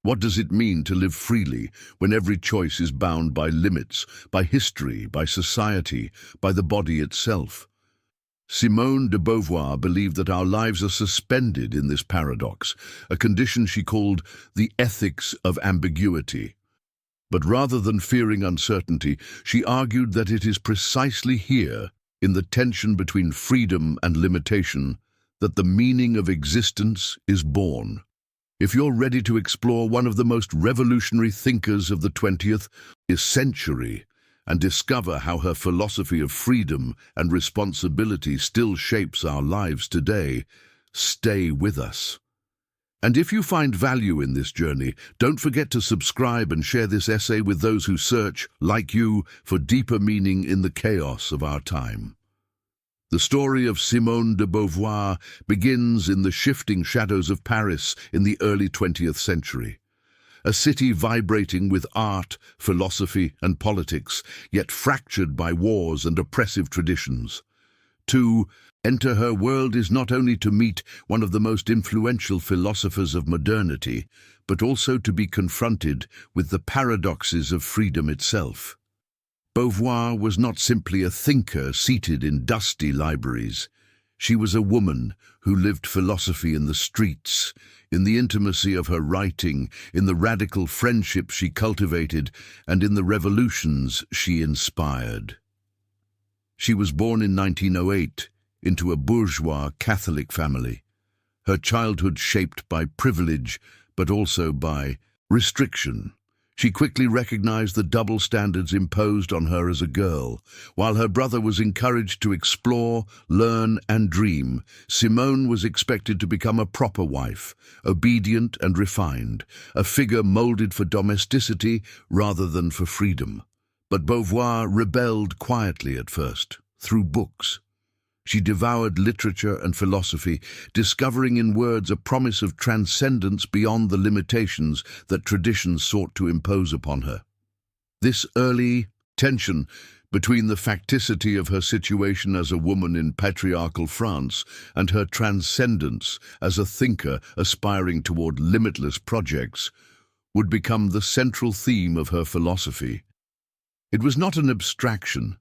What does it mean to live freely when every choice is bound by limits, by history, by society, by the body itself? Simone de Beauvoir believed that our lives are suspended in this paradox, a condition she called the ethics of ambiguity. But rather than fearing uncertainty, she argued that it is precisely here, in the tension between freedom and limitation, that the meaning of existence is born. If you're ready to explore one of the most revolutionary thinkers of the 20th century and discover how her philosophy of freedom and responsibility still shapes our lives today, stay with us. And if you find value in this journey, don't forget to subscribe and share this essay with those who search, like you, for deeper meaning in the chaos of our time. The story of Simone de Beauvoir begins in the shifting shadows of Paris in the early 20th century. A city vibrating with art, philosophy, and politics, yet fractured by wars and oppressive traditions. To enter her world is not only to meet one of the most influential philosophers of modernity, but also to be confronted with the paradoxes of freedom itself. Beauvoir was not simply a thinker seated in dusty libraries. She was a woman who lived philosophy in the streets, in the intimacy of her writing, in the radical friendships she cultivated, and in the revolutions she inspired. She was born in 1908 into a bourgeois Catholic family, her childhood shaped by privilege but also by restriction. She quickly recognized the double standards imposed on her as a girl. While her brother was encouraged to explore, learn, and dream, Simone was expected to become a proper wife, obedient and refined, a figure molded for domesticity rather than for freedom. But Beauvoir rebelled quietly at first, through books. She devoured literature and philosophy, discovering in words a promise of transcendence beyond the limitations that tradition sought to impose upon her. This early tension between the facticity of her situation as a woman in patriarchal France and her transcendence as a thinker aspiring toward limitless projects would become the central theme of her philosophy. It was not an abstraction.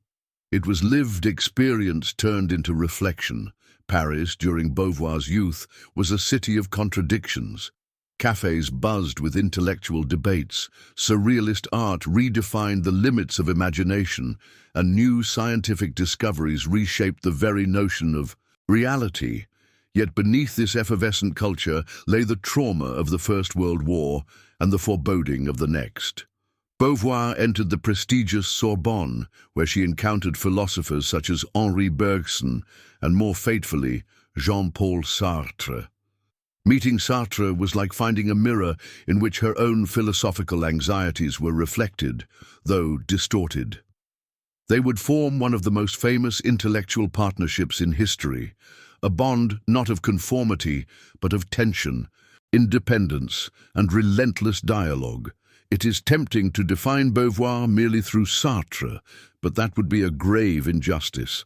It was lived experience turned into reflection. Paris, during Beauvoir's youth, was a city of contradictions. Cafes buzzed with intellectual debates, surrealist art redefined the limits of imagination, and new scientific discoveries reshaped the very notion of reality. Yet beneath this effervescent culture lay the trauma of the First World War and the foreboding of the next. Beauvoir entered the prestigious Sorbonne, where she encountered philosophers such as Henri Bergson and, more fatefully, Jean-Paul Sartre. Meeting Sartre was like finding a mirror in which her own philosophical anxieties were reflected, though distorted. They would form one of the most famous intellectual partnerships in history, a bond not of conformity, but of tension, independence, and relentless dialogue. It is tempting to define Beauvoir merely through Sartre, but that would be a grave injustice.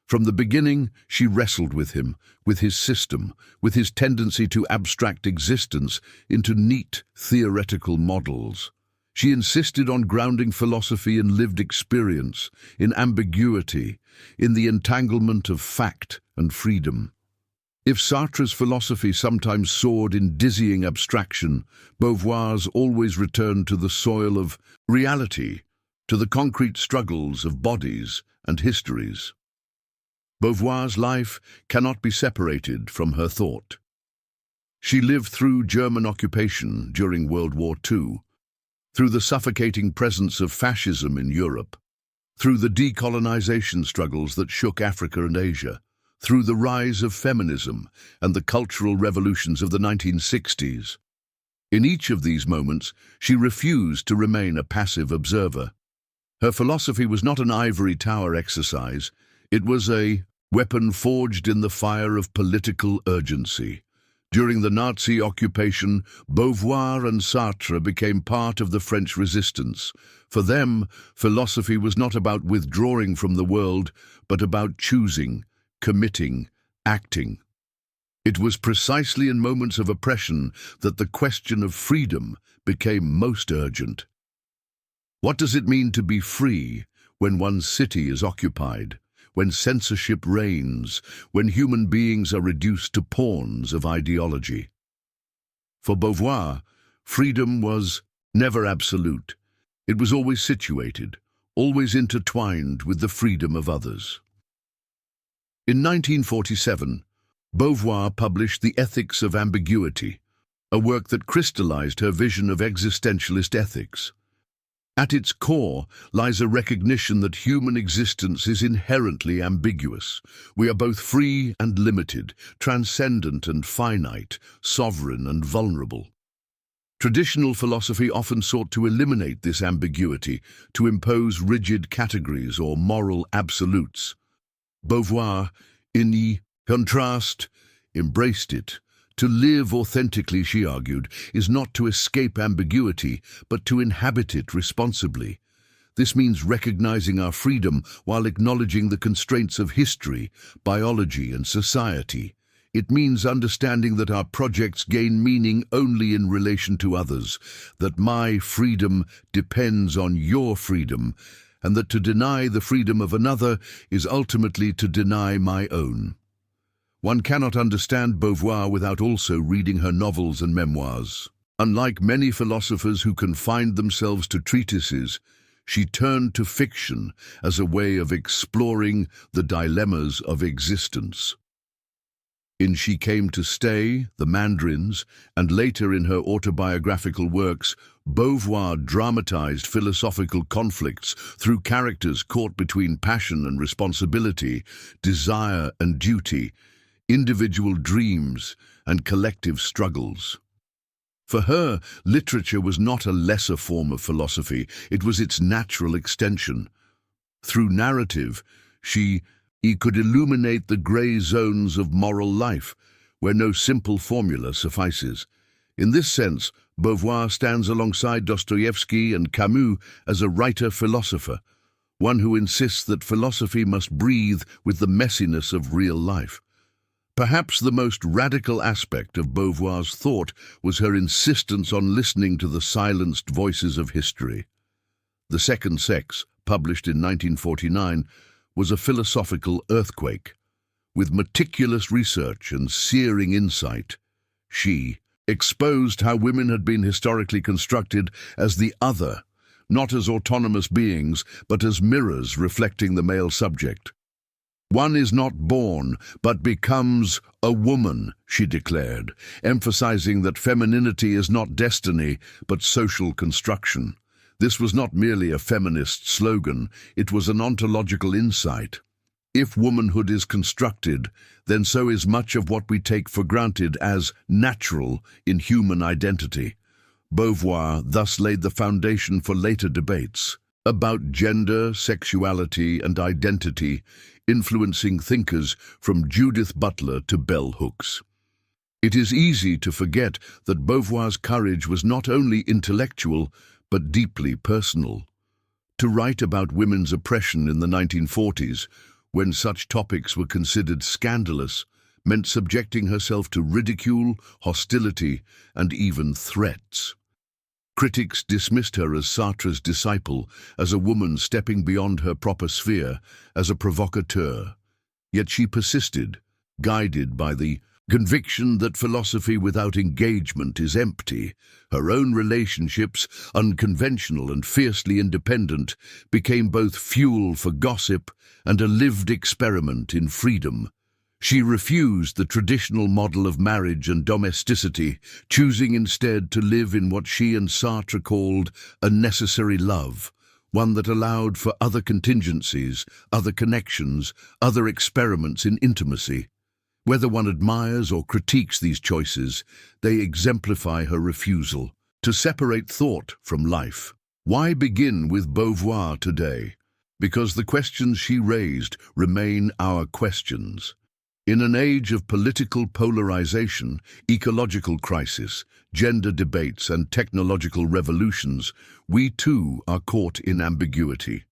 From the beginning, she wrestled with him, with his system, with his tendency to abstract existence into neat, theoretical models. She insisted on grounding philosophy in lived experience, in ambiguity, in the entanglement of fact and freedom. If Sartre's philosophy sometimes soared in dizzying abstraction, Beauvoir's always returned to the soil of reality, to the concrete struggles of bodies and histories. Beauvoir's life cannot be separated from her thought. She lived through German occupation during World War II, through the suffocating presence of fascism in Europe, through the decolonization struggles that shook Africa and Asia, through the rise of feminism and the cultural revolutions of the 1960s. In each of these moments, she refused to remain a passive observer. Her philosophy was not an ivory tower exercise. It was a weapon forged in the fire of political urgency. During the Nazi occupation, Beauvoir and Sartre became part of the French resistance. For them, philosophy was not about withdrawing from the world, but about choosing, committing, acting. It was precisely in moments of oppression that the question of freedom became most urgent. What does it mean to be free when one's city is occupied, when censorship reigns, when human beings are reduced to pawns of ideology? For Beauvoir, freedom was never absolute. It was always situated, always intertwined with the freedom of others. In 1947, Beauvoir published The Ethics of Ambiguity, a work that crystallized her vision of existentialist ethics. At its core lies a recognition that human existence is inherently ambiguous. We are both free and limited, transcendent and finite, sovereign and vulnerable. Traditional philosophy often sought to eliminate this ambiguity, to impose rigid categories or moral absolutes. Beauvoir, in contrast, embraced it. To live authentically, she argued, is not to escape ambiguity, but to inhabit it responsibly. This means recognizing our freedom while acknowledging the constraints of history, biology, and society. It means understanding that our projects gain meaning only in relation to others, that my freedom depends on your freedom, and that to deny the freedom of another is ultimately to deny my own. One cannot understand Beauvoir without also reading her novels and memoirs. Unlike many philosophers who confined themselves to treatises, she turned to fiction as a way of exploring the dilemmas of existence. In She Came to Stay, The Mandarins, and later in her autobiographical works, Beauvoir dramatized philosophical conflicts through characters caught between passion and responsibility, desire and duty, individual dreams and collective struggles. For her, literature was not a lesser form of philosophy, it was its natural extension. Through narrative, she could illuminate the grey zones of moral life, where no simple formula suffices. In this sense, Beauvoir stands alongside Dostoevsky and Camus as a writer-philosopher, one who insists that philosophy must breathe with the messiness of real life. Perhaps the most radical aspect of Beauvoir's thought was her insistence on listening to the silenced voices of history. The Second Sex, published in 1949, was a philosophical earthquake. With meticulous research and searing insight, she exposed how women had been historically constructed as the other, not as autonomous beings, but as mirrors reflecting the male subject. One is not born, but becomes a woman, she declared, emphasizing that femininity is not destiny, but social construction. This was not merely a feminist slogan, it was an ontological insight. If womanhood is constructed, then so is much of what we take for granted as natural in human identity. Beauvoir thus laid the foundation for later debates about gender, sexuality, and identity, influencing thinkers from Judith Butler to bell hooks. It is easy to forget that Beauvoir's courage was not only intellectual, but deeply personal. To write about women's oppression in the 1940s, when such topics were considered scandalous, meant subjecting herself to ridicule, hostility, and even threats. Critics dismissed her as Sartre's disciple, as a woman stepping beyond her proper sphere, as a provocateur. Yet she persisted, guided by the conviction that philosophy without engagement is empty. Her own relationships, unconventional and fiercely independent, became both fuel for gossip and a lived experiment in freedom. She refused the traditional model of marriage and domesticity, choosing instead to live in what she and Sartre called a necessary love, one that allowed for other contingencies, other connections, other experiments in intimacy. Whether one admires or critiques these choices, they exemplify her refusal to separate thought from life. Why begin with Beauvoir today? Because the questions she raised remain our questions. In an age of political polarization, ecological crisis, gender debates, and technological revolutions, we too are caught in ambiguity.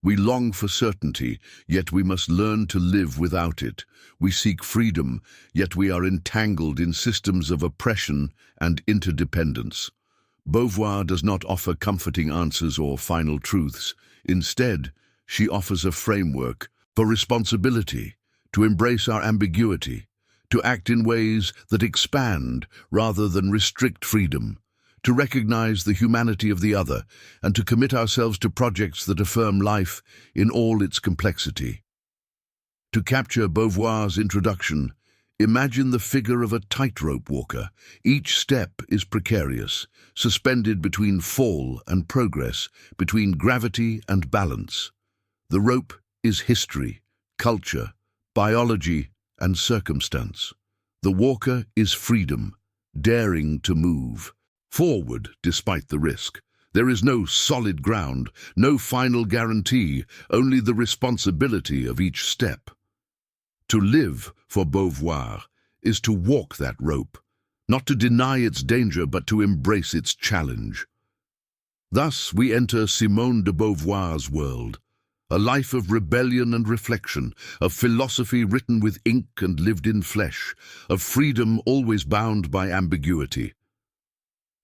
We long for certainty, yet we must learn to live without it. We seek freedom, yet we are entangled in systems of oppression and interdependence. Beauvoir does not offer comforting answers or final truths. Instead, she offers a framework for responsibility, to embrace our ambiguity, to act in ways that expand rather than restrict freedom, to recognize the humanity of the other, and to commit ourselves to projects that affirm life in all its complexity. To capture Beauvoir's introduction, imagine the figure of a tightrope walker. Each step is precarious, suspended between fall and progress, between gravity and balance. The rope is history, culture, biology, and circumstance. The walker is freedom, daring to move forward despite the risk. There is no solid ground, no final guarantee, only the responsibility of each step. To live, for Beauvoir, is to walk that rope, not to deny its danger but to embrace its challenge. Thus we enter Simone de Beauvoir's world, a life of rebellion and reflection, of philosophy written with ink and lived in flesh, of freedom always bound by ambiguity.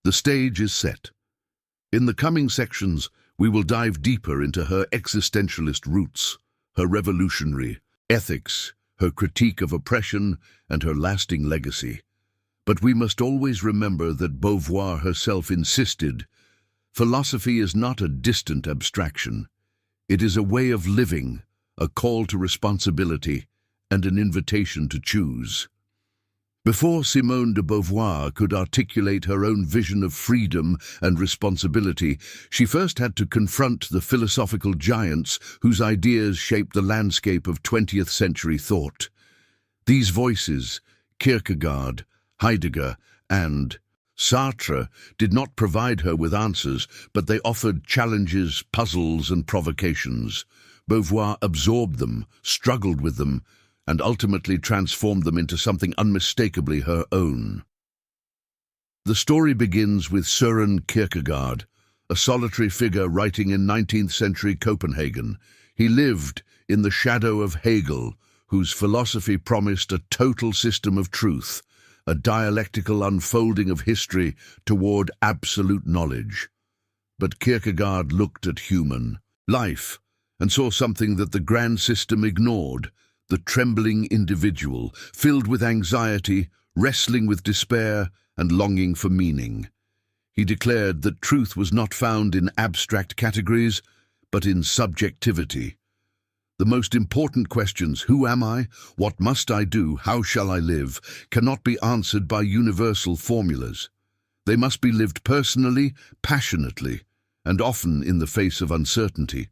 The stage is set. In the coming sections, we will dive deeper into her existentialist roots, her revolutionary ethics, her critique of oppression, and her lasting legacy. But we must always remember that Beauvoir herself insisted, philosophy is not a distant abstraction. It is a way of living, a call to responsibility, and an invitation to choose. Before Simone de Beauvoir could articulate her own vision of freedom and responsibility, she first had to confront the philosophical giants whose ideas shaped the landscape of 20th century thought. These voices, Kierkegaard, Heidegger, and Sartre, did not provide her with answers, but they offered challenges, puzzles, and provocations. Beauvoir absorbed them, struggled with them, and ultimately transformed them into something unmistakably her own. The story begins with Søren Kierkegaard, a solitary figure writing in 19th century Copenhagen. He lived in the shadow of Hegel, whose philosophy promised a total system of truth, a dialectical unfolding of history toward absolute knowledge. But Kierkegaard looked at human life and saw something that the grand system ignored: the trembling individual, filled with anxiety, wrestling with despair, and longing for meaning. He declared that truth was not found in abstract categories, but in subjectivity. The most important questions, who am I, what must I do, how shall I live, cannot be answered by universal formulas. They must be lived personally, passionately, and often in the face of uncertainty.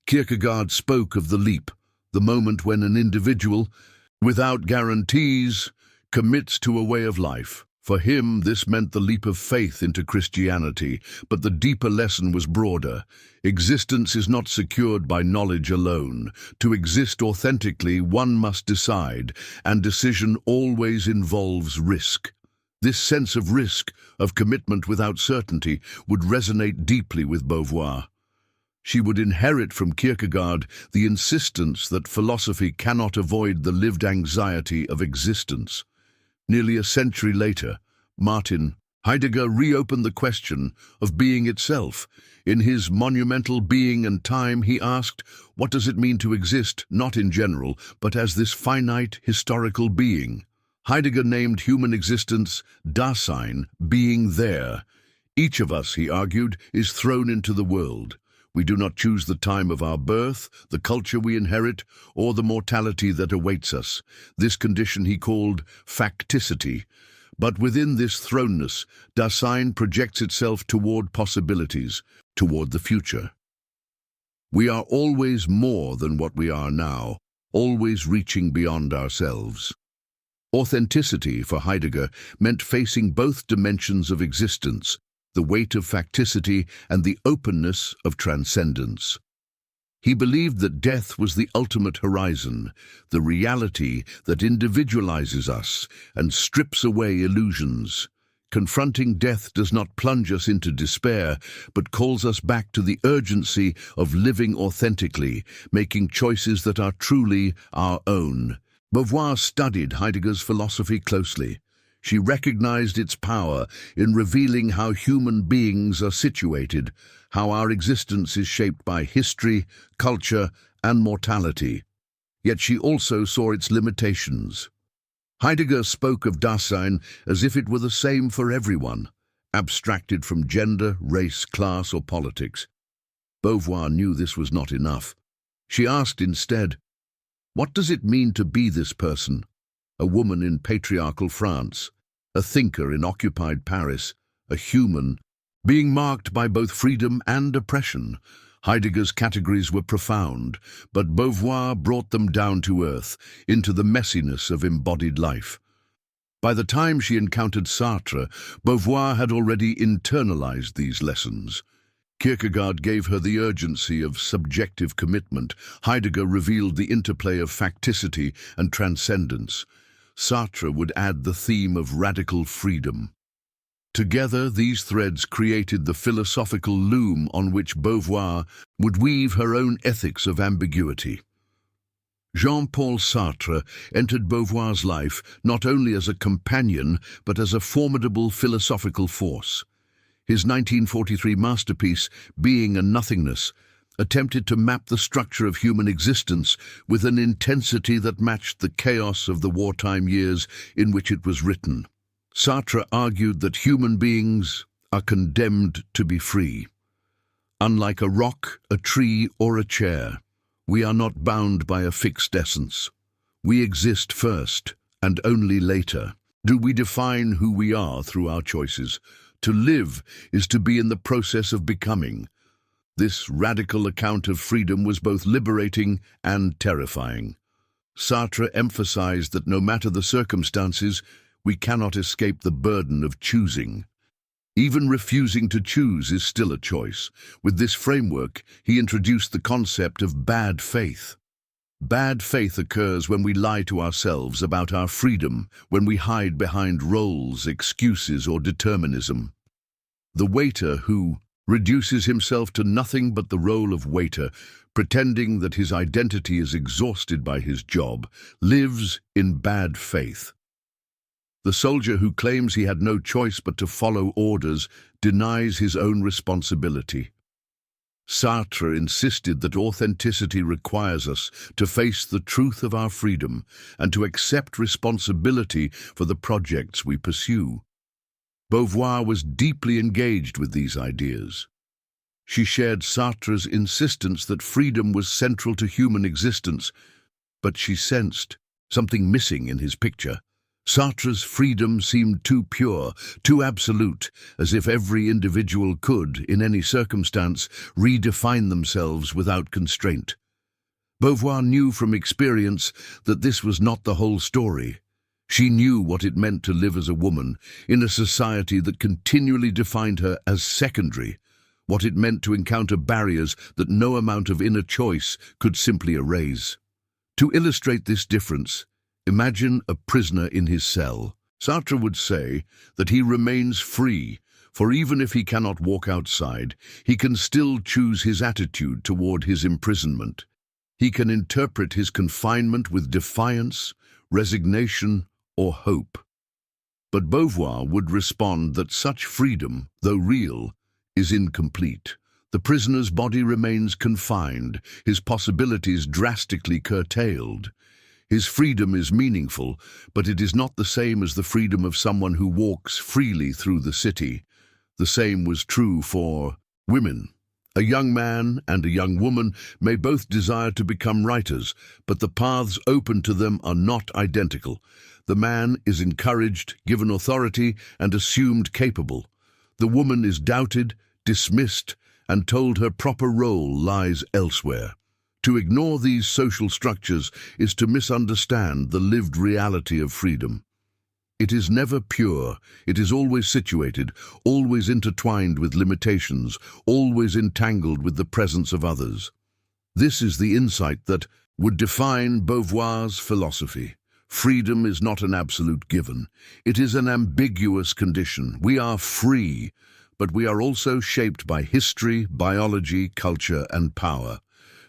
Kierkegaard spoke of the leap, the moment when an individual, without guarantees, commits to a way of life. For him, this meant the leap of faith into Christianity, but the deeper lesson was broader. Existence is not secured by knowledge alone. To exist authentically, one must decide, and decision always involves risk. This sense of risk, of commitment without certainty, would resonate deeply with Beauvoir. She would inherit from Kierkegaard the insistence that philosophy cannot avoid the lived anxiety of existence. Nearly a century later, Martin Heidegger reopened the question of being itself. In his monumental Being and Time, he asked, what does it mean to exist, not in general, but as this finite historical being? Heidegger named human existence Dasein, being there. Each of us, he argued, is thrown into the world. We do not choose the time of our birth, the culture we inherit, or the mortality that awaits us. This condition he called facticity. But within this thrownness, Dasein projects itself toward possibilities, toward the future. We are always more than what we are now, always reaching beyond ourselves. Authenticity, for Heidegger, meant facing both dimensions of existence, the weight of facticity and the openness of transcendence. He believed that death was the ultimate horizon, the reality that individualizes us and strips away illusions. confronting death does not plunge us into despair, but calls us back to the urgency of living authentically, making choices that are truly our own. Beauvoir studied Heidegger's philosophy closely. She recognized its power in revealing how human beings are situated, how our existence is shaped by history, culture, and mortality. Yet she also saw its limitations. Heidegger spoke of Dasein as if it were the same for everyone, abstracted from gender, race, class, or politics. Beauvoir knew this was not enough. She asked instead, what does it mean to be this person? A woman in patriarchal France, a thinker in occupied Paris, a human, being marked by both freedom and oppression. Heidegger's categories were profound, but Beauvoir brought them down to earth, into the messiness of embodied life. By the time she encountered Sartre, Beauvoir had already internalized these lessons. Kierkegaard gave her the urgency of subjective commitment. Heidegger revealed the interplay of facticity and transcendence. Sartre would add the theme of radical freedom. Together, these threads created the philosophical loom on which Beauvoir would weave her own ethics of ambiguity. Jean-Paul Sartre entered Beauvoir's life not only as a companion, but as a formidable philosophical force. His 1943 masterpiece, Being and Nothingness, attempted to map the structure of human existence with an intensity that matched the chaos of the wartime years in which it was written. Sartre argued that human beings are condemned to be free. Unlike a rock, a tree, or a chair, we are not bound by a fixed essence. We exist first, and only later do we define who we are through our choices. To live is to be in the process of becoming. This radical account of freedom was both liberating and terrifying. Sartre emphasized that no matter the circumstances, we cannot escape the burden of choosing. Even refusing to choose is still a choice. With this framework, he introduced the concept of bad faith. Bad faith occurs when we lie to ourselves about our freedom, when we hide behind roles, excuses, or determinism. The waiter who reduces himself to nothing but the role of waiter, pretending that his identity is exhausted by his job, lives in bad faith. The soldier who claims he had no choice but to follow orders denies his own responsibility. Sartre insisted that authenticity requires us to face the truth of our freedom and to accept responsibility for the projects we pursue. Beauvoir was deeply engaged with these ideas. She shared Sartre's insistence that freedom was central to human existence, but she sensed something missing in his picture. Sartre's freedom seemed too pure, too absolute, as if every individual could, in any circumstance, redefine themselves without constraint. Beauvoir knew from experience that this was not the whole story. She knew what it meant to live as a woman in a society that continually defined her as secondary, what it meant to encounter barriers that no amount of inner choice could simply erase. To illustrate this difference, imagine a prisoner in his cell. Sartre would say that he remains free, for even if he cannot walk outside, he can still choose his attitude toward his imprisonment. He can interpret his confinement with defiance, resignation, or hope. But Beauvoir would respond that such freedom, though real, is incomplete. The prisoner's body remains confined, his possibilities drastically curtailed. His freedom is meaningful, but it is not the same as the freedom of someone who walks freely through the city. The same was true for women. A young man and a young woman may both desire to become writers, but the paths open to them are not identical. The man is encouraged, given authority, and assumed capable. The woman is doubted, dismissed, and told her proper role lies elsewhere. To ignore these social structures is to misunderstand the lived reality of freedom. It is never pure, it is always situated, always intertwined with limitations, always entangled with the presence of others. This is the insight that would define Beauvoir's philosophy. Freedom is not an absolute given. It is an ambiguous condition. We are free, but we are also shaped by history, biology, culture, and power.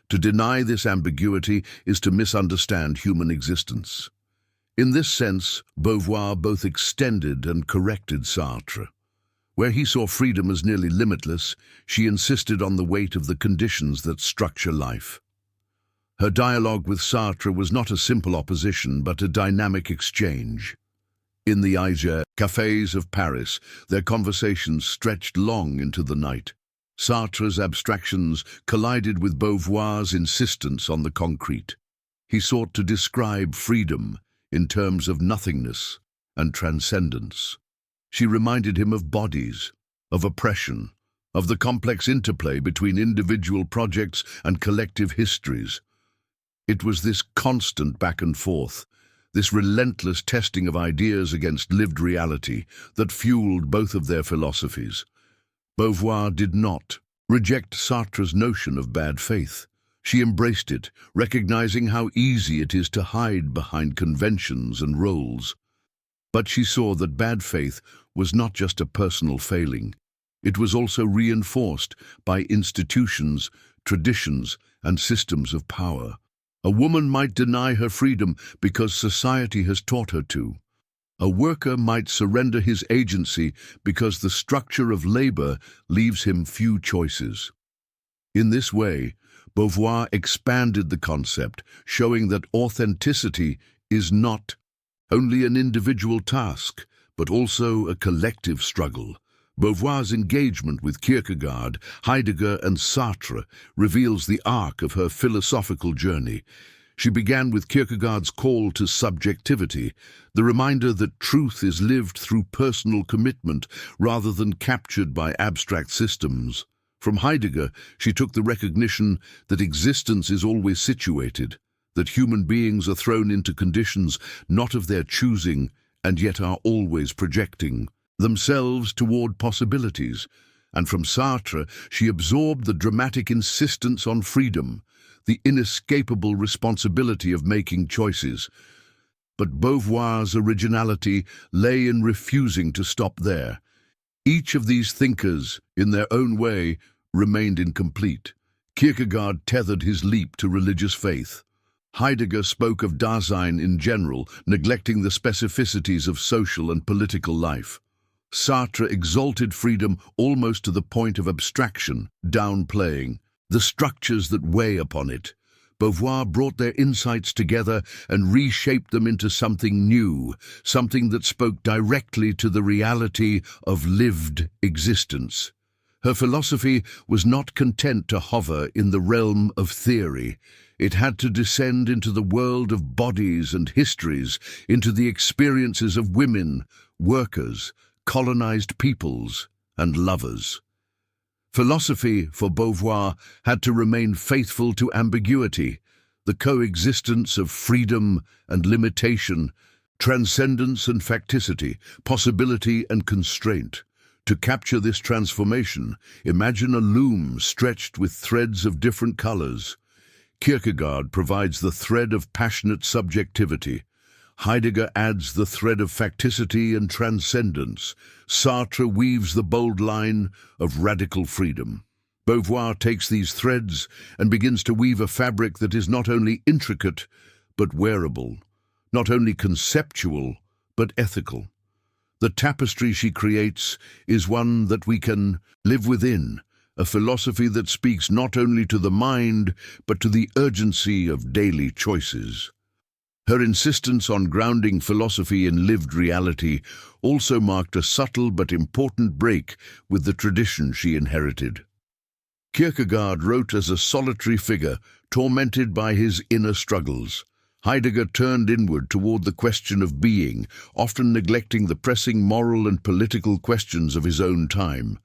To deny this ambiguity is to misunderstand human existence. In this sense, Beauvoir both extended and corrected Sartre. Where he saw freedom as nearly limitless, she insisted on the weight of the conditions that structure life. Her dialogue with Sartre was not a simple opposition, but a dynamic exchange. In the cafés of Paris, their conversations stretched long into the night. Sartre's abstractions collided with Beauvoir's insistence on the concrete. He sought to describe freedom in terms of nothingness and transcendence. She reminded him of bodies, of oppression, of the complex interplay between individual projects and collective histories. It was this constant back and forth, this relentless testing of ideas against lived reality, that fueled both of their philosophies. Beauvoir did not reject Sartre's notion of bad faith. She embraced it, recognizing how easy it is to hide behind conventions and roles. But she saw that bad faith was not just a personal failing. It was also reinforced by institutions, traditions, and systems of power. A woman might deny her freedom because society has taught her to. A worker might surrender his agency because the structure of labor leaves him few choices. In this way, Beauvoir expanded the concept, showing that authenticity is not only an individual task, but also a collective struggle. Beauvoir's engagement with Kierkegaard, Heidegger, and Sartre reveals the arc of her philosophical journey. She began with Kierkegaard's call to subjectivity, the reminder that truth is lived through personal commitment rather than captured by abstract systems. From Heidegger, she took the recognition that existence is always situated, that human beings are thrown into conditions not of their choosing and yet are always projecting themselves toward possibilities. And from Sartre, she absorbed the dramatic insistence on freedom, the inescapable responsibility of making choices. But Beauvoir's originality lay in refusing to stop there. Each of these thinkers, in their own way, remained incomplete. Kierkegaard tethered his leap to religious faith. Heidegger spoke of Dasein in general, neglecting the specificities of social and political life. Sartre exalted freedom almost to the point of abstraction, downplaying the structures that weigh upon it. Beauvoir brought their insights together and reshaped them into something new, something that spoke directly to the reality of lived existence. Her philosophy was not content to hover in the realm of theory. It had to descend into the world of bodies and histories, into the experiences of women, workers, colonized peoples, and lovers. Philosophy, for Beauvoir, had to remain faithful to ambiguity, the coexistence of freedom and limitation, transcendence and facticity, possibility and constraint. To capture this transformation, imagine a loom stretched with threads of different colors. Kierkegaard provides the thread of passionate subjectivity. Heidegger adds the thread of facticity and transcendence. Sartre weaves the bold line of radical freedom. Beauvoir takes these threads and begins to weave a fabric that is not only intricate, but wearable, not only conceptual, but ethical. The tapestry she creates is one that we can live within, a philosophy that speaks not only to the mind, but to the urgency of daily choices. Her insistence on grounding philosophy in lived reality also marked a subtle but important break with the tradition she inherited. Kierkegaard wrote as a solitary figure, tormented by his inner struggles. Heidegger turned inward toward the question of being, often neglecting the pressing moral and political questions of his own time.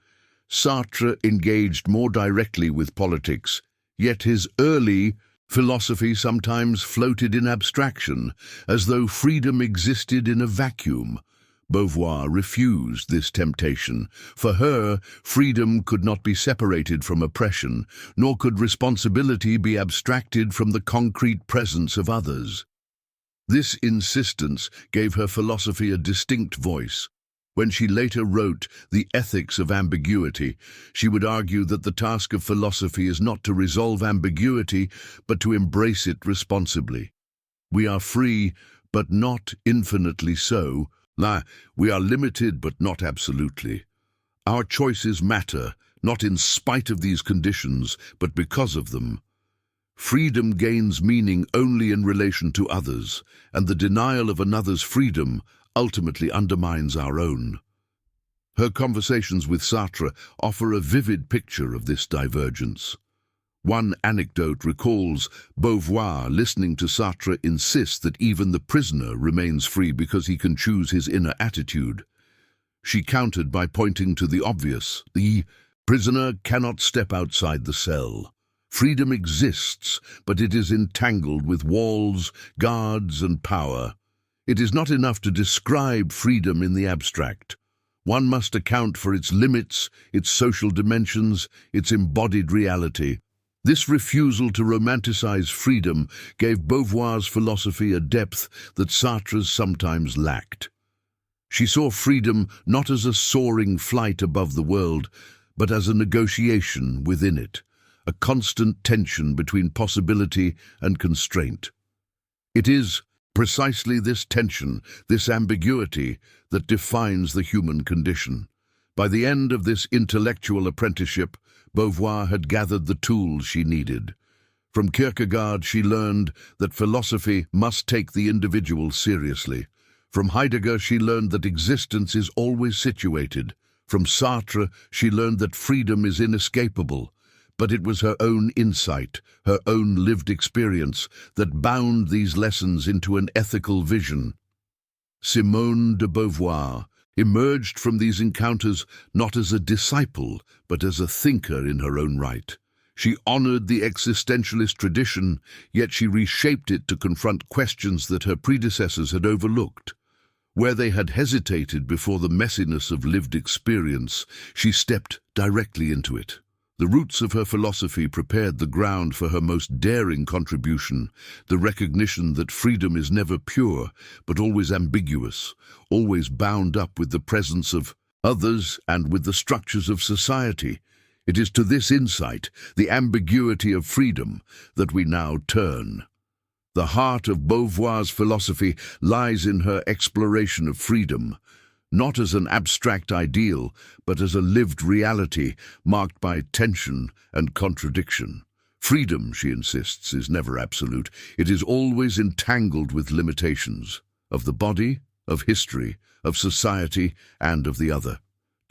Sartre engaged more directly with politics, yet his early philosophy sometimes floated in abstraction, as though freedom existed in a vacuum. Beauvoir refused this temptation. For her, freedom could not be separated from oppression, nor could responsibility be abstracted from the concrete presence of others. This insistence gave her philosophy a distinct voice. When she later wrote The Ethics of Ambiguity, she would argue that the task of philosophy is not to resolve ambiguity, but to embrace it responsibly. We are free, but not infinitely so. We are limited, but not absolutely. Our choices matter, not in spite of these conditions, but because of them. Freedom gains meaning only in relation to others, and the denial of another's freedom ultimately undermines our own. Her conversations with Sartre offer a vivid picture of this divergence. One anecdote recalls Beauvoir listening to Sartre insist that even the prisoner remains free because he can choose his inner attitude. She countered by pointing to the obvious: the prisoner cannot step outside the cell. Freedom exists, but it is entangled with walls, guards, and power. It is not enough to describe freedom in the abstract. One must account for its limits, its social dimensions, its embodied reality. This refusal to romanticize freedom gave Beauvoir's philosophy a depth that Sartre's sometimes lacked. She saw freedom not as a soaring flight above the world, but as a negotiation within it, a constant tension between possibility and constraint. It is precisely this tension, this ambiguity, that defines the human condition. By the end of this intellectual apprenticeship, Beauvoir had gathered the tools she needed. From Kierkegaard, she learned that philosophy must take the individual seriously. From Heidegger, she learned that existence is always situated. From Sartre, she learned that freedom is inescapable. But it was her own insight, her own lived experience, that bound these lessons into an ethical vision. Simone de Beauvoir emerged from these encounters not as a disciple, but as a thinker in her own right. She honored the existentialist tradition, yet she reshaped it to confront questions that her predecessors had overlooked. Where they had hesitated before the messiness of lived experience, she stepped directly into it. The roots of her philosophy prepared the ground for her most daring contribution, the recognition that freedom is never pure, but always ambiguous, always bound up with the presence of others and with the structures of society. It is to this insight, the ambiguity of freedom, that we now turn. The heart of Beauvoir's philosophy lies in her exploration of freedom, not as an abstract ideal, but as a lived reality marked by tension and contradiction. Freedom, she insists, is never absolute. It is always entangled with limitations, of the body, of history, of society, and of the other.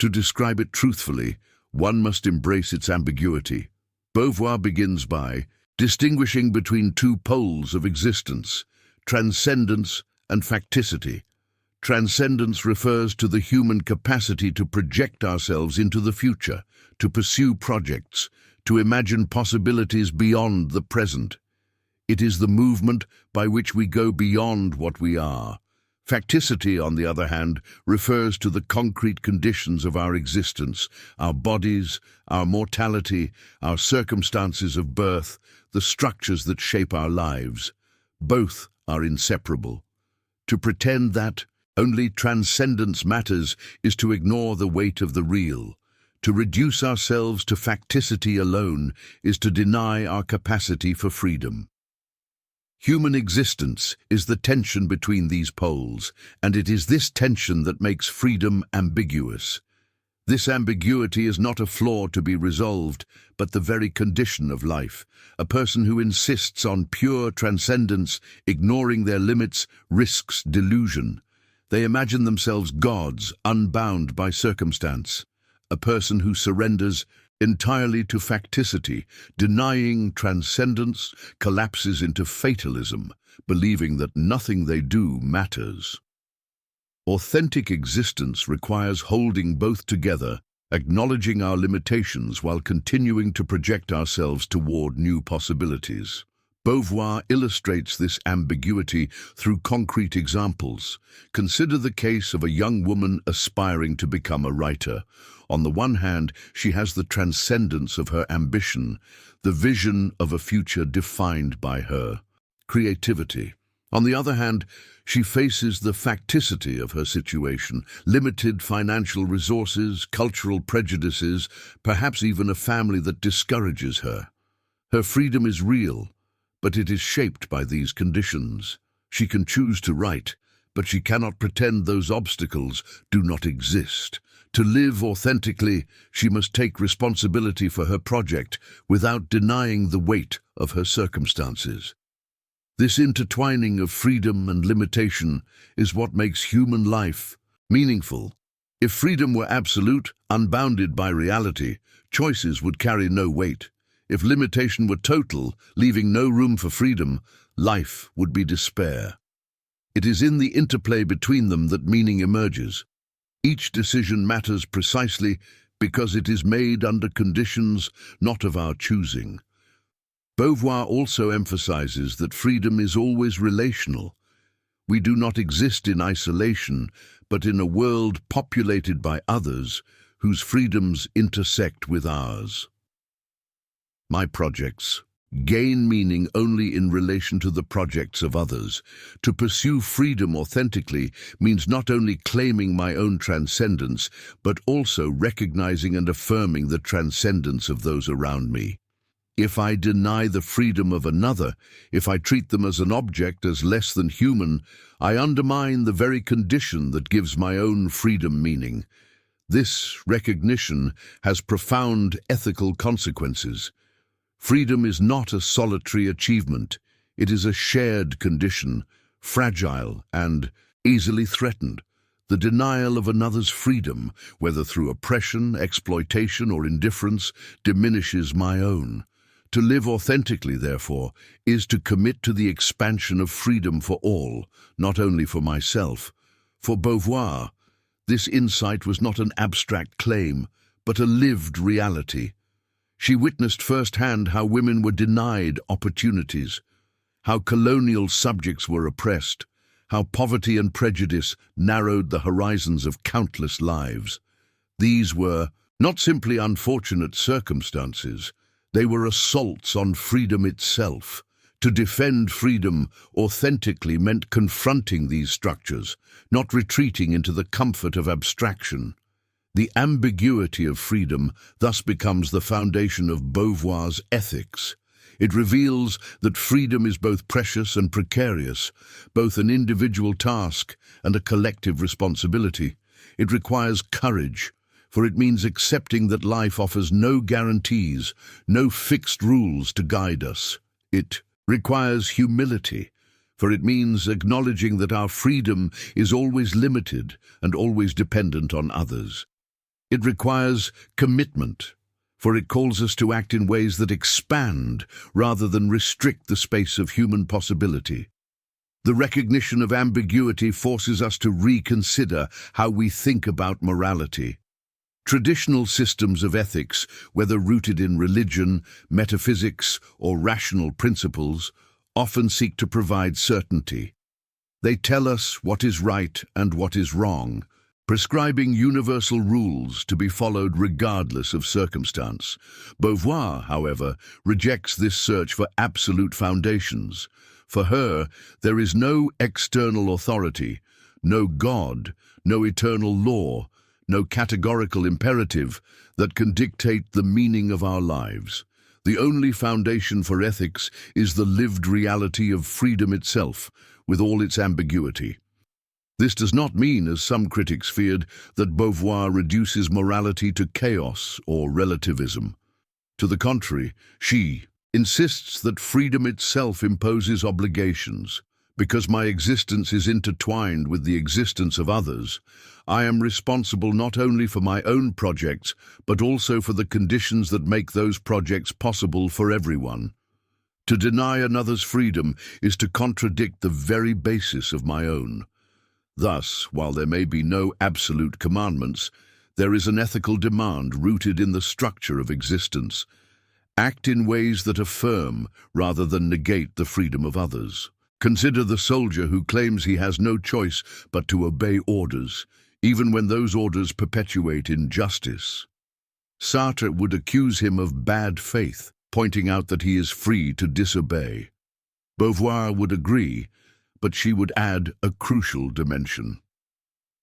To describe it truthfully, one must embrace its ambiguity. Beauvoir begins by distinguishing between two poles of existence, transcendence and facticity. Transcendence refers to the human capacity to project ourselves into the future, to pursue projects, to imagine possibilities beyond the present. It is the movement by which we go beyond what we are. Facticity, on the other hand, refers to the concrete conditions of our existence, our bodies, our mortality, our circumstances of birth, the structures that shape our lives. Both are inseparable. To pretend that only transcendence matters is to ignore the weight of the real. To reduce ourselves to facticity alone is to deny our capacity for freedom. Human existence is the tension between these poles, and it is this tension that makes freedom ambiguous. This ambiguity is not a flaw to be resolved, but the very condition of life. A person who insists on pure transcendence, ignoring their limits, risks delusion. They imagine themselves gods, unbound by circumstance. A person who surrenders entirely to facticity, denying transcendence, collapses into fatalism, believing that nothing they do matters. Authentic existence requires holding both together, acknowledging our limitations while continuing to project ourselves toward new possibilities. Beauvoir illustrates this ambiguity through concrete examples. Consider the case of a young woman aspiring to become a writer. On the one hand, she has the transcendence of her ambition, the vision of a future defined by her creativity. On the other hand, she faces the facticity of her situation, limited financial resources, cultural prejudices, perhaps even a family that discourages her. Her freedom is real, but it is shaped by these conditions. She can choose to write, but she cannot pretend those obstacles do not exist. To live authentically, she must take responsibility for her project without denying the weight of her circumstances. This intertwining of freedom and limitation is what makes human life meaningful. If freedom were absolute, unbounded by reality, choices would carry no weight. If limitation were total, leaving no room for freedom, life would be despair. It is in the interplay between them that meaning emerges. Each decision matters precisely because it is made under conditions not of our choosing. Beauvoir also emphasizes that freedom is always relational. We do not exist in isolation, but in a world populated by others whose freedoms intersect with ours. My projects gain meaning only in relation to the projects of others. To pursue freedom authentically means not only claiming my own transcendence, but also recognizing and affirming the transcendence of those around me. If I deny the freedom of another, if I treat them as an object, as less than human, I undermine the very condition that gives my own freedom meaning. This recognition has profound ethical consequences. Freedom is not a solitary achievement. It is a shared condition, fragile and easily threatened. The denial of another's freedom, whether through oppression, exploitation, or indifference, diminishes my own. To live authentically, therefore, is to commit to the expansion of freedom for all, not only for myself. For Beauvoir, this insight was not an abstract claim, but a lived reality. She witnessed firsthand how women were denied opportunities, how colonial subjects were oppressed, how poverty and prejudice narrowed the horizons of countless lives. These were not simply unfortunate circumstances, they were assaults on freedom itself. To defend freedom authentically meant confronting these structures, not retreating into the comfort of abstraction. The ambiguity of freedom thus becomes the foundation of Beauvoir's ethics. It reveals that freedom is both precious and precarious, both an individual task and a collective responsibility. It requires courage, for it means accepting that life offers no guarantees, no fixed rules to guide us. It requires humility, for it means acknowledging that our freedom is always limited and always dependent on others. It requires commitment, for it calls us to act in ways that expand rather than restrict the space of human possibility. The recognition of ambiguity forces us to reconsider how we think about morality. Traditional systems of ethics, whether rooted in religion, metaphysics, or rational principles, often seek to provide certainty. They tell us what is right and what is wrong, prescribing universal rules to be followed regardless of circumstance. Beauvoir, however, rejects this search for absolute foundations. For her, there is no external authority, no God, no eternal law, no categorical imperative that can dictate the meaning of our lives. The only foundation for ethics is the lived reality of freedom itself, with all its ambiguity. This does not mean, as some critics feared, that Beauvoir reduces morality to chaos or relativism. To the contrary, she insists that freedom itself imposes obligations. Because my existence is intertwined with the existence of others, I am responsible not only for my own projects, but also for the conditions that make those projects possible for everyone. To deny another's freedom is to contradict the very basis of my own. Thus, while there may be no absolute commandments, there is an ethical demand rooted in the structure of existence. Act in ways that affirm rather than negate the freedom of others. Consider the soldier who claims he has no choice but to obey orders, even when those orders perpetuate injustice. Sartre would accuse him of bad faith, pointing out that he is free to disobey. Beauvoir would agree, but she would add a crucial dimension.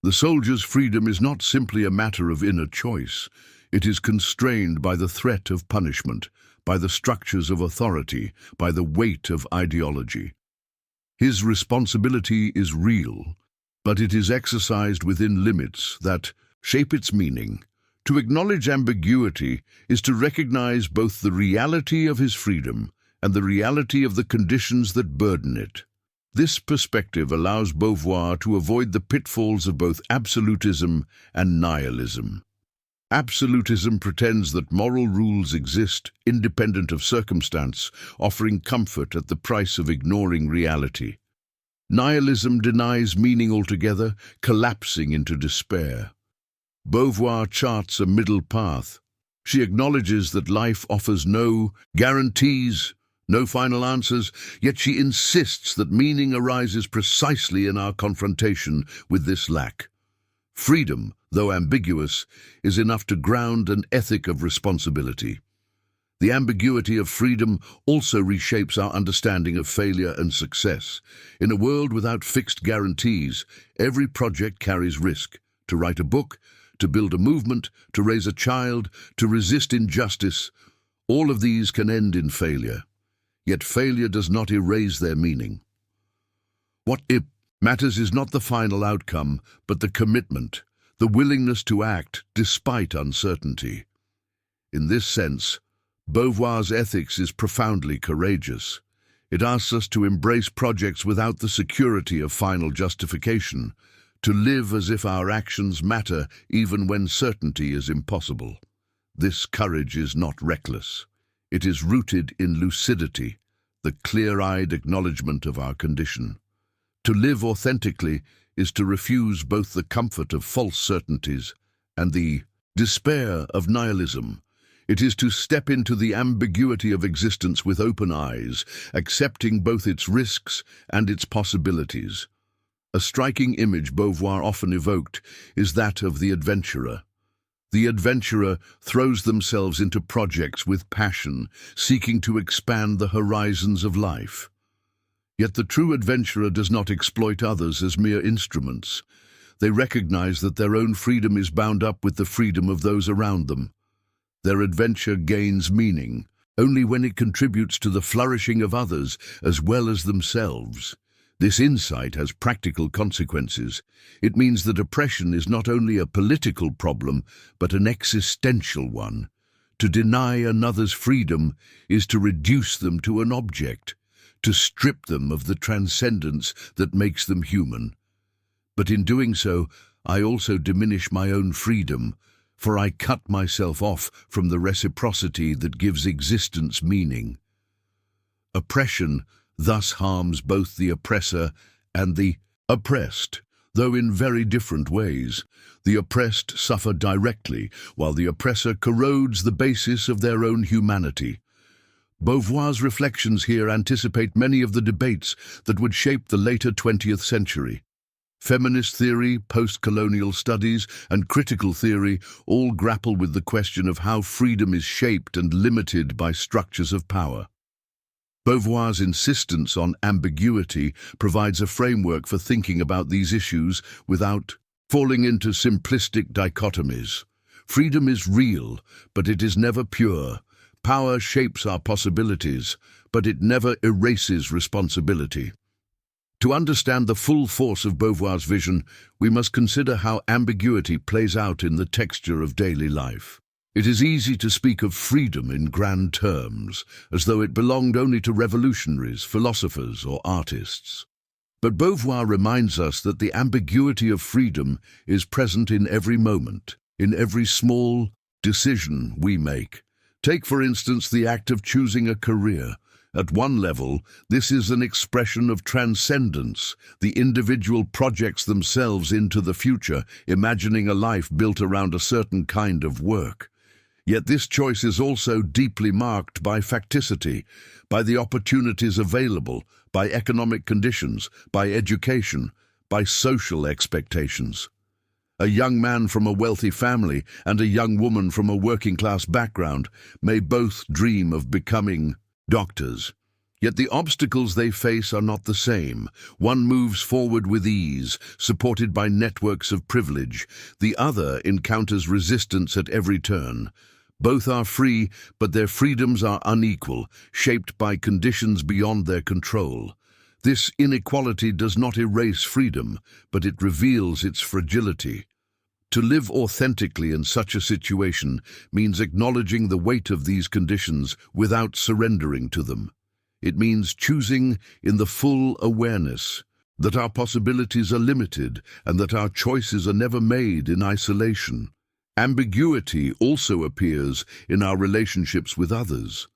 The soldier's freedom is not simply a matter of inner choice. It is constrained by the threat of punishment, by the structures of authority, by the weight of ideology. His responsibility is real, but it is exercised within limits that shape its meaning. To acknowledge ambiguity is to recognize both the reality of his freedom and the reality of the conditions that burden it. This perspective allows Beauvoir to avoid the pitfalls of both absolutism and nihilism. Absolutism pretends that moral rules exist independent of circumstance, offering comfort at the price of ignoring reality. Nihilism denies meaning altogether, collapsing into despair. Beauvoir charts a middle path. She acknowledges that life offers no guarantees, no final answers, yet she insists that meaning arises precisely in our confrontation with this lack. Freedom, though ambiguous, is enough to ground an ethic of responsibility. The ambiguity of freedom also reshapes our understanding of failure and success. In a world without fixed guarantees, every project carries risk. To write a book, to build a movement, to raise a child, to resist injustice, all of these can end in failure. Yet failure does not erase their meaning. What matters is not the final outcome, but the commitment, the willingness to act despite uncertainty. In this sense, Beauvoir's ethics is profoundly courageous. It asks us to embrace projects without the security of final justification, to live as if our actions matter even when certainty is impossible. This courage is not reckless. It is rooted in lucidity, the clear-eyed acknowledgement of our condition. To live authentically is to refuse both the comfort of false certainties and the despair of nihilism. It is to step into the ambiguity of existence with open eyes, accepting both its risks and its possibilities. A striking image Beauvoir often evoked is that of the adventurer. The adventurer throws themselves into projects with passion, seeking to expand the horizons of life. Yet the true adventurer does not exploit others as mere instruments. They recognize that their own freedom is bound up with the freedom of those around them. Their adventure gains meaning only when it contributes to the flourishing of others as well as themselves. This insight has practical consequences. It means that oppression is not only a political problem, but an existential one. To deny another's freedom is to reduce them to an object, to strip them of the transcendence that makes them human. But in doing so, I also diminish my own freedom, for I cut myself off from the reciprocity that gives existence meaning. Oppression thus harms both the oppressor and the oppressed, though in very different ways. The oppressed suffer directly, while the oppressor corrodes the basis of their own humanity. Beauvoir's reflections here anticipate many of the debates that would shape the later 20th century. Feminist theory, post-colonial studies, and critical theory all grapple with the question of how freedom is shaped and limited by structures of power. Beauvoir's insistence on ambiguity provides a framework for thinking about these issues without falling into simplistic dichotomies. Freedom is real, but it is never pure. Power shapes our possibilities, but it never erases responsibility. To understand the full force of Beauvoir's vision, we must consider how ambiguity plays out in the texture of daily life. It is easy to speak of freedom in grand terms, as though it belonged only to revolutionaries, philosophers, or artists. But Beauvoir reminds us that the ambiguity of freedom is present in every moment, in every small decision we make. Take, for instance, the act of choosing a career. At one level, this is an expression of transcendence. The individual projects themselves into the future, imagining a life built around a certain kind of work. Yet this choice is also deeply marked by facticity, by the opportunities available, by economic conditions, by education, by social expectations. A young man from a wealthy family and a young woman from a working-class background may both dream of becoming doctors. Yet the obstacles they face are not the same. One moves forward with ease, supported by networks of privilege. The other encounters resistance at every turn. Both are free, but their freedoms are unequal, shaped by conditions beyond their control. This inequality does not erase freedom, but it reveals its fragility. To live authentically in such a situation means acknowledging the weight of these conditions without surrendering to them. It means choosing in the full awareness that our possibilities are limited and that our choices are never made in isolation. Ambiguity also appears in our relationships with others.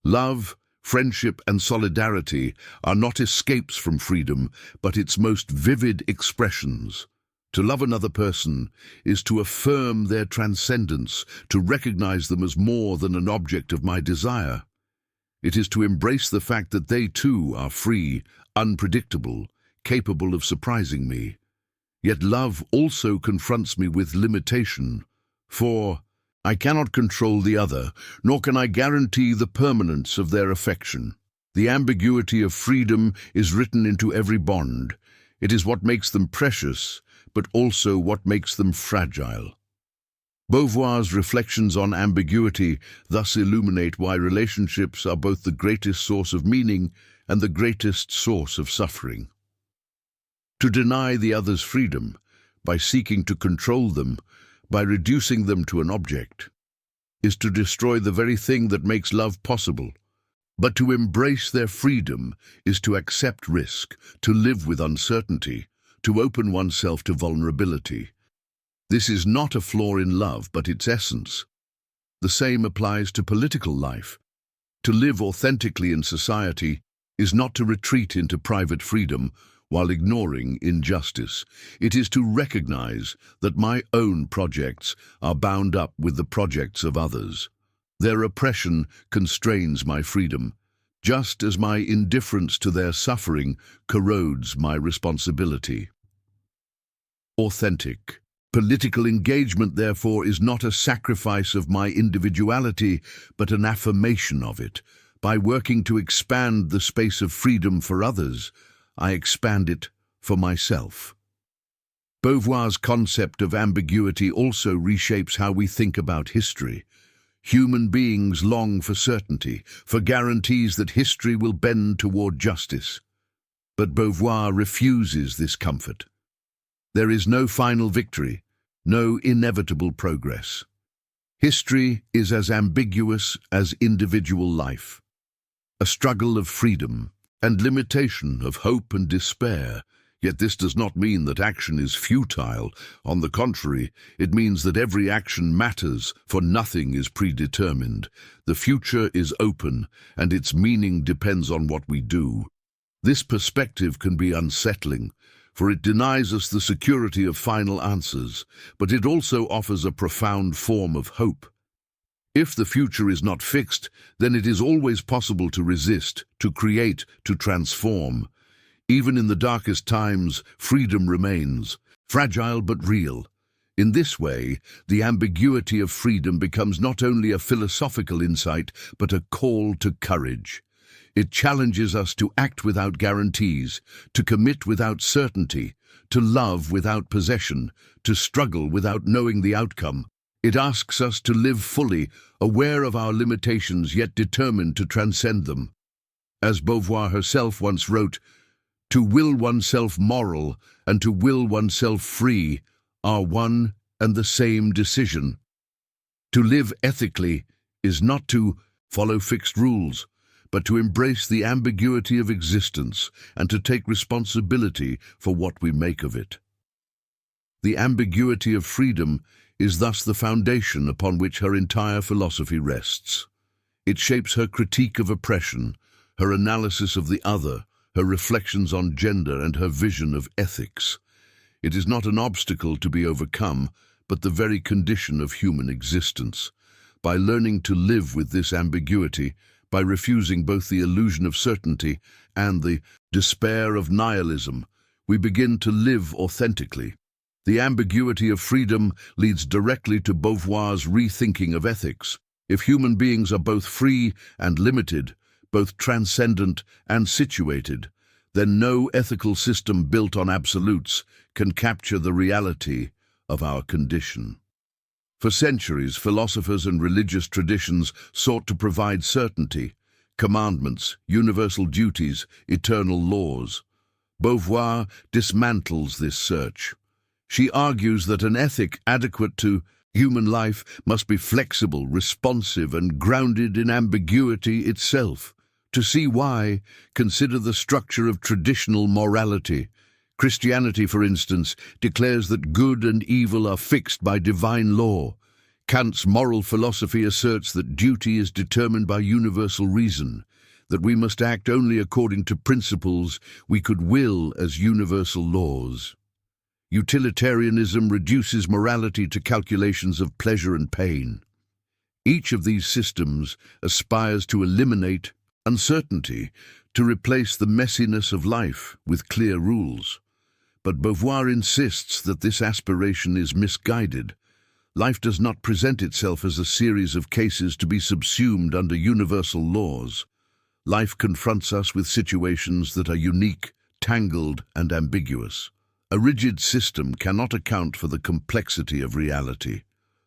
Love, friendship, and solidarity are not escapes from freedom, but its most vivid expressions. To love another person is to affirm their transcendence, to recognize them as more than an object of my desire. It is to embrace the fact that they too are free, unpredictable, capable of surprising me. Yet love also confronts me with limitation, for I cannot control the other, nor can I guarantee the permanence of their affection. The ambiguity of freedom is written into every bond. It is what makes them precious, but also what makes them fragile. Beauvoir's reflections on ambiguity thus illuminate why relationships are both the greatest source of meaning and the greatest source of suffering. To deny the other's freedom, by seeking to control them, by reducing them to an object, is to destroy the very thing that makes love possible. But to embrace their freedom is to accept risk, to live with uncertainty, to open oneself to vulnerability. This is not a flaw in love, but its essence. The same applies to political life. To live authentically in society is not to retreat into private freedom while ignoring injustice. It is to recognize that my own projects are bound up with the projects of others. Their oppression constrains my freedom, just as my indifference to their suffering corrodes my responsibility. Authentic. Political engagement, therefore, is not a sacrifice of my individuality, but an affirmation of it. By working to expand the space of freedom for others, I expand it for myself. Beauvoir's concept of ambiguity also reshapes how we think about history. Human beings long for certainty, for guarantees that history will bend toward justice. But Beauvoir refuses this comfort. There is no final victory, no inevitable progress. History is as ambiguous as individual life, a struggle of freedom and limitation, of hope and despair. Yet this does not mean that action is futile. On the contrary, it means that every action matters, for nothing is predetermined. The future is open, and its meaning depends on what we do. This perspective can be unsettling, for it denies us the security of final answers, but it also offers a profound form of hope. If the future is not fixed, then it is always possible to resist, to create, to transform. Even in the darkest times, freedom remains, fragile but real. In this way, the ambiguity of freedom becomes not only a philosophical insight, but a call to courage. It challenges us to act without guarantees, to commit without certainty, to love without possession, to struggle without knowing the outcome. It asks us to live fully, aware of our limitations yet determined to transcend them. As Beauvoir herself once wrote, "To will oneself moral and to will oneself free are one and the same decision." To live ethically is not to follow fixed rules, but to embrace the ambiguity of existence and to take responsibility for what we make of it. The ambiguity of freedom is thus the foundation upon which her entire philosophy rests. It shapes her critique of oppression, her analysis of the other, her reflections on gender, and her vision of ethics. It is not an obstacle to be overcome, but the very condition of human existence. By learning to live with this ambiguity, by refusing both the illusion of certainty and the despair of nihilism, we begin to live authentically. The ambiguity of freedom leads directly to Beauvoir's rethinking of ethics. If human beings are both free and limited, both transcendent and situated, then no ethical system built on absolutes can capture the reality of our condition. For centuries, philosophers and religious traditions sought to provide certainty, commandments, universal duties, eternal laws. Beauvoir dismantles this search. She argues that an ethic adequate to human life must be flexible, responsive, and grounded in ambiguity itself. To see why, consider the structure of traditional morality. Christianity, for instance, declares that good and evil are fixed by divine law. Kant's moral philosophy asserts that duty is determined by universal reason, that we must act only according to principles we could will as universal laws. Utilitarianism reduces morality to calculations of pleasure and pain. Each of these systems aspires to eliminate uncertainty, to replace the messiness of life with clear rules. But Beauvoir insists that this aspiration is misguided. Life does not present itself as a series of cases to be subsumed under universal laws. Life confronts us with situations that are unique, tangled, and ambiguous. A rigid system cannot account for the complexity of reality.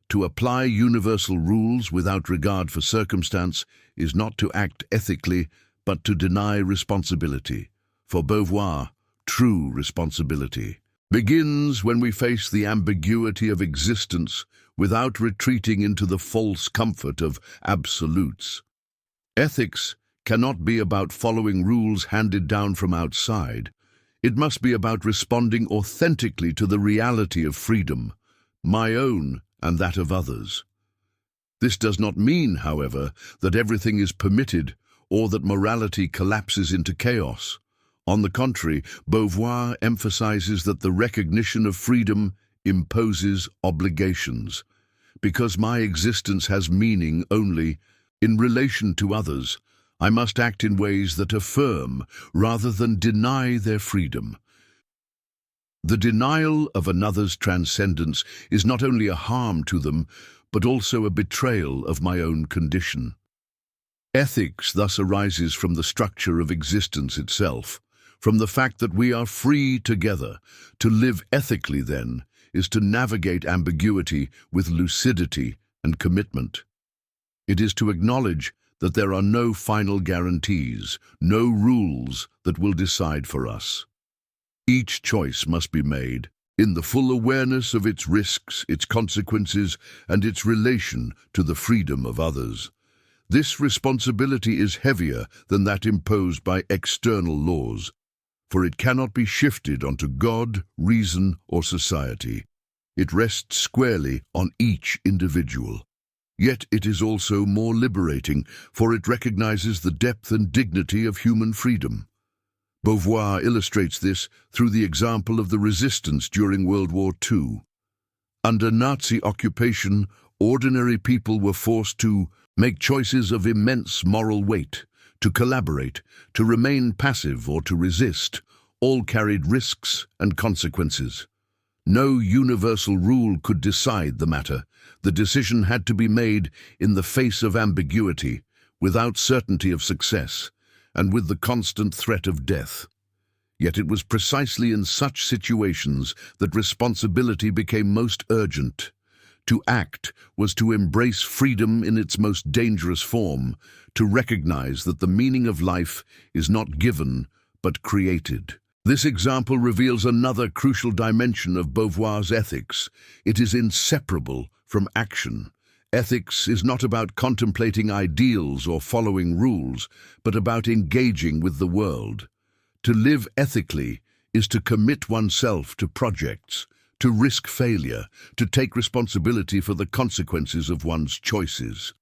To apply universal rules without regard for circumstance is not to act ethically, but to deny responsibility. For Beauvoir, true responsibility begins when we face the ambiguity of existence without retreating into the false comfort of absolutes. Ethics cannot be about following rules handed down from outside. It must be about responding authentically to the reality of freedom, my own and that of others. This does not mean, however, that everything is permitted or that morality collapses into chaos. On the contrary, Beauvoir emphasizes that the recognition of freedom imposes obligations. Because my existence has meaning only in relation to others, I must act in ways that affirm rather than deny their freedom. The denial of another's transcendence is not only a harm to them, but also a betrayal of my own condition. Ethics thus arises from the structure of existence itself, from the fact that we are free together. To live ethically, then, is to navigate ambiguity with lucidity and commitment. It is to acknowledge that there are no final guarantees, no rules that will decide for us. Each choice must be made in the full awareness of its risks, its consequences, and its relation to the freedom of others. This responsibility is heavier than that imposed by external laws, for it cannot be shifted onto God, reason, or society. It rests squarely on each individual. Yet it is also more liberating, for it recognizes the depth and dignity of human freedom. Beauvoir illustrates this through the example of the resistance during World War II. Under Nazi occupation, ordinary people were forced to make choices of immense moral weight, to collaborate, to remain passive, or to resist. All carried risks and consequences. No universal rule could decide the matter. The decision had to be made in the face of ambiguity, without certainty of success, and with the constant threat of death. Yet it was precisely in such situations that responsibility became most urgent. To act was to embrace freedom in its most dangerous form, to recognize that the meaning of life is not given, but created. This example reveals another crucial dimension of Beauvoir's ethics. It is inseparable from action. Ethics is not about contemplating ideals or following rules, but about engaging with the world. To live ethically is to commit oneself to projects, to risk failure, to take responsibility for the consequences of one's choices.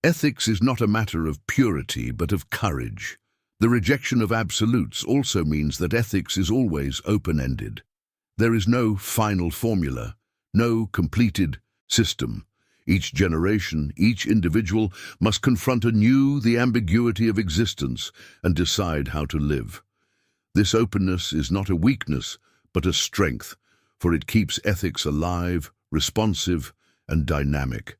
Ethics is not a matter of purity, but of courage. The rejection of absolutes also means that ethics is always open-ended. There is no final formula, no completed system. Each generation, each individual must confront anew the ambiguity of existence and decide how to live. This openness is not a weakness, but a strength, for it keeps ethics alive, responsive, and dynamic.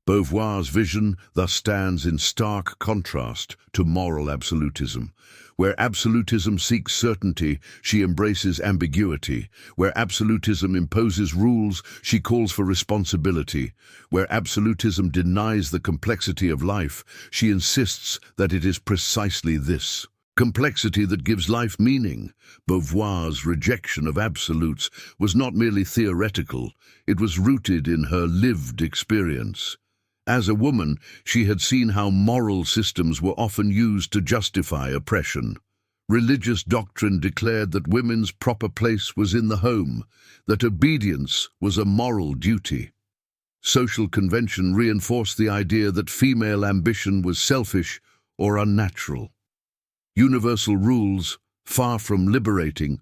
Beauvoir's vision thus stands in stark contrast to moral absolutism. Where absolutism seeks certainty, she embraces ambiguity. Where absolutism imposes rules, she calls for responsibility. Where absolutism denies the complexity of life, she insists that it is precisely this complexity that gives life meaning. Beauvoir's rejection of absolutes was not merely theoretical, it was rooted in her lived experience. As a woman, she had seen how moral systems were often used to justify oppression. Religious doctrine declared that women's proper place was in the home, that obedience was a moral duty. Social convention reinforced the idea that female ambition was selfish or unnatural. Universal rules, far from liberating,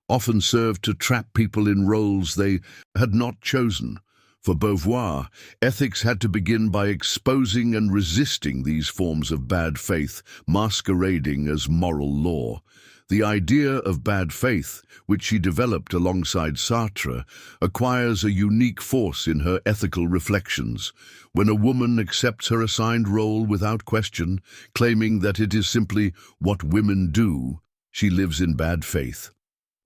often served to trap people in roles they had not chosen. For Beauvoir, ethics had to begin by exposing and resisting these forms of bad faith, masquerading as moral law. The idea of bad faith, which she developed alongside Sartre, acquires a unique force in her ethical reflections. When a woman accepts her assigned role without question, claiming that it is simply what women do, she lives in bad faith.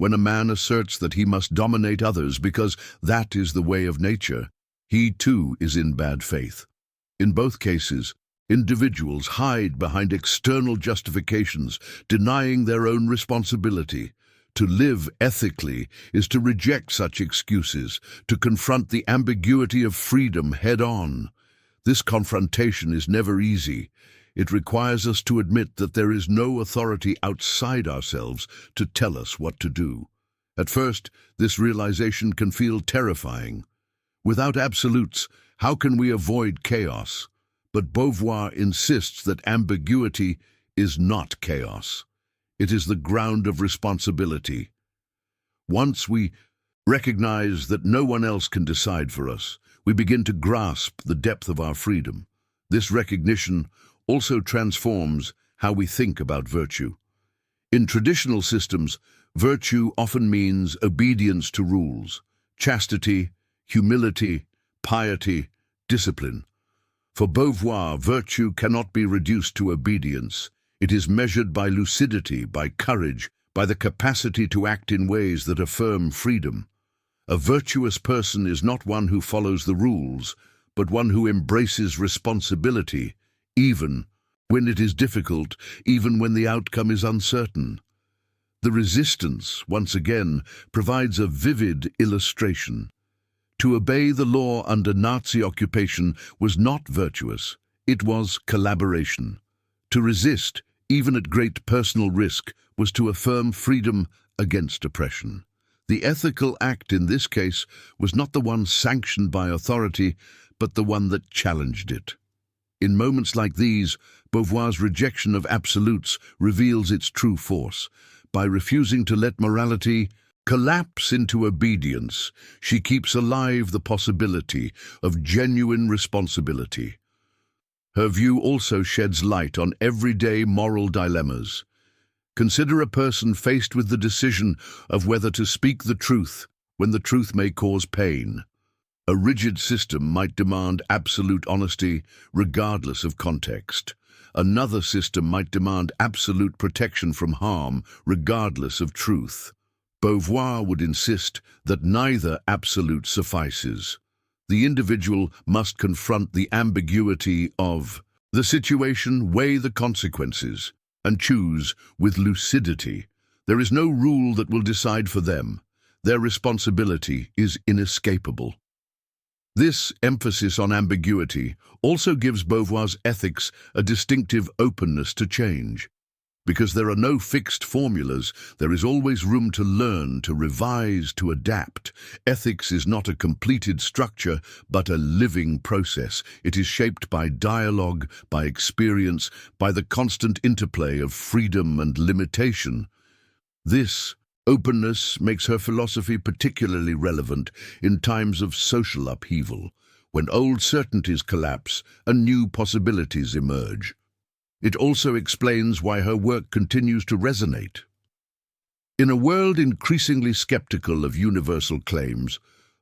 When a man asserts that he must dominate others because that is the way of nature, he too is in bad faith. In both cases, individuals hide behind external justifications, denying their own responsibility. To live ethically is to reject such excuses, to confront the ambiguity of freedom head-on. This confrontation is never easy. It requires us to admit that there is no authority outside ourselves to tell us what to do. At first, this realization can feel terrifying. Without absolutes, how can we avoid chaos? But Beauvoir insists that ambiguity is not chaos. It is the ground of responsibility. Once we recognize that no one else can decide for us, we begin to grasp the depth of our freedom. This recognition also transforms how we think about virtue. In traditional systems, virtue often means obedience to rules, chastity, humility, piety, discipline. For Beauvoir, virtue cannot be reduced to obedience. It is measured by lucidity, by courage, by the capacity to act in ways that affirm freedom. A virtuous person is not one who follows the rules, but one who embraces responsibility, even when it is difficult, even when the outcome is uncertain. The resistance, once again, provides a vivid illustration. To obey the law under Nazi occupation was not virtuous, it was collaboration. To resist, even at great personal risk, was to affirm freedom against oppression. The ethical act in this case was not the one sanctioned by authority, but the one that challenged it. In moments like these, Beauvoir's rejection of absolutes reveals its true force. By refusing to let morality collapse into obedience, she keeps alive the possibility of genuine responsibility. Her view also sheds light on everyday moral dilemmas. Consider a person faced with the decision of whether to speak the truth when the truth may cause pain. A rigid system might demand absolute honesty regardless of context. Another system might demand absolute protection from harm regardless of truth. Beauvoir would insist that neither absolute suffices. The individual must confront the ambiguity of the situation, weigh the consequences, and choose with lucidity. There is no rule that will decide for them. Their responsibility is inescapable. This emphasis on ambiguity also gives Beauvoir's ethics a distinctive openness to change. Because there are no fixed formulas, there is always room to learn, to revise, to adapt. Ethics is not a completed structure, but a living process. It is shaped by dialogue, by experience, by the constant interplay of freedom and limitation. This openness makes her philosophy particularly relevant in times of social upheaval, when old certainties collapse and new possibilities emerge. It also explains why her work continues to resonate. In a world increasingly skeptical of universal claims,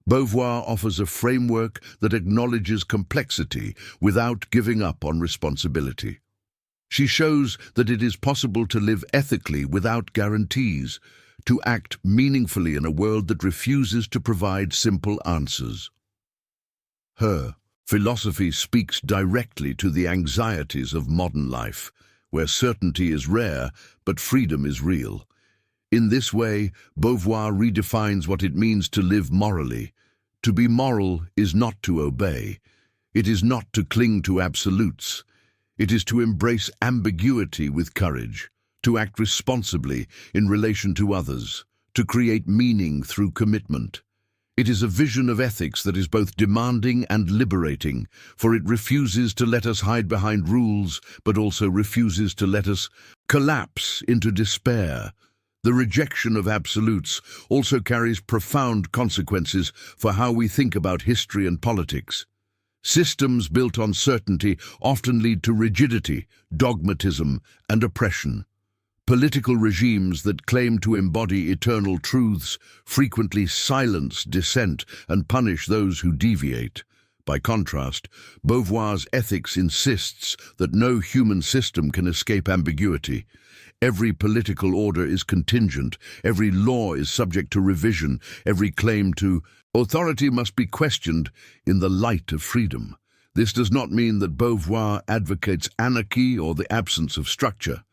Beauvoir offers a framework that acknowledges complexity without giving up on responsibility. She shows that it is possible to live ethically without guarantees, to act meaningfully in a world that refuses to provide simple answers. Her philosophy speaks directly to the anxieties of modern life, where certainty is rare but freedom is real. In this way, Beauvoir redefines what it means to live morally. To be moral is not to obey. It is not to cling to absolutes. It is to embrace ambiguity with courage, to act responsibly in relation to others, to create meaning through commitment. It is a vision of ethics that is both demanding and liberating, for it refuses to let us hide behind rules, but also refuses to let us collapse into despair. The rejection of absolutes also carries profound consequences for how we think about history and politics. Systems built on certainty often lead to rigidity, dogmatism, and oppression. Political regimes that claim to embody eternal truths frequently silence dissent and punish those who deviate. By contrast, Beauvoir's ethics insists that no human system can escape ambiguity. Every political order is contingent, every law is subject to revision, every claim to authority must be questioned in the light of freedom. This does not mean that Beauvoir advocates anarchy or the absence of structure.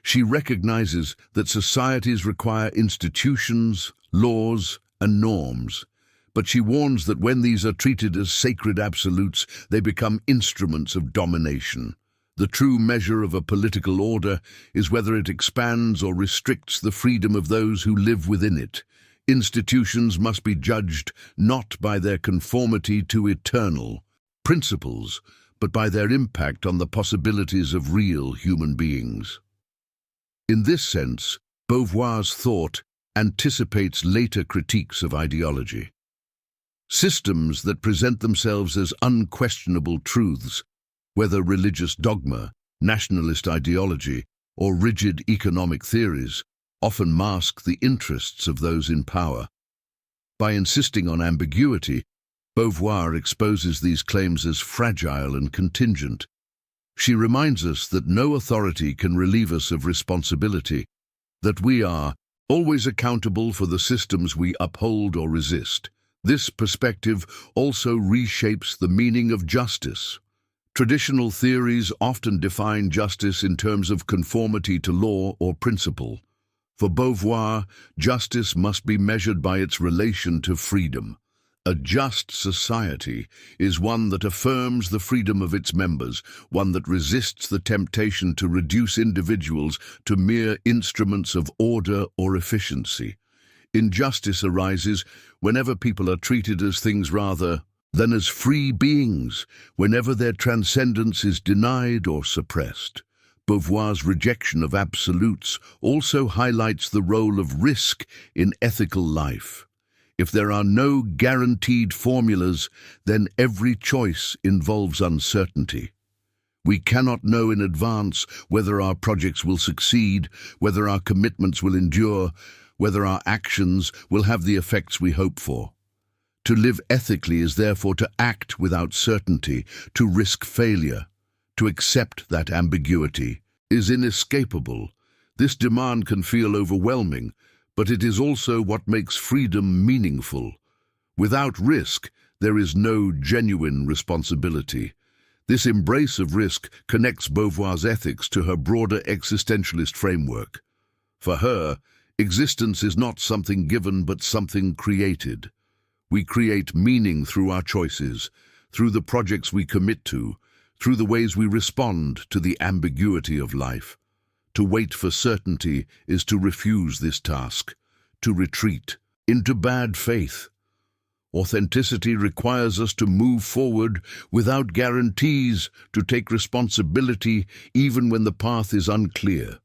She recognizes that societies require institutions, laws, and norms. But she warns that when these are treated as sacred absolutes, they become instruments of domination. The true measure of a political order is whether it expands or restricts the freedom of those who live within it. Institutions must be judged not by their conformity to eternal principles, but by their impact on the possibilities of real human beings. In this sense, Beauvoir's thought anticipates later critiques of ideology. Systems that present themselves as unquestionable truths, whether religious dogma, nationalist ideology, or rigid economic theories, often mask the interests of those in power. By insisting on ambiguity, Beauvoir exposes these claims as fragile and contingent. She reminds us that no authority can relieve us of responsibility, that we are always accountable for the systems we uphold or resist. This perspective also reshapes the meaning of justice. Traditional theories often define justice in terms of conformity to law or principle. For Beauvoir, justice must be measured by its relation to freedom. A just society is one that affirms the freedom of its members, one that resists the temptation to reduce individuals to mere instruments of order or efficiency. Injustice arises whenever people are treated as things rather than as free beings, whenever their transcendence is denied or suppressed. Beauvoir's rejection of absolutes also highlights the role of risk in ethical life. If there are no guaranteed formulas, then every choice involves uncertainty. We cannot know in advance whether our projects will succeed, whether our commitments will endure, whether our actions will have the effects we hope for. To live ethically is therefore to act without certainty, to risk failure. To accept that ambiguity is inescapable. This demand can feel overwhelming, but it is also what makes freedom meaningful. Without risk, there is no genuine responsibility. This embrace of risk connects Beauvoir's ethics to her broader existentialist framework. For her, existence is not something given but something created. We create meaning through our choices, through the projects we commit to, through the ways we respond to the ambiguity of life. To wait for certainty is to refuse this task, to retreat into bad faith. Authenticity requires us to move forward without guarantees, to take responsibility even when the path is unclear.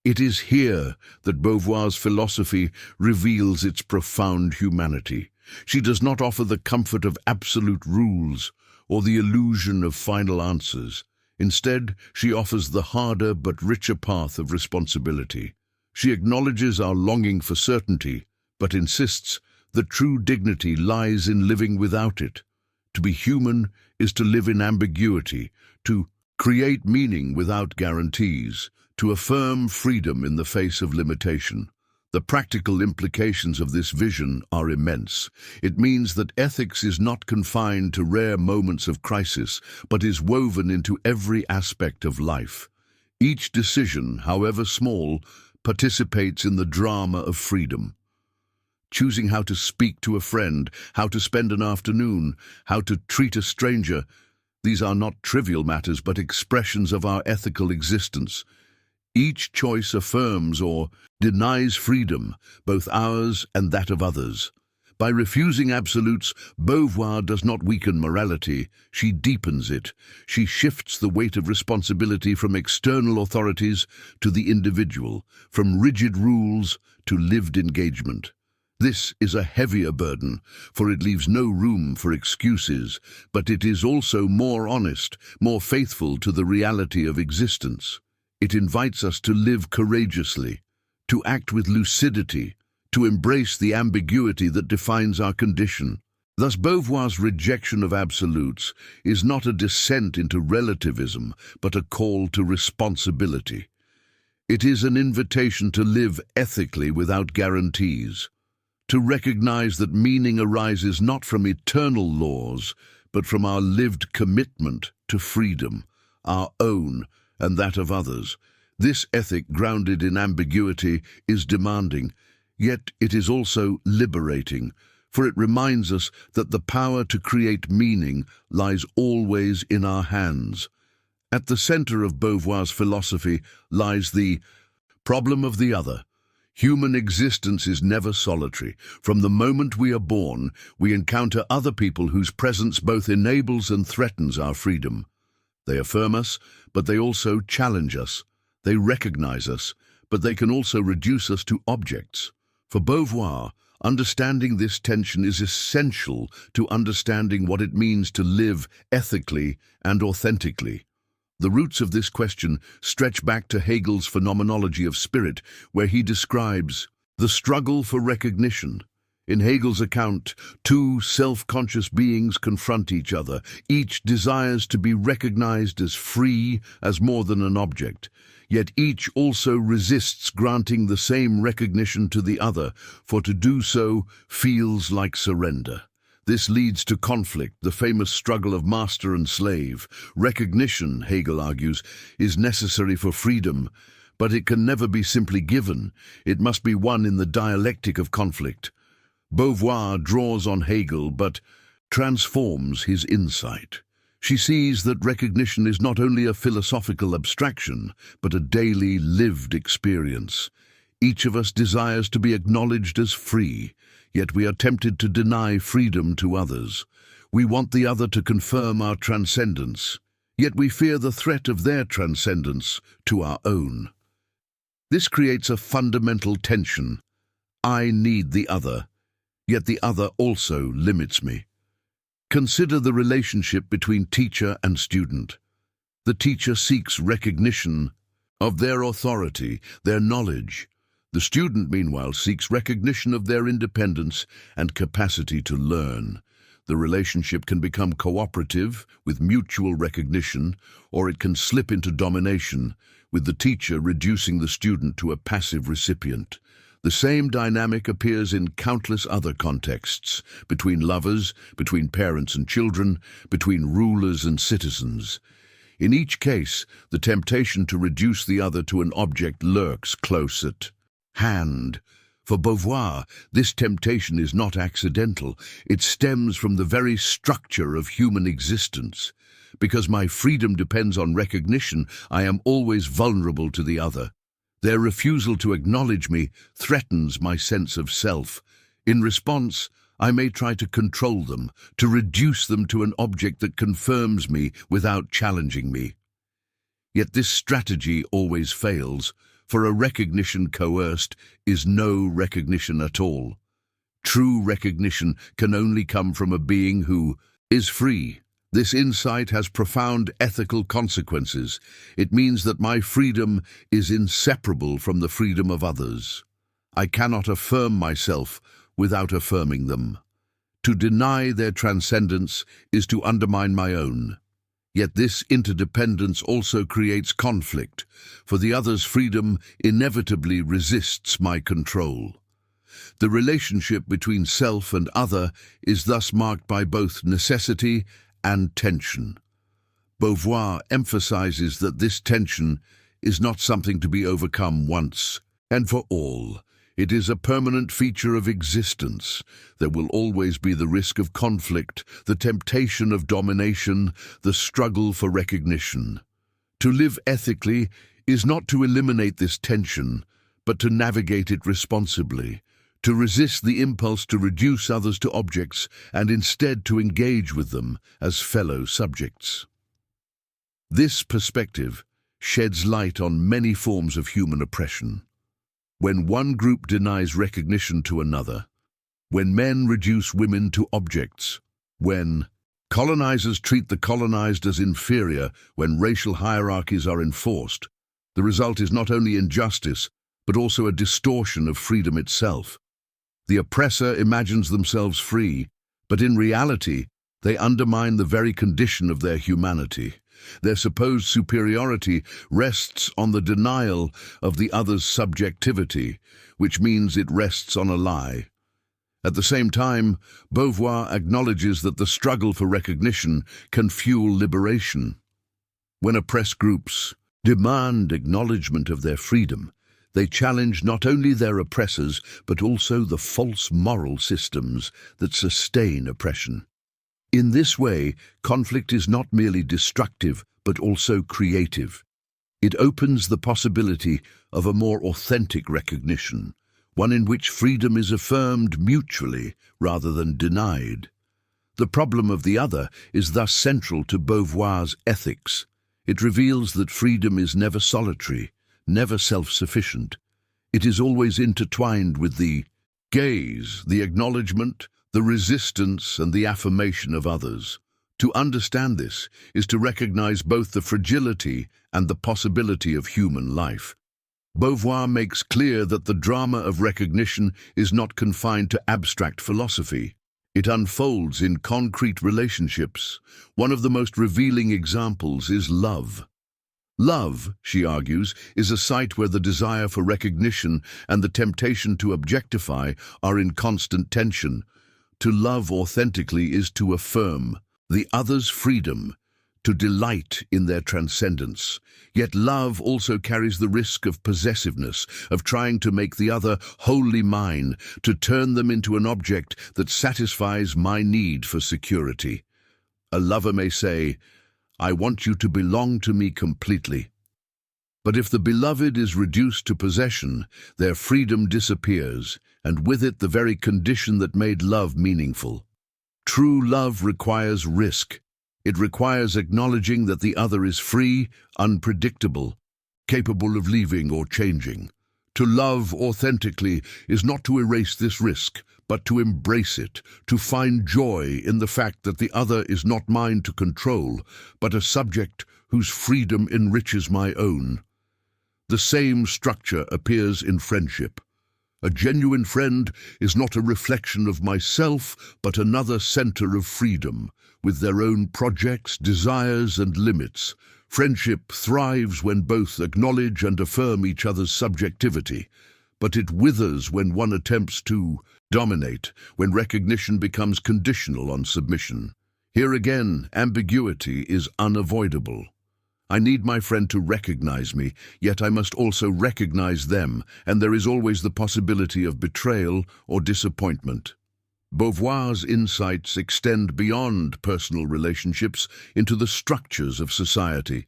It is here that Beauvoir's philosophy reveals its profound humanity. She does not offer the comfort of absolute rules or the illusion of final answers. Instead, she offers the harder but richer path of responsibility. She acknowledges our longing for certainty, but insists The true dignity lies in living without it. To be human is to live in ambiguity, to create meaning without guarantees, to affirm freedom in the face of limitation. The practical implications of this vision are immense. It means that ethics is not confined to rare moments of crisis, but is woven into every aspect of life. Each decision, however small, participates in the drama of freedom. Choosing how to speak to a friend, how to spend an afternoon, how to treat a stranger, these are not trivial matters but expressions of our ethical existence. Each choice affirms or denies freedom, both ours and that of others. By refusing absolutes, Beauvoir does not weaken morality, she deepens it. She shifts the weight of responsibility from external authorities to the individual, from rigid rules to lived engagement. This is a heavier burden, for it leaves no room for excuses, but it is also more honest, more faithful to the reality of existence. It invites us to live courageously, to act with lucidity, to embrace the ambiguity that defines our condition. Thus, Beauvoir's rejection of absolutes is not a descent into relativism, but a call to responsibility. It is an invitation to live ethically without guarantees, to recognize that meaning arises not from eternal laws, but from our lived commitment to freedom, our own and that of others. This ethic, grounded in ambiguity, is demanding, yet it is also liberating, for it reminds us that the power to create meaning lies always in our hands. At the center of Beauvoir's philosophy lies the problem of the other. Human existence is never solitary. From the moment we are born, we encounter other people whose presence both enables and threatens our freedom. They affirm us, but they also challenge us. They recognize us, but they can also reduce us to objects. For Beauvoir, understanding this tension is essential to understanding what it means to live ethically and authentically. The roots of this question stretch back to Hegel's phenomenology of spirit, where he describes the struggle for recognition. In Hegel's account, two self-conscious beings confront each other. Each desires to be recognized as free, as more than an object. Yet each also resists granting the same recognition to the other, for to do so feels like surrender. This leads to conflict, the famous struggle of master and slave. Recognition, Hegel argues, is necessary for freedom, but it can never be simply given. It must be won in the dialectic of conflict. Beauvoir draws on Hegel, but transforms his insight. She sees that recognition is not only a philosophical abstraction, but a daily lived experience. Each of us desires to be acknowledged as free, yet we are tempted to deny freedom to others. We want the other to confirm our transcendence, yet we fear the threat of their transcendence to our own. This creates a fundamental tension. I need the other, yet the other also limits me. Consider the relationship between teacher and student. The teacher seeks recognition of their authority, their knowledge. The student, meanwhile, seeks recognition of their independence and capacity to learn. The relationship can become cooperative, with mutual recognition, or it can slip into domination, with the teacher reducing the student to a passive recipient. The same dynamic appears in countless other contexts, between lovers, between parents and children, between rulers and citizens. In each case, the temptation to reduce the other to an object lurks close at hand. For Beauvoir, this temptation is not accidental. It stems from the very structure of human existence. Because my freedom depends on recognition, I am always vulnerable to the other. Their refusal to acknowledge me threatens my sense of self. In response, I may try to control them, to reduce them to an object that confirms me without challenging me. Yet this strategy always fails, for a recognition coerced is no recognition at all. True recognition can only come from a being who is free. This insight has profound ethical consequences. It means that my freedom is inseparable from the freedom of others. I cannot affirm myself without affirming them. To deny their transcendence is to undermine my own. Yet this interdependence also creates conflict, for the other's freedom inevitably resists my control. The relationship between self and other is thus marked by both necessity and tension. Beauvoir emphasizes that this tension is not something to be overcome once and for all. It is a permanent feature of existence. There will always be the risk of conflict, the temptation of domination, the struggle for recognition. To live ethically is not to eliminate this tension, but to navigate it responsibly, to resist the impulse to reduce others to objects and instead to engage with them as fellow subjects. This perspective sheds light on many forms of human oppression. When one group denies recognition to another, when men reduce women to objects, when colonizers treat the colonized as inferior, when racial hierarchies are enforced, the result is not only injustice, but also a distortion of freedom itself. The oppressor imagines themselves free, but in reality, they undermine the very condition of their humanity. Their supposed superiority rests on the denial of the other's subjectivity, which means it rests on a lie. At the same time, Beauvoir acknowledges that the struggle for recognition can fuel liberation. When oppressed groups demand acknowledgement of their freedom, they challenge not only their oppressors, but also the false moral systems that sustain oppression. In this way, conflict is not merely destructive, but also creative. It opens the possibility of a more authentic recognition, one in which freedom is affirmed mutually rather than denied. The problem of the other is thus central to Beauvoir's ethics. It reveals that freedom is never solitary, never self-sufficient. It is always intertwined with the gaze, the acknowledgement, the resistance and the affirmation of others. To understand this is to recognize both the fragility and the possibility of human life. Beauvoir makes clear that the drama of recognition is not confined to abstract philosophy. It unfolds in concrete relationships. One of the most revealing examples is love. Love, she argues, is a site where the desire for recognition and the temptation to objectify are in constant tension. To love authentically is to affirm the other's freedom, to delight in their transcendence. Yet love also carries the risk of possessiveness, of trying to make the other wholly mine, to turn them into an object that satisfies my need for security. A lover may say, "I want you to belong to me completely." But if the beloved is reduced to possession, their freedom disappears, and with it the very condition that made love meaningful. True love requires risk. It requires acknowledging that the other is free, unpredictable, capable of leaving or changing. To love authentically is not to erase this risk, but to embrace it, to find joy in the fact that the other is not mine to control, but a subject whose freedom enriches my own. The same structure appears in friendship. A genuine friend is not a reflection of myself, but another center of freedom, with their own projects, desires, and limits. Friendship thrives when both acknowledge and affirm each other's subjectivity, but it withers when one attempts to dominate, when recognition becomes conditional on submission. Here again, ambiguity is unavoidable. I need my friend to recognize me, yet I must also recognize them, and there is always the possibility of betrayal or disappointment. Beauvoir's insights extend beyond personal relationships into the structures of society.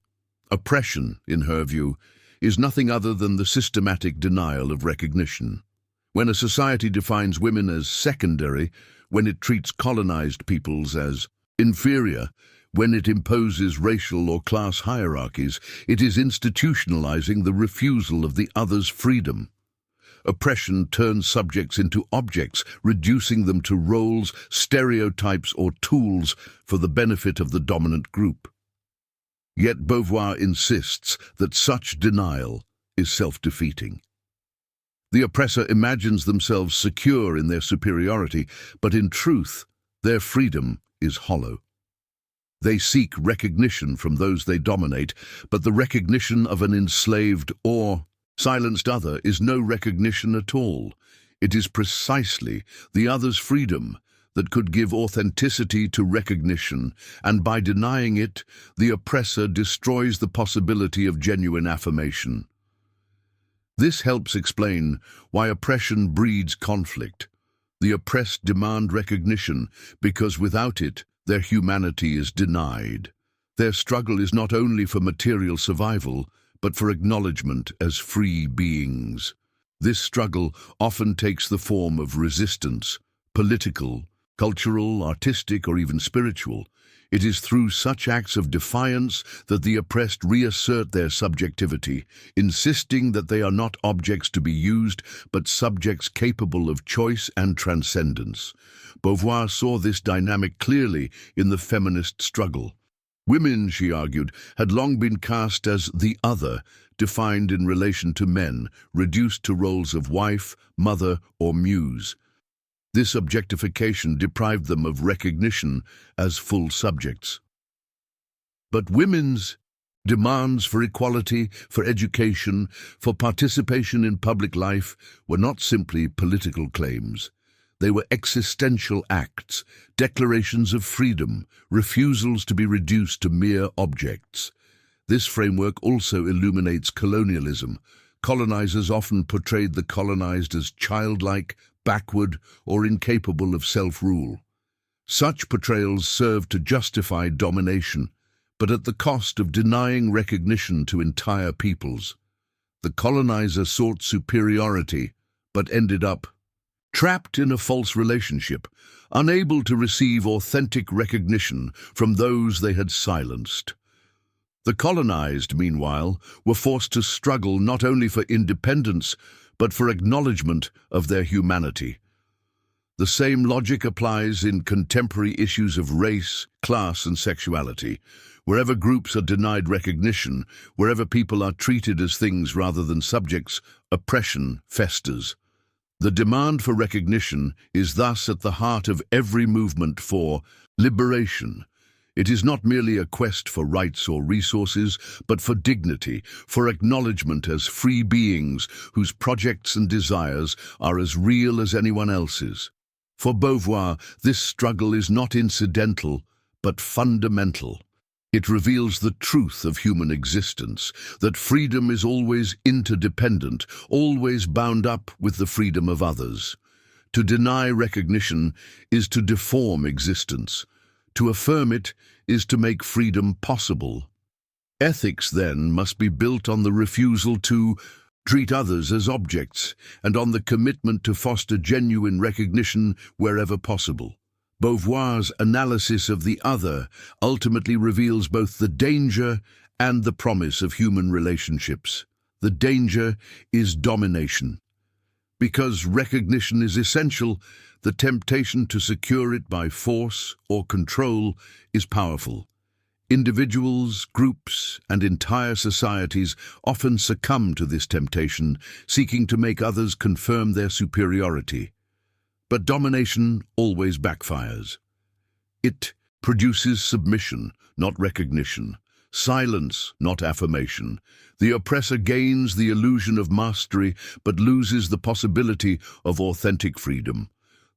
Oppression, in her view, is nothing other than the systematic denial of recognition. When a society defines women as secondary, when it treats colonized peoples as inferior, when it imposes racial or class hierarchies, it is institutionalizing the refusal of the other's freedom. Oppression turns subjects into objects, reducing them to roles, stereotypes, or tools for the benefit of the dominant group. Yet Beauvoir insists that such denial is self-defeating. The oppressor imagines themselves secure in their superiority, but in truth, their freedom is hollow. They seek recognition from those they dominate, but the recognition of an enslaved or silenced other is no recognition at all. It is precisely the other's freedom that could give authenticity to recognition, and by denying it, the oppressor destroys the possibility of genuine affirmation. This helps explain why oppression breeds conflict. The oppressed demand recognition because without it, their humanity is denied. Their struggle is not only for material survival, but for acknowledgement as free beings. This struggle often takes the form of resistance, political, cultural, artistic, or even spiritual. It is through such acts of defiance that the oppressed reassert their subjectivity, insisting that they are not objects to be used, but subjects capable of choice and transcendence. Beauvoir saw this dynamic clearly in the feminist struggle. Women, she argued, had long been cast as the other, defined in relation to men, reduced to roles of wife, mother, or muse. This objectification deprived them of recognition as full subjects. But women's demands for equality, for education, for participation in public life were not simply political claims. They were existential acts, declarations of freedom, refusals to be reduced to mere objects. This framework also illuminates colonialism. Colonizers often portrayed the colonized as childlike, backward, or incapable of self-rule. Such portrayals served to justify domination, but at the cost of denying recognition to entire peoples. The colonizer sought superiority, but ended up trapped in a false relationship, unable to receive authentic recognition from those they had silenced. The colonized, meanwhile, were forced to struggle not only for independence, but for acknowledgement of their humanity. The same logic applies in contemporary issues of race, class, and sexuality. Wherever groups are denied recognition, wherever people are treated as things rather than subjects, oppression festers. The demand for recognition is thus at the heart of every movement for liberation. It is not merely a quest for rights or resources, but for dignity, for acknowledgement as free beings whose projects and desires are as real as anyone else's. For Beauvoir, this struggle is not incidental, but fundamental. It reveals the truth of human existence, that freedom is always interdependent, always bound up with the freedom of others. To deny recognition is to deform existence. To affirm it is to make freedom possible. Ethics, then, must be built on the refusal to treat others as objects and on the commitment to foster genuine recognition wherever possible. Beauvoir's analysis of the other ultimately reveals both the danger and the promise of human relationships. The danger is domination. Because recognition is essential, the temptation to secure it by force or control is powerful. Individuals, groups, and entire societies often succumb to this temptation, seeking to make others confirm their superiority. But domination always backfires. It produces submission, not recognition, silence, not affirmation. The oppressor gains the illusion of mastery, but loses the possibility of authentic freedom.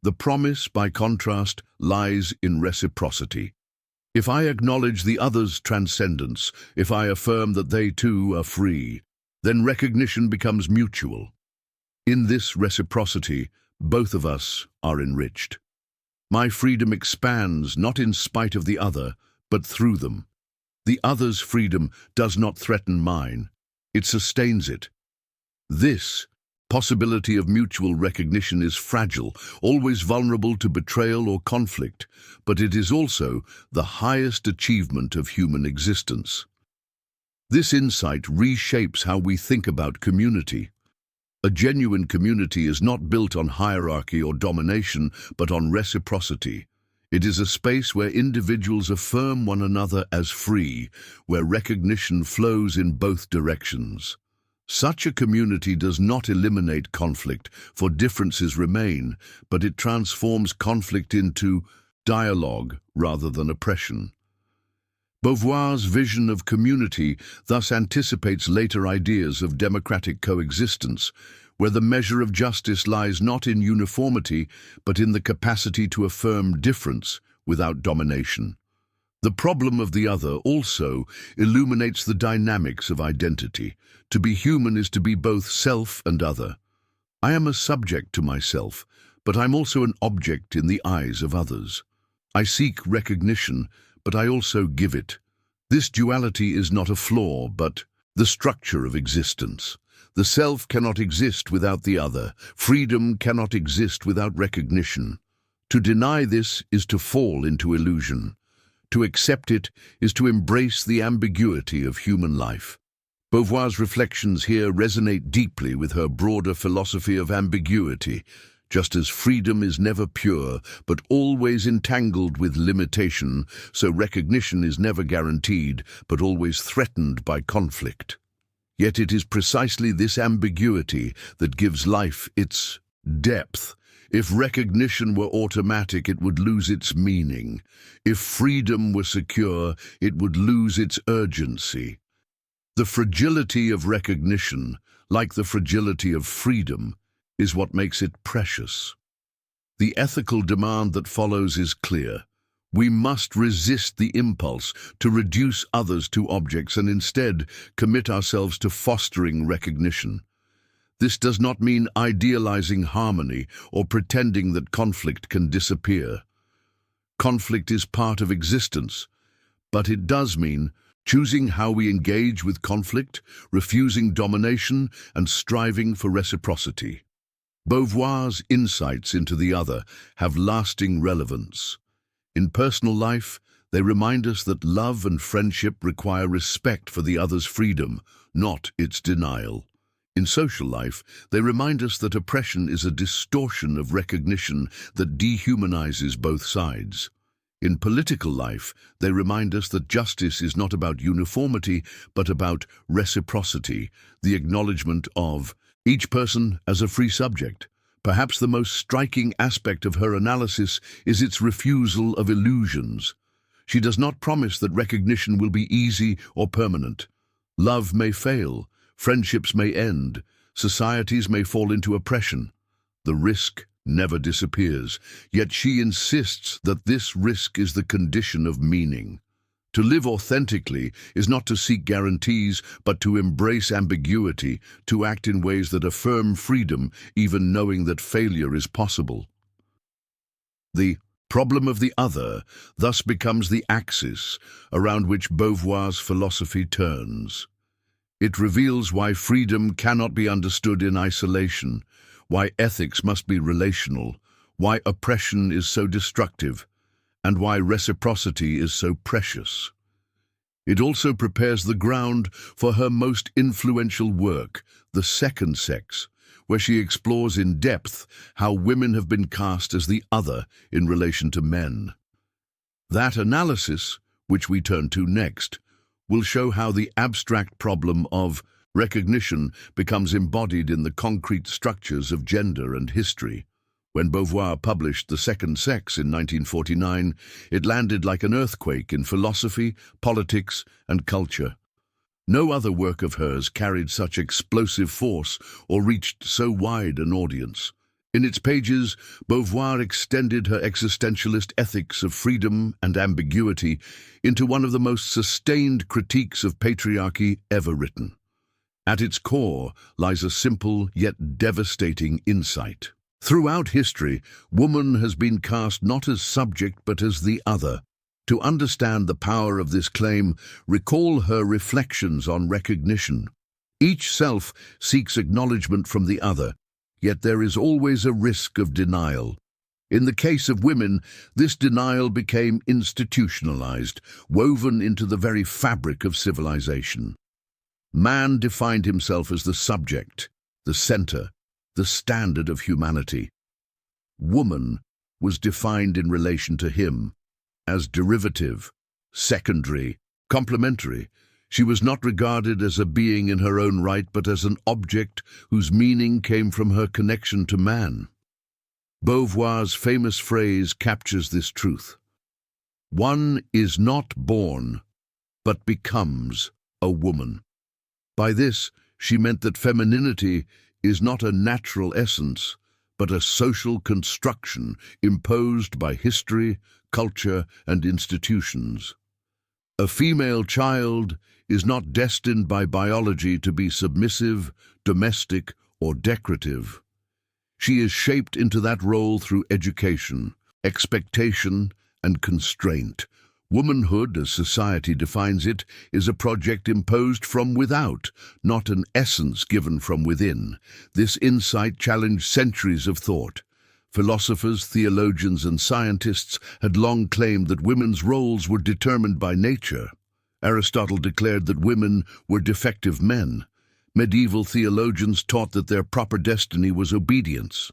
The promise, by contrast, lies in reciprocity. If I acknowledge the other's transcendence, if I affirm that they too are free, then recognition becomes mutual. In this reciprocity, both of us are enriched. My freedom expands not in spite of the other, but through them. The other's freedom does not threaten mine. It sustains it. This possibility of mutual recognition is fragile, always vulnerable to betrayal or conflict, but it is also the highest achievement of human existence. This insight reshapes how we think about community. A genuine community is not built on hierarchy or domination, but on reciprocity. It is a space where individuals affirm one another as free, where recognition flows in both directions. Such a community does not eliminate conflict, for differences remain, but it transforms conflict into dialogue rather than oppression. Beauvoir's vision of community thus anticipates later ideas of democratic coexistence, where the measure of justice lies not in uniformity, but in the capacity to affirm difference without domination. The problem of the other also illuminates the dynamics of identity. To be human is to be both self and other. I am a subject to myself, but I'm also an object in the eyes of others. I seek recognition, but I also give it. This duality is not a flaw, but the structure of existence. The self cannot exist without the other. Freedom cannot exist without recognition. To deny this is to fall into illusion. To accept it is to embrace the ambiguity of human life. Beauvoir's reflections here resonate deeply with her broader philosophy of ambiguity. Just as freedom is never pure, but always entangled with limitation, so recognition is never guaranteed, but always threatened by conflict. Yet it is precisely this ambiguity that gives life its depth. If recognition were automatic, it would lose its meaning. If freedom were secure, it would lose its urgency. The fragility of recognition, like the fragility of freedom, is what makes it precious. The ethical demand that follows is clear. We must resist the impulse to reduce others to objects and instead commit ourselves to fostering recognition. This does not mean idealizing harmony or pretending that conflict can disappear. Conflict is part of existence, but it does mean choosing how we engage with conflict, refusing domination, and striving for reciprocity. Beauvoir's insights into the other have lasting relevance. In personal life, they remind us that love and friendship require respect for the other's freedom, not its denial. In social life, they remind us that oppression is a distortion of recognition that dehumanizes both sides. In political life, they remind us that justice is not about uniformity, but about reciprocity, the acknowledgement of each person as a free subject. Perhaps the most striking aspect of her analysis is its refusal of illusions. She does not promise that recognition will be easy or permanent. Love may fail. Friendships may end, societies may fall into oppression. The risk never disappears, yet she insists that this risk is the condition of meaning. To live authentically is not to seek guarantees, but to embrace ambiguity, to act in ways that affirm freedom, even knowing that failure is possible. The problem of the other thus becomes the axis around which Beauvoir's philosophy turns. It reveals why freedom cannot be understood in isolation, why ethics must be relational, why oppression is so destructive, and why reciprocity is so precious. It also prepares the ground for her most influential work, The Second Sex, where she explores in depth how women have been cast as the other in relation to men. That analysis, which we turn to next, will show how the abstract problem of recognition becomes embodied in the concrete structures of gender and history. When Beauvoir published The Second Sex in 1949, it landed like an earthquake in philosophy, politics, and culture. No other work of hers carried such explosive force or reached so wide an audience. In its pages, Beauvoir extended her existentialist ethics of freedom and ambiguity into one of the most sustained critiques of patriarchy ever written. At its core lies a simple yet devastating insight. Throughout history, woman has been cast not as subject but as the other. To understand the power of this claim, recall her reflections on recognition. Each self seeks acknowledgement from the other, yet there is always a risk of denial. In the case of women, this denial became institutionalized, woven into the very fabric of civilization. Man defined himself as the subject, the center, the standard of humanity. Woman was defined in relation to him as derivative, secondary, complementary. She was not regarded as a being in her own right, but as an object whose meaning came from her connection to man. Beauvoir's famous phrase captures this truth. One is not born, but becomes a woman. By this, she meant that femininity is not a natural essence, but a social construction imposed by history, culture, and institutions. A female child is not destined by biology to be submissive, domestic, or decorative. She is shaped into that role through education, expectation, and constraint. Womanhood, as society defines it, is a project imposed from without, not an essence given from within. This insight challenged centuries of thought. Philosophers, theologians, and scientists had long claimed that women's roles were determined by nature. Aristotle declared that women were defective men. Medieval theologians taught that their proper destiny was obedience.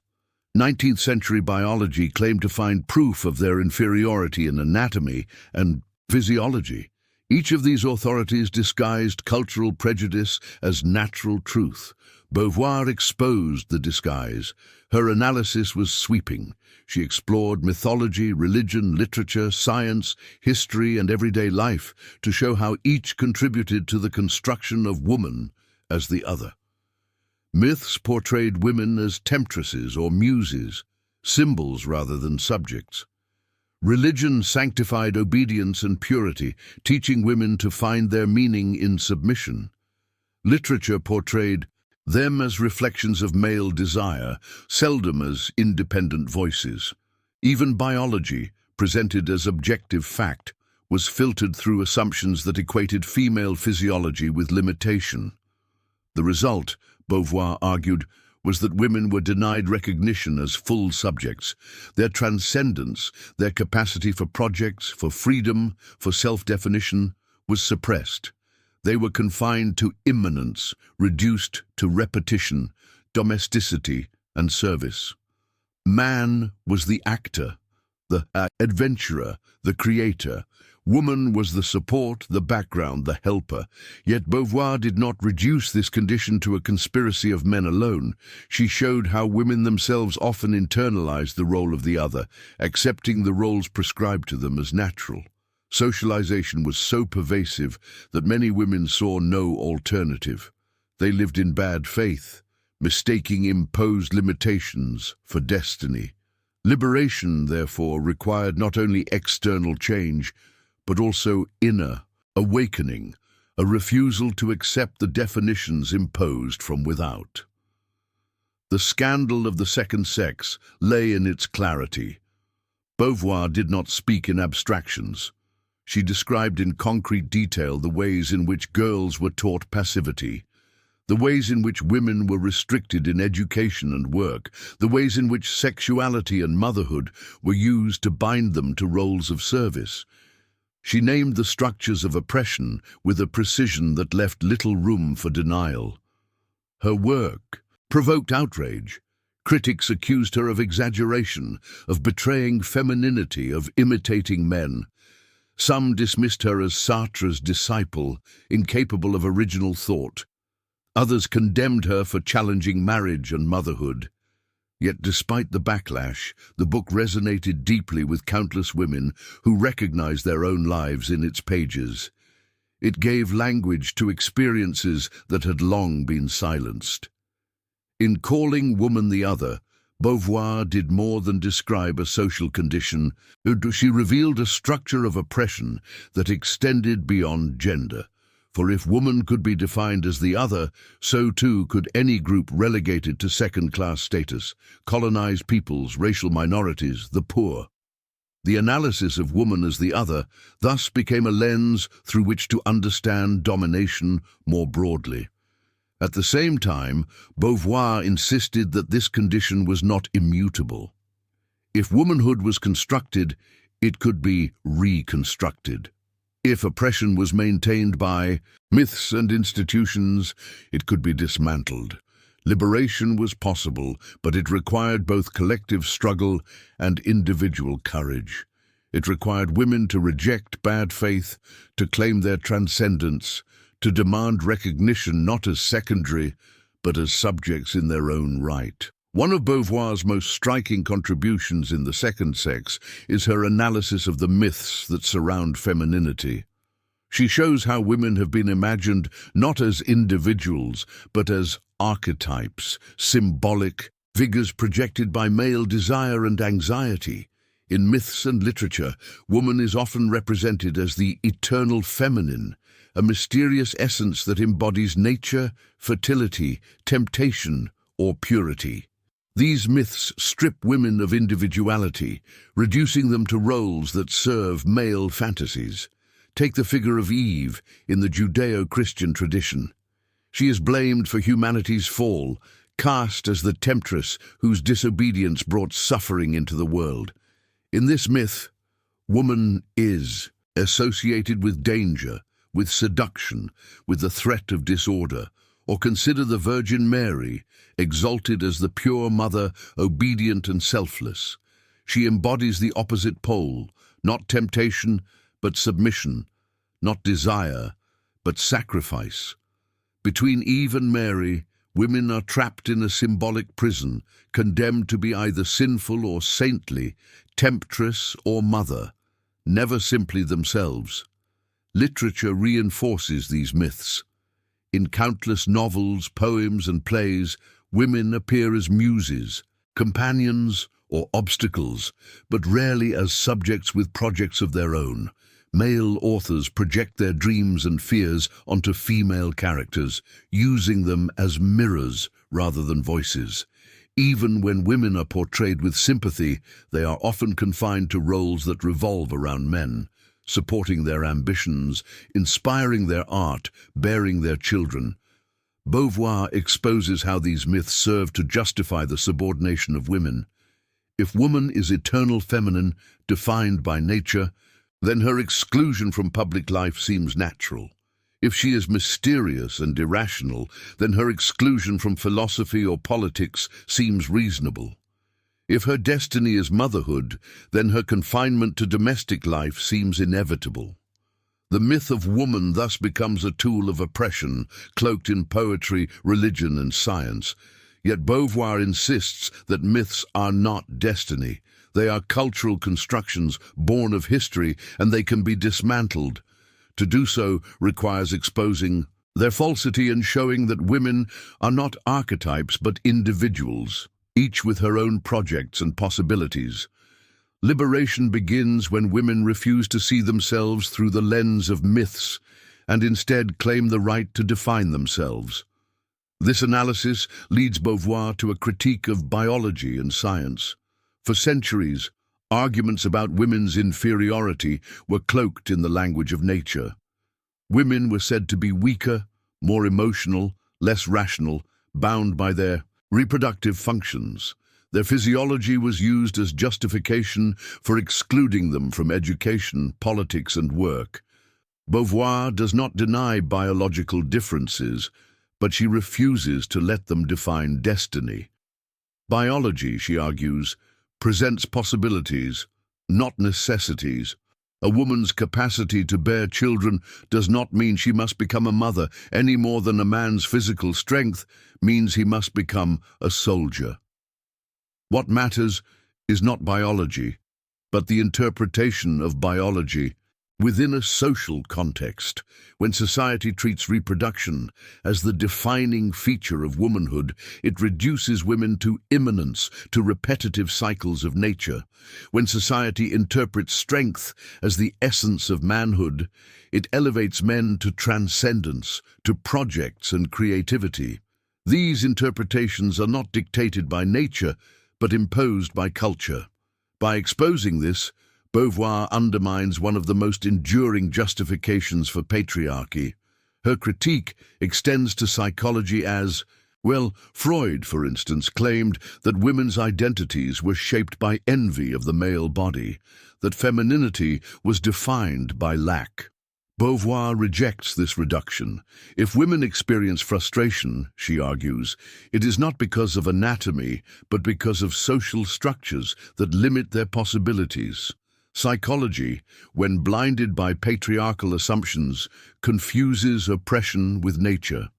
19th century biology claimed to find proof of their inferiority in anatomy and physiology. Each of these authorities disguised cultural prejudice as natural truth. Beauvoir exposed the disguise. Her analysis was sweeping. She explored mythology, religion, literature, science, history, and everyday life to show how each contributed to the construction of woman as the other. Myths portrayed women as temptresses or muses, symbols rather than subjects. Religion sanctified obedience and purity, teaching women to find their meaning in submission. Literature portrayed them as reflections of male desire, seldom as independent voices. Even biology, presented as objective fact, was filtered through assumptions that equated female physiology with limitation. The result, Beauvoir argued, was that women were denied recognition as full subjects. Their transcendence, their capacity for projects, for freedom, for self-definition, was suppressed. They were confined to immanence, reduced to repetition, domesticity, and service. Man was the actor, the adventurer, the creator. Woman was the support, the background, the helper. Yet Beauvoir did not reduce this condition to a conspiracy of men alone. She showed how women themselves often internalized the role of the other, accepting the roles prescribed to them as natural. Socialization was so pervasive that many women saw no alternative. They lived in bad faith, mistaking imposed limitations for destiny. Liberation, therefore, required not only external change, but also inner awakening, a refusal to accept the definitions imposed from without. The scandal of the second sex lay in its clarity. Beauvoir did not speak in abstractions. She described in concrete detail the ways in which girls were taught passivity, the ways in which women were restricted in education and work, the ways in which sexuality and motherhood were used to bind them to roles of service. She named the structures of oppression with a precision that left little room for denial. Her work provoked outrage. Critics accused her of exaggeration, of betraying femininity, of imitating men. Some dismissed her as Sartre's disciple, incapable of original thought. Others condemned her for challenging marriage and motherhood. Yet despite the backlash, the book resonated deeply with countless women who recognized their own lives in its pages. It gave language to experiences that had long been silenced. In calling woman the other, Beauvoir did more than describe a social condition. She revealed a structure of oppression that extended beyond gender. For if woman could be defined as the other, so too could any group relegated to second-class status, colonized peoples, racial minorities, the poor. The analysis of woman as the other thus became a lens through which to understand domination more broadly. At the same time, Beauvoir insisted that this condition was not immutable. If womanhood was constructed, it could be reconstructed. If oppression was maintained by myths and institutions, it could be dismantled. Liberation was possible, but it required both collective struggle and individual courage. It required women to reject bad faith, to claim their transcendence, to demand recognition not as secondary, but as subjects in their own right. One of Beauvoir's most striking contributions in The Second Sex is her analysis of the myths that surround femininity. She shows how women have been imagined not as individuals, but as archetypes, symbolic figures projected by male desire and anxiety. In myths and literature, woman is often represented as the eternal feminine, a mysterious essence that embodies nature, fertility, temptation, or purity. These myths strip women of individuality, reducing them to roles that serve male fantasies. Take the figure of Eve in the Judeo-Christian tradition. She is blamed for humanity's fall, cast as the temptress whose disobedience brought suffering into the world. In this myth, woman is associated with danger, with seduction, with the threat of disorder. Or consider the Virgin Mary, exalted as the pure mother, obedient and selfless. She embodies the opposite pole, not temptation, but submission, not desire, but sacrifice. Between Eve and Mary, women are trapped in a symbolic prison, condemned to be either sinful or saintly, temptress or mother, never simply themselves. Literature reinforces these myths. In countless novels, poems and plays, women appear as muses, companions or obstacles, but rarely as subjects with projects of their own. Male authors project their dreams and fears onto female characters, using them as mirrors rather than voices. Even when women are portrayed with sympathy, they are often confined to roles that revolve around men, supporting their ambitions, inspiring their art, bearing their children. Beauvoir exposes how these myths serve to justify the subordination of women. If woman is eternal feminine, defined by nature, then her exclusion from public life seems natural. If she is mysterious and irrational, then her exclusion from philosophy or politics seems reasonable. If her destiny is motherhood, then her confinement to domestic life seems inevitable. The myth of woman thus becomes a tool of oppression, cloaked in poetry, religion, and science. Yet Beauvoir insists that myths are not destiny. They are cultural constructions born of history, and they can be dismantled. To do so requires exposing their falsity and showing that women are not archetypes but individuals, each with her own projects and possibilities. Liberation begins when women refuse to see themselves through the lens of myths and instead claim the right to define themselves. This analysis leads Beauvoir to a critique of biology and science. For centuries, arguments about women's inferiority were cloaked in the language of nature. Women were said to be weaker, more emotional, less rational, bound by their reproductive functions. Their physiology was used as justification for excluding them from education, politics, and work. Beauvoir does not deny biological differences, but she refuses to let them define destiny. Biology, she argues, presents possibilities, not necessities. A woman's capacity to bear children does not mean she must become a mother, any more than a man's physical strength means he must become a soldier. What matters is not biology, but the interpretation of biology within a social context. When society treats reproduction as the defining feature of womanhood, it reduces women to immanence, to repetitive cycles of nature. When society interprets strength as the essence of manhood, it elevates men to transcendence, to projects and creativity. These interpretations are not dictated by nature, but imposed by culture. By exposing this, Beauvoir undermines one of the most enduring justifications for patriarchy. Her critique extends to psychology as, Freud, for instance, claimed that women's identities were shaped by envy of the male body, that femininity was defined by lack. Beauvoir rejects this reduction. If women experience frustration, she argues, it is not because of anatomy, but because of social structures that limit their possibilities. Psychology, when blinded by patriarchal assumptions, confuses oppression with nature.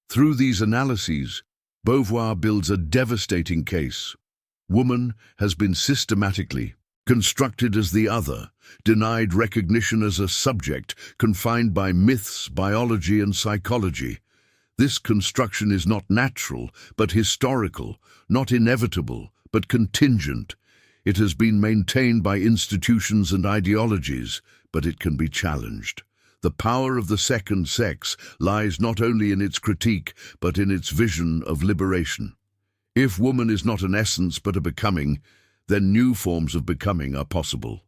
Through these analyses, Beauvoir builds a devastating case. Woman has been systematically constructed as the other, denied recognition as a subject, confined by myths, biology, and psychology. This construction is not natural, but historical, not inevitable, but contingent. It has been maintained by institutions and ideologies, but it can be challenged. The power of the second sex lies not only in its critique, but in its vision of liberation. If woman is not an essence but a becoming, then new forms of becoming are possible.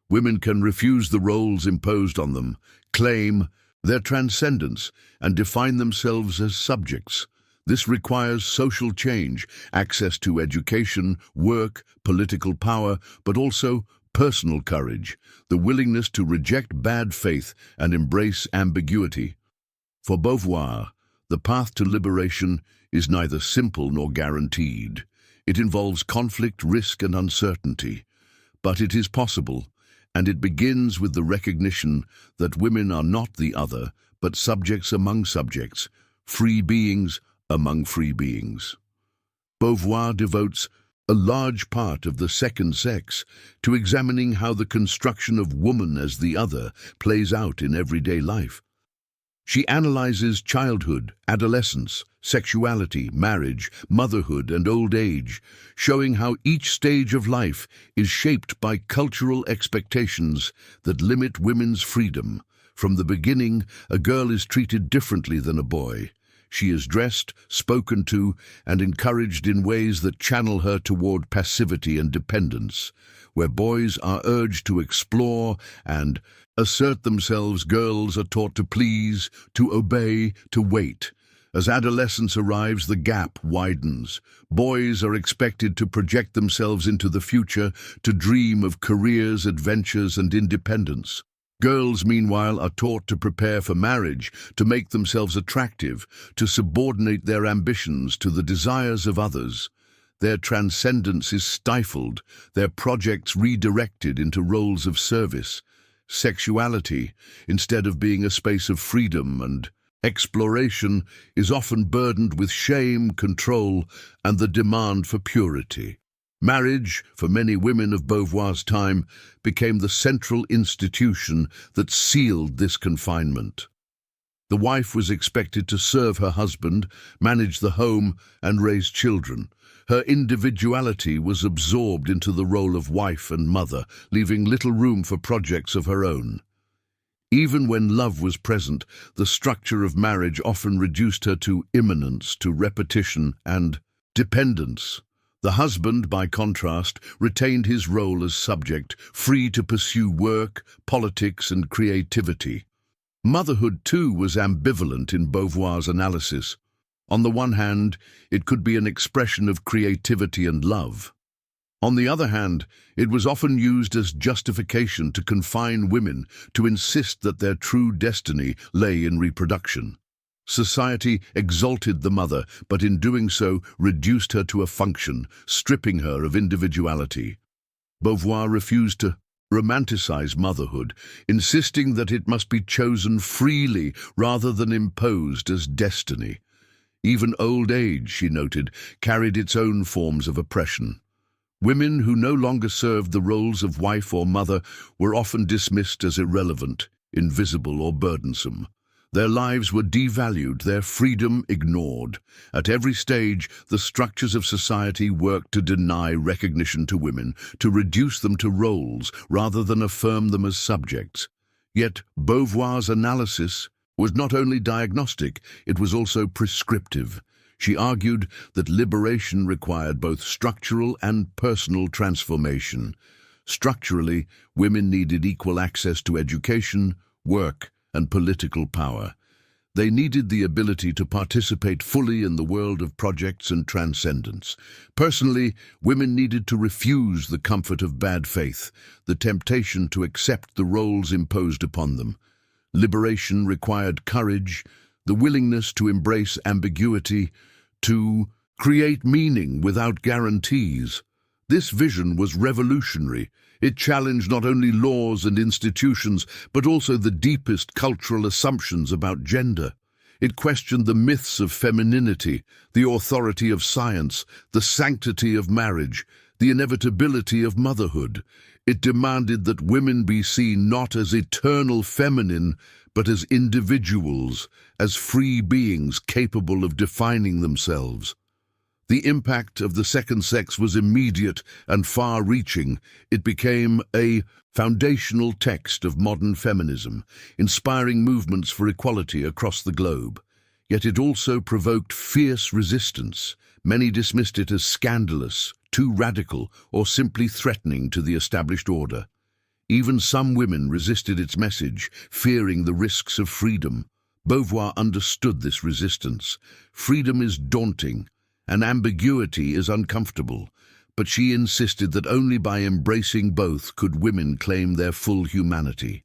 Women can refuse the roles imposed on them, claim their transcendence, and define themselves as subjects. This requires social change, access to education, work, political power, but also personal courage, the willingness to reject bad faith and embrace ambiguity. For Beauvoir, the path to liberation is neither simple nor guaranteed. It involves conflict, risk, and uncertainty. But it is possible, and it begins with the recognition that women are not the other, but subjects among subjects, free beings among free beings. Beauvoir devotes a large part of the second sex to examining how the construction of woman as the other plays out in everyday life. She analyzes childhood, adolescence, sexuality, marriage, motherhood, and old age, showing how each stage of life is shaped by cultural expectations that limit women's freedom. From the beginning, a girl is treated differently than a boy. She is dressed, spoken to, and encouraged in ways that channel her toward passivity and dependence. Where boys are urged to explore and assert themselves, girls are taught to please, to obey, to wait. As adolescence arrives, the gap widens. Boys are expected to project themselves into the future, to dream of careers, adventures, and independence. Girls, meanwhile, are taught to prepare for marriage, to make themselves attractive, to subordinate their ambitions to the desires of others. Their transcendence is stifled, their projects redirected into roles of service. Sexuality, instead of being a space of freedom and exploration, is often burdened with shame, control, and the demand for purity. Marriage, for many women of Beauvoir's time, became the central institution that sealed this confinement. The wife was expected to serve her husband, manage the home, and raise children. Her individuality was absorbed into the role of wife and mother, leaving little room for projects of her own. Even when love was present, the structure of marriage often reduced her to immanence, to repetition, and dependence. The husband, by contrast, retained his role as subject, free to pursue work, politics, and creativity. Motherhood, too, was ambivalent in Beauvoir's analysis. On the one hand, it could be an expression of creativity and love. On the other hand, it was often used as justification to confine women, to insist that their true destiny lay in reproduction. Society exalted the mother, but in doing so reduced her to a function, stripping her of individuality. Beauvoir refused to romanticize motherhood, insisting that it must be chosen freely rather than imposed as destiny. Even old age, she noted, carried its own forms of oppression. Women who no longer served the roles of wife or mother were often dismissed as irrelevant, invisible, or burdensome. Their lives were devalued, their freedom ignored. At every stage, the structures of society worked to deny recognition to women, to reduce them to roles rather than affirm them as subjects. Yet Beauvoir's analysis was not only diagnostic, it was also prescriptive. She argued that liberation required both structural and personal transformation. Structurally, women needed equal access to education, work, and political power. They needed the ability to participate fully in the world of projects and transcendence. Personally, women needed to refuse the comfort of bad faith, the temptation to accept the roles imposed upon them. Liberation required courage, the willingness to embrace ambiguity, to create meaning without guarantees. This vision was revolutionary. It challenged not only laws and institutions, but also the deepest cultural assumptions about gender. It questioned the myths of femininity, the authority of science, the sanctity of marriage, the inevitability of motherhood. It demanded that women be seen not as eternal feminine, but as individuals, as free beings capable of defining themselves. The impact of the second sex was immediate and far-reaching. It became a foundational text of modern feminism, inspiring movements for equality across the globe. Yet it also provoked fierce resistance. Many dismissed it as scandalous, too radical, or simply threatening to the established order. Even some women resisted its message, fearing the risks of freedom. Beauvoir understood this resistance. Freedom is daunting, and ambiguity is uncomfortable, but she insisted that only by embracing both could women claim their full humanity.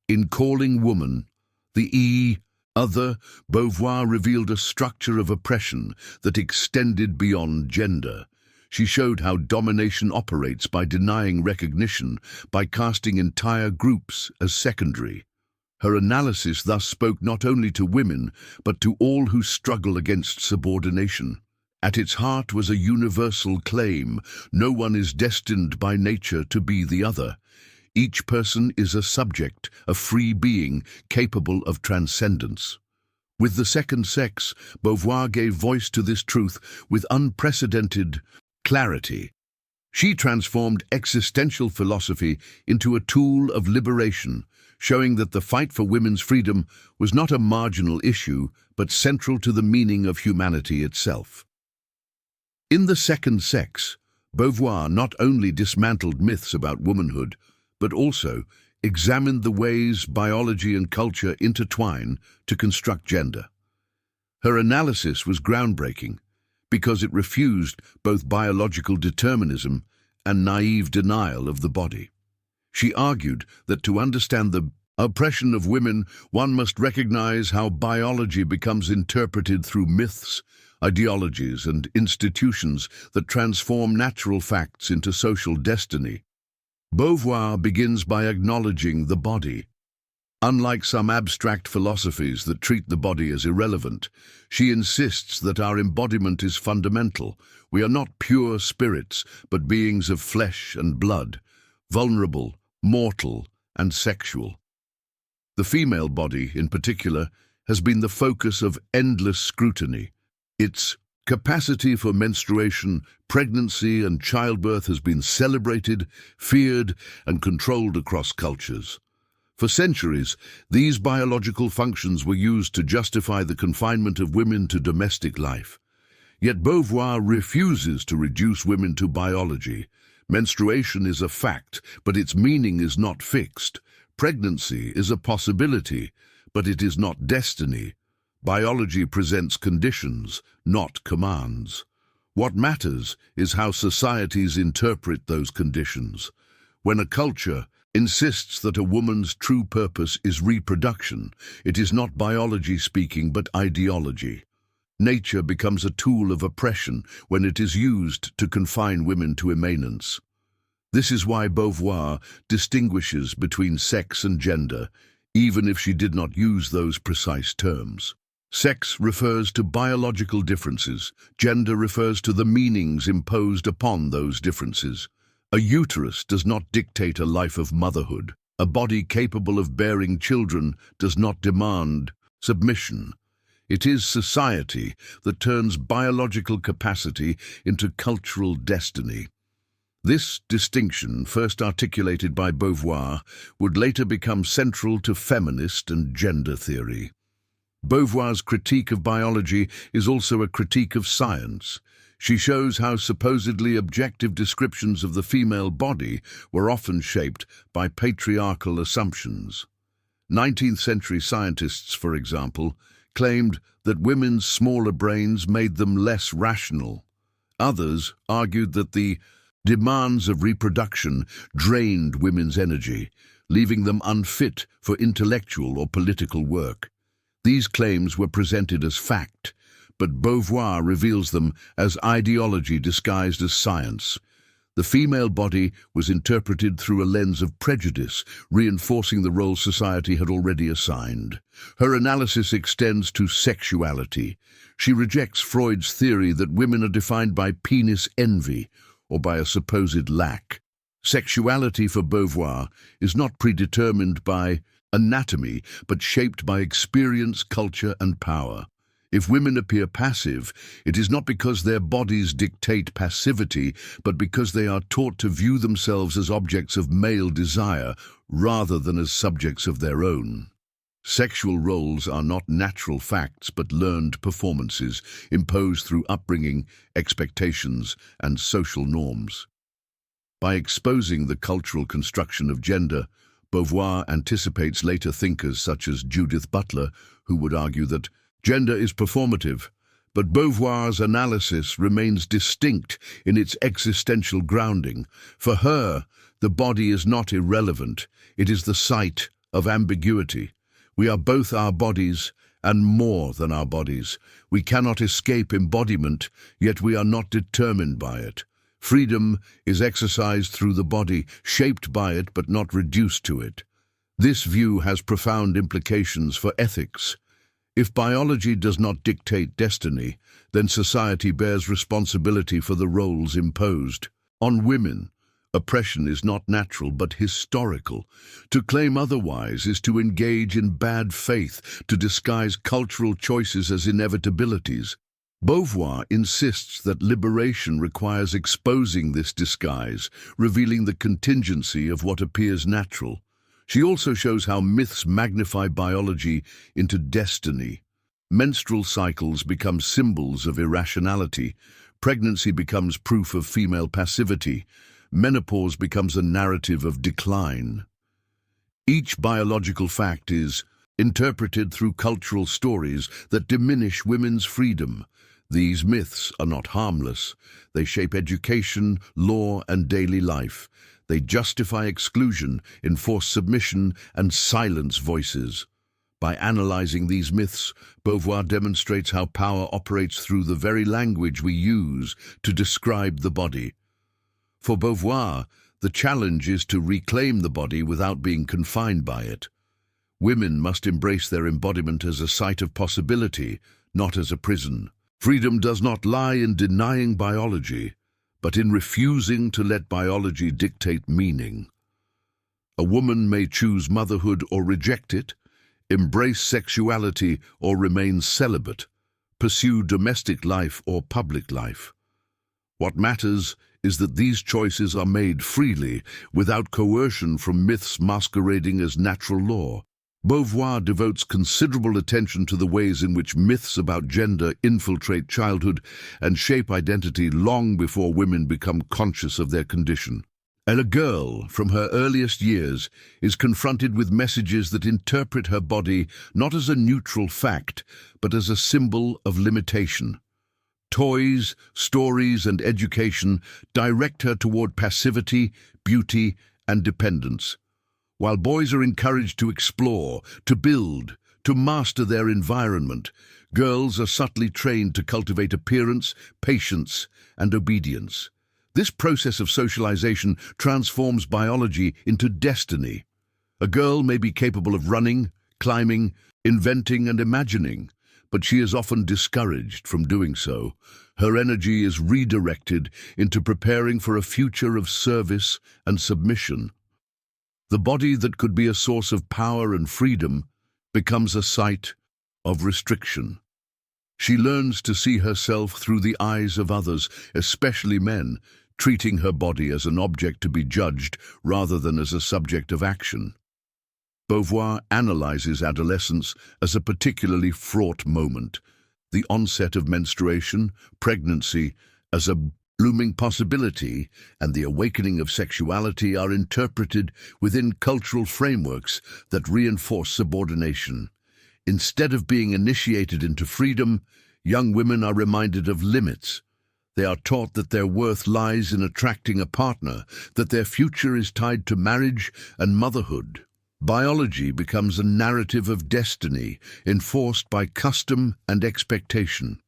In calling woman the other, Beauvoir revealed a structure of oppression that extended beyond gender. She showed how domination operates by denying recognition, by casting entire groups as secondary. Her analysis thus spoke not only to women, but to all who struggle against subordination. At its heart was a universal claim: no one is destined by nature to be the other. Each person is a subject, a free being, capable of transcendence. With the second sex, Beauvoir gave voice to this truth with unprecedented clarity. She transformed existential philosophy into a tool of liberation, showing that the fight for women's freedom was not a marginal issue, but central to the meaning of humanity itself. In The Second Sex, Beauvoir not only dismantled myths about womanhood, but also examined the ways biology and culture intertwine to construct gender. Her analysis was groundbreaking because it refused both biological determinism and naive denial of the body. She argued that to understand the oppression of women, one must recognize how biology becomes interpreted through myths, ideologies, and institutions that transform natural facts into social destiny. Beauvoir begins by acknowledging the body. Unlike some abstract philosophies that treat the body as irrelevant, she insists that our embodiment is fundamental. We are not pure spirits, but beings of flesh and blood, vulnerable, mortal, and sexual. The female body, in particular, has been the focus of endless scrutiny. Its capacity for menstruation, pregnancy, and childbirth has been celebrated, feared, and controlled across cultures. For centuries, these biological functions were used to justify the confinement of women to domestic life. Yet Beauvoir refuses to reduce women to biology. Menstruation is a fact, but its meaning is not fixed. Pregnancy is a possibility, but it is not destiny. Biology presents conditions, not commands. What matters is how societies interpret those conditions. When a culture insists that a woman's true purpose is reproduction, it is not biology speaking, but ideology. Nature becomes a tool of oppression when it is used to confine women to immanence. This is why Beauvoir distinguishes between sex and gender, even if she did not use those precise terms. Sex refers to biological differences. Gender refers to the meanings imposed upon those differences. A uterus does not dictate a life of motherhood. A body capable of bearing children does not demand submission. It is society that turns biological capacity into cultural destiny. This distinction, first articulated by Beauvoir, would later become central to feminist and gender theory. Beauvoir's critique of biology is also a critique of science. She shows how supposedly objective descriptions of the female body were often shaped by patriarchal assumptions. 19th-century scientists, for example, claimed that women's smaller brains made them less rational. Others argued that the demands of reproduction drained women's energy, leaving them unfit for intellectual or political work. These claims were presented as fact, but Beauvoir reveals them as ideology disguised as science. The female body was interpreted through a lens of prejudice, reinforcing the role society had already assigned. Her analysis extends to sexuality. She rejects Freud's theory that women are defined by penis envy or by a supposed lack. Sexuality for Beauvoir is not predetermined by anatomy, but shaped by experience, culture, and power. If women appear passive, it is not because their bodies dictate passivity, but because they are taught to view themselves as objects of male desire rather than as subjects of their own. Sexual roles are not natural facts but learned performances imposed through upbringing, expectations, and social norms. By exposing the cultural construction of gender, Beauvoir anticipates later thinkers such as Judith Butler, who would argue that gender is performative, but Beauvoir's analysis remains distinct in its existential grounding. For her, the body is not irrelevant, it is the site of ambiguity. We are both our bodies and more than our bodies. We cannot escape embodiment, yet we are not determined by it. Freedom is exercised through the body, shaped by it but not reduced to it. This view has profound implications for ethics. If biology does not dictate destiny, then society bears responsibility for the roles imposed. On women, oppression is not natural but historical. To claim otherwise is to engage in bad faith, to disguise cultural choices as inevitabilities. Beauvoir insists that liberation requires exposing this disguise, revealing the contingency of what appears natural. She also shows how myths magnify biology into destiny. Menstrual cycles become symbols of irrationality. Pregnancy becomes proof of female passivity. Menopause becomes a narrative of decline. Each biological fact is interpreted through cultural stories that diminish women's freedom. These myths are not harmless. They shape education, law, and daily life. They justify exclusion, enforce submission, and silence voices. By analyzing these myths, Beauvoir demonstrates how power operates through the very language we use to describe the body. For Beauvoir, the challenge is to reclaim the body without being confined by it. Women must embrace their embodiment as a site of possibility, not as a prison. Freedom does not lie in denying biology, but in refusing to let biology dictate meaning. A woman may choose motherhood or reject it, embrace sexuality or remain celibate, pursue domestic life or public life. What matters is that these choices are made freely, without coercion from myths masquerading as natural law. Beauvoir devotes considerable attention to the ways in which myths about gender infiltrate childhood and shape identity long before women become conscious of their condition. And a girl, from her earliest years, is confronted with messages that interpret her body not as a neutral fact, but as a symbol of limitation. Toys, stories, and education direct her toward passivity, beauty, and dependence. While boys are encouraged to explore, to build, to master their environment, girls are subtly trained to cultivate appearance, patience, and obedience. This process of socialization transforms biology into destiny. A girl may be capable of running, climbing, inventing, and imagining, but she is often discouraged from doing so. Her energy is redirected into preparing for a future of service and submission. The body that could be a source of power and freedom becomes a site of restriction. She learns to see herself through the eyes of others, especially men, treating her body as an object to be judged rather than as a subject of action. Beauvoir analyzes adolescence as a particularly fraught moment. The onset of menstruation, pregnancy as a looming possibility, and the awakening of sexuality are interpreted within cultural frameworks that reinforce subordination. Instead of being initiated into freedom, young women are reminded of limits. They are taught that their worth lies in attracting a partner, that their future is tied to marriage and motherhood. Biology becomes a narrative of destiny, enforced by custom and expectation.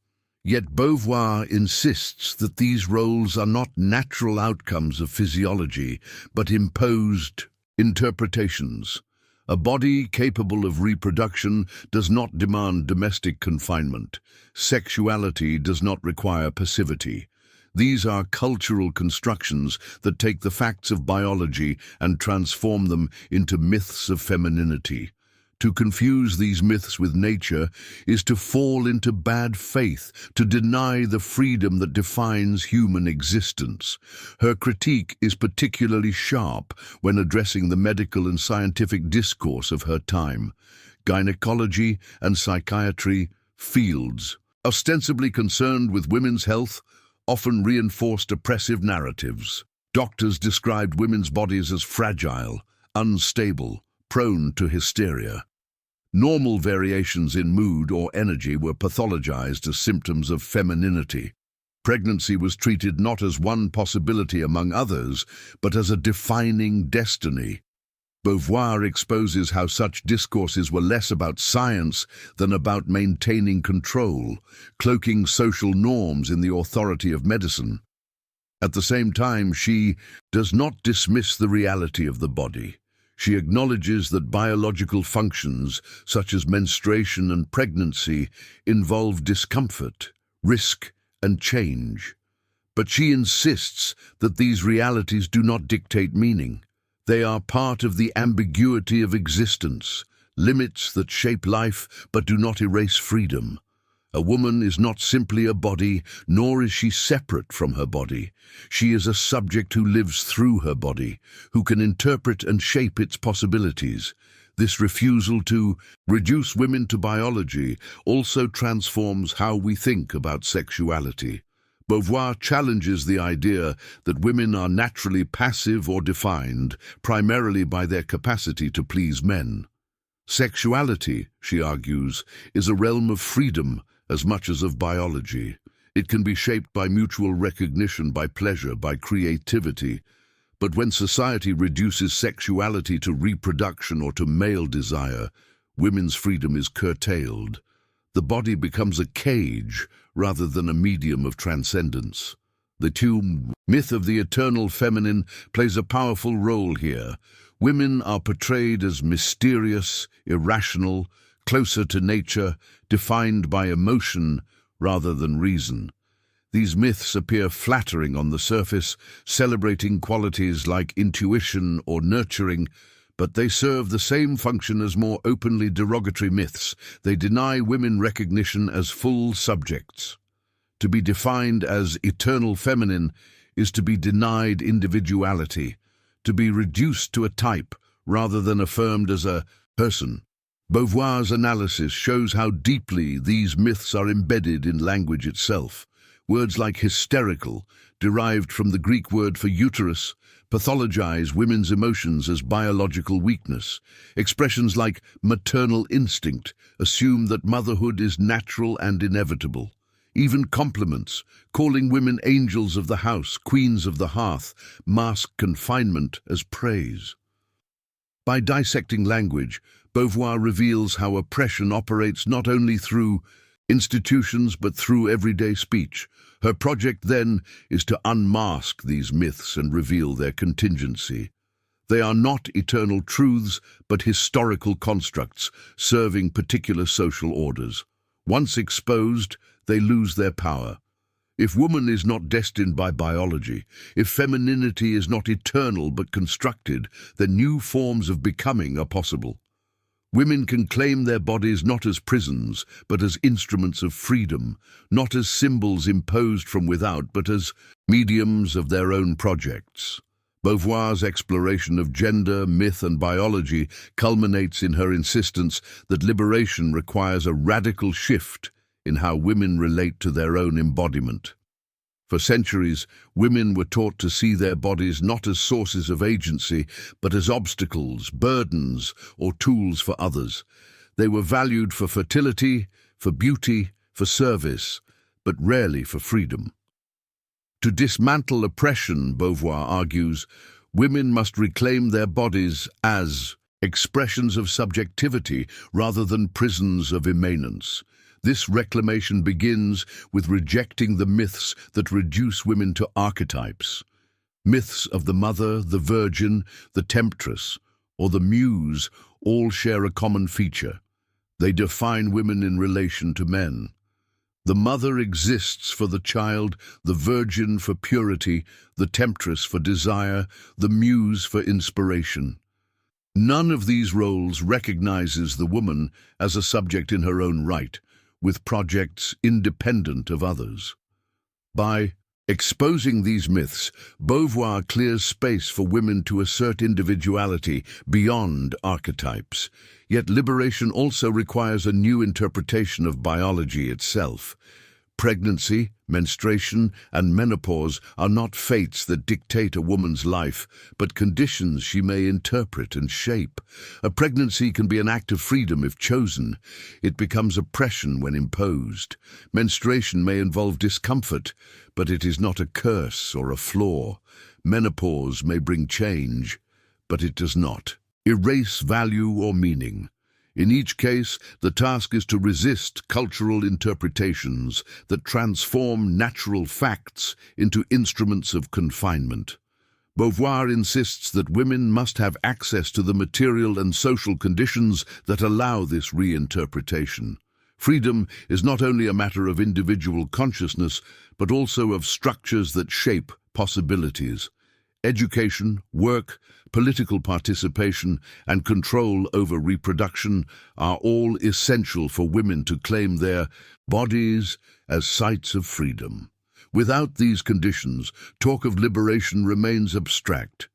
Yet Beauvoir insists that these roles are not natural outcomes of physiology, but imposed interpretations. A body capable of reproduction does not demand domestic confinement. Sexuality does not require passivity. These are cultural constructions that take the facts of biology and transform them into myths of femininity. To confuse these myths with nature is to fall into bad faith, to deny the freedom that defines human existence. Her critique is particularly sharp when addressing the medical and scientific discourse of her time. Gynecology and psychiatry, fields ostensibly concerned with women's health, often reinforced oppressive narratives. Doctors described women's bodies as fragile, unstable, prone to hysteria. Normal variations in mood or energy were pathologized as symptoms of femininity. Pregnancy was treated not as one possibility among others, but as a defining destiny. Beauvoir exposes how such discourses were less about science than about maintaining control, cloaking social norms in the authority of medicine. At the same time, she does not dismiss the reality of the body. She acknowledges that biological functions, such as menstruation and pregnancy, involve discomfort, risk, and change. But she insists that these realities do not dictate meaning. They are part of the ambiguity of existence, limits that shape life but do not erase freedom. A woman is not simply a body, nor is she separate from her body. She is a subject who lives through her body, who can interpret and shape its possibilities. This refusal to reduce women to biology also transforms how we think about sexuality. Beauvoir challenges the idea that women are naturally passive or defined primarily by their capacity to please men. Sexuality, she argues, is a realm of freedom as much as of biology. It can be shaped by mutual recognition, by pleasure, by creativity. But when society reduces sexuality to reproduction or to male desire, women's freedom is curtailed. The body becomes a cage rather than a medium of transcendence. The tomb myth of the eternal feminine plays a powerful role here. Women are portrayed as mysterious, irrational, closer to nature, defined by emotion rather than reason. These myths appear flattering on the surface, celebrating qualities like intuition or nurturing, but they serve the same function as more openly derogatory myths. They deny women recognition as full subjects. To be defined as eternal feminine is to be denied individuality, to be reduced to a type rather than affirmed as a person. Beauvoir's analysis shows how deeply these myths are embedded in language itself. Words like hysterical, derived from the Greek word for uterus, pathologize women's emotions as biological weakness. Expressions like maternal instinct assume that motherhood is natural and inevitable. Even compliments, calling women angels of the house, queens of the hearth, mask confinement as praise. By dissecting language, Beauvoir reveals how oppression operates not only through institutions but through everyday speech. Her project, then, is to unmask these myths and reveal their contingency. They are not eternal truths, but historical constructs serving particular social orders. Once exposed, they lose their power. If woman is not destined by biology, if femininity is not eternal but constructed, then new forms of becoming are possible. Women can claim their bodies not as prisons, but as instruments of freedom, not as symbols imposed from without, but as mediums of their own projects. Beauvoir's exploration of gender, myth, and biology culminates in her insistence that liberation requires a radical shift in how women relate to their own embodiment. For centuries, women were taught to see their bodies not as sources of agency, but as obstacles, burdens, or tools for others. They were valued for fertility, for beauty, for service, but rarely for freedom. To dismantle oppression, Beauvoir argues, women must reclaim their bodies as expressions of subjectivity rather than prisons of immanence. This reclamation begins with rejecting the myths that reduce women to archetypes. Myths of the mother, the virgin, the temptress, or the muse all share a common feature. They define women in relation to men. The mother exists for the child, the virgin for purity, the temptress for desire, the muse for inspiration. None of these roles recognizes the woman as a subject in her own right, with projects independent of others. By exposing these myths, Beauvoir clears space for women to assert individuality beyond archetypes. Yet liberation also requires a new interpretation of biology itself. Pregnancy, menstruation, and menopause are not fates that dictate a woman's life, but conditions she may interpret and shape. A pregnancy can be an act of freedom if chosen. It becomes oppression when imposed. Menstruation may involve discomfort, but it is not a curse or a flaw. Menopause may bring change, but it does not erase value or meaning. In each case, the task is to resist cultural interpretations that transform natural facts into instruments of confinement. Beauvoir insists that women must have access to the material and social conditions that allow this reinterpretation. Freedom is not only a matter of individual consciousness, but also of structures that shape possibilities. Education, work, political participation, and control over reproduction are all essential for women to claim their bodies as sites of freedom. Without these conditions, talk of liberation remains abstract.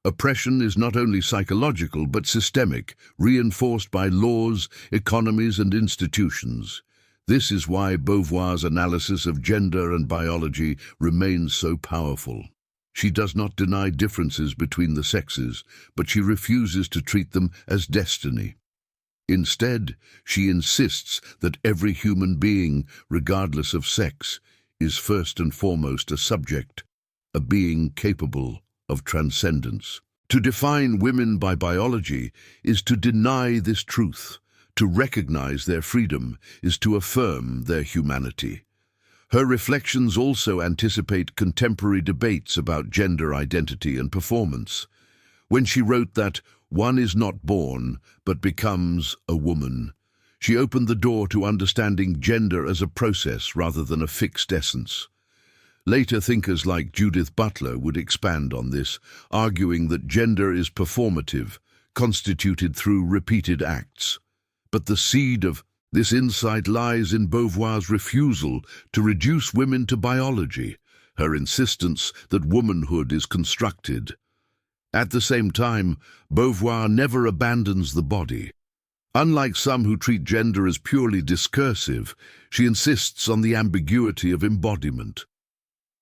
Oppression is not only psychological but systemic, reinforced by laws, economies, and institutions. This is why Beauvoir's analysis of gender and biology remains so powerful. She does not deny differences between the sexes, but she refuses to treat them as destiny. Instead, she insists that every human being, regardless of sex, is first and foremost a subject, a being capable of transcendence. To define women by biology is to deny this truth. To recognize their freedom is to affirm their humanity. Her reflections also anticipate contemporary debates about gender identity and performance. When she wrote that one is not born, but becomes a woman, she opened the door to understanding gender as a process rather than a fixed essence. Later thinkers like Judith Butler would expand on this, arguing that gender is performative, constituted through repeated acts. But the seed of this insight lies in Beauvoir's refusal to reduce women to biology, her insistence that womanhood is constructed. At the same time, Beauvoir never abandons the body. Unlike some who treat gender as purely discursive, she insists on the ambiguity of embodiment.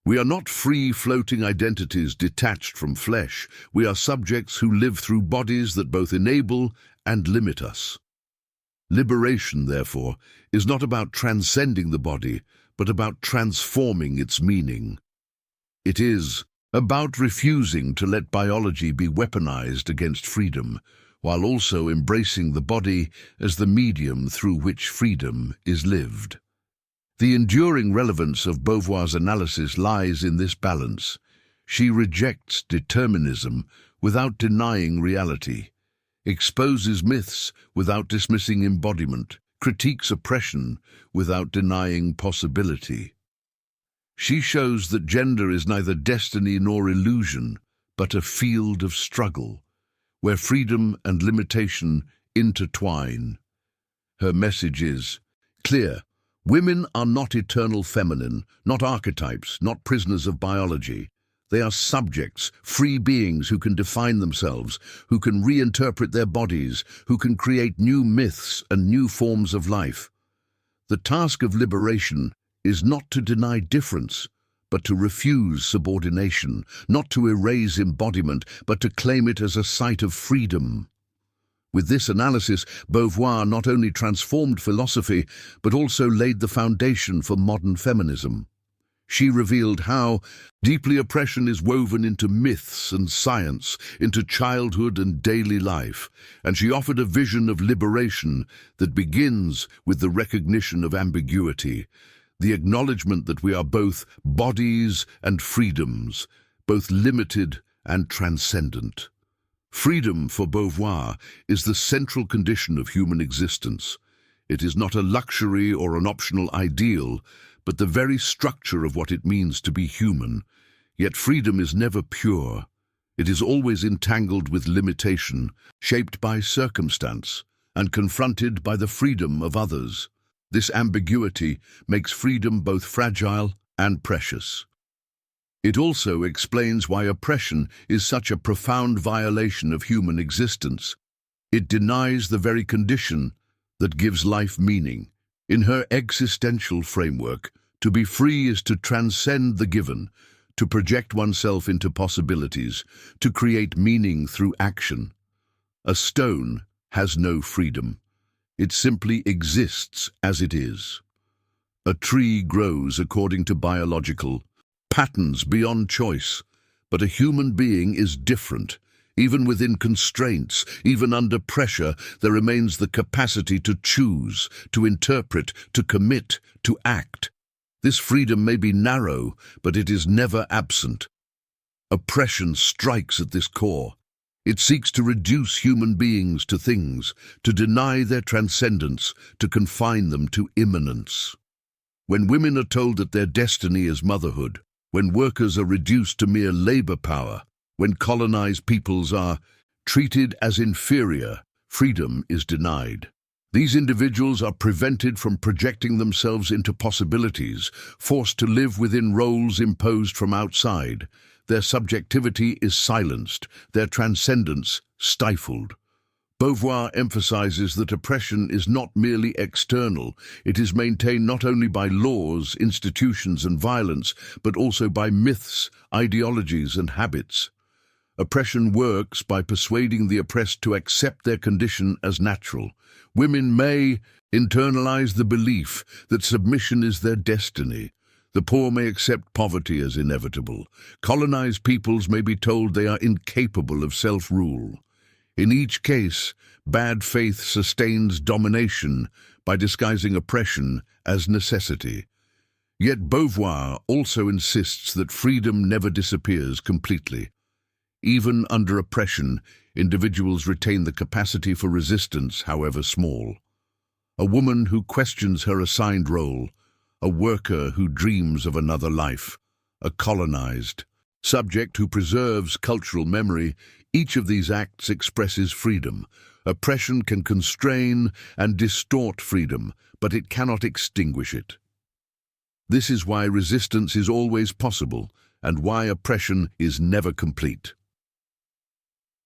We are not free-floating identities detached from flesh. We are subjects who live through bodies that both enable and limit us. Liberation, therefore, is not about transcending the body, but about transforming its meaning. It is about refusing to let biology be weaponized against freedom, while also embracing the body as the medium through which freedom is lived. The enduring relevance of Beauvoir's analysis lies in this balance. She rejects determinism without denying reality, exposes myths without dismissing embodiment, critiques oppression without denying possibility. She shows that gender is neither destiny nor illusion, but a field of struggle, where freedom and limitation intertwine. Her message is clear. Women are not eternal feminine, not archetypes, not prisoners of biology. They are subjects, free beings who can define themselves, who can reinterpret their bodies, who can create new myths and new forms of life. The task of liberation is not to deny difference, but to refuse subordination, not to erase embodiment, but to claim it as a site of freedom. With this analysis, Beauvoir not only transformed philosophy, but also laid the foundation for modern feminism. She revealed how deeply oppression is woven into myths and science, into childhood and daily life, and she offered a vision of liberation that begins with the recognition of ambiguity, the acknowledgement that we are both bodies and freedoms, both limited and transcendent. Freedom, for Beauvoir, is the central condition of human existence. It is not a luxury or an optional ideal, but the very structure of what it means to be human. Yet freedom is never pure. It is always entangled with limitation, shaped by circumstance, and confronted by the freedom of others. This ambiguity makes freedom both fragile and precious. It also explains why oppression is such a profound violation of human existence. It denies the very condition that gives life meaning. In her existential framework, to be free is to transcend the given, to project oneself into possibilities, to create meaning through action. A stone has no freedom. It simply exists as it is. A tree grows according to biological patterns beyond choice, but a human being is different. Even within constraints, even under pressure, there remains the capacity to choose, to interpret, to commit, to act. This freedom may be narrow, but it is never absent. Oppression strikes at this core. It seeks to reduce human beings to things, to deny their transcendence, to confine them to immanence. When women are told that their destiny is motherhood, when workers are reduced to mere labor power, when colonized peoples are treated as inferior, freedom is denied. These individuals are prevented from projecting themselves into possibilities, forced to live within roles imposed from outside. Their subjectivity is silenced, their transcendence stifled. Beauvoir emphasizes that oppression is not merely external. It is maintained not only by laws, institutions, and violence, but also by myths, ideologies, and habits. Oppression works by persuading the oppressed to accept their condition as natural. Women may internalize the belief that submission is their destiny. The poor may accept poverty as inevitable. Colonized peoples may be told they are incapable of self-rule. In each case, bad faith sustains domination by disguising oppression as necessity. Yet Beauvoir also insists that freedom never disappears completely. Even under oppression, individuals retain the capacity for resistance, however small. A woman who questions her assigned role, a worker who dreams of another life, a colonized subject who preserves cultural memory, each of these acts expresses freedom. Oppression can constrain and distort freedom, but it cannot extinguish it. This is why resistance is always possible, and why oppression is never complete.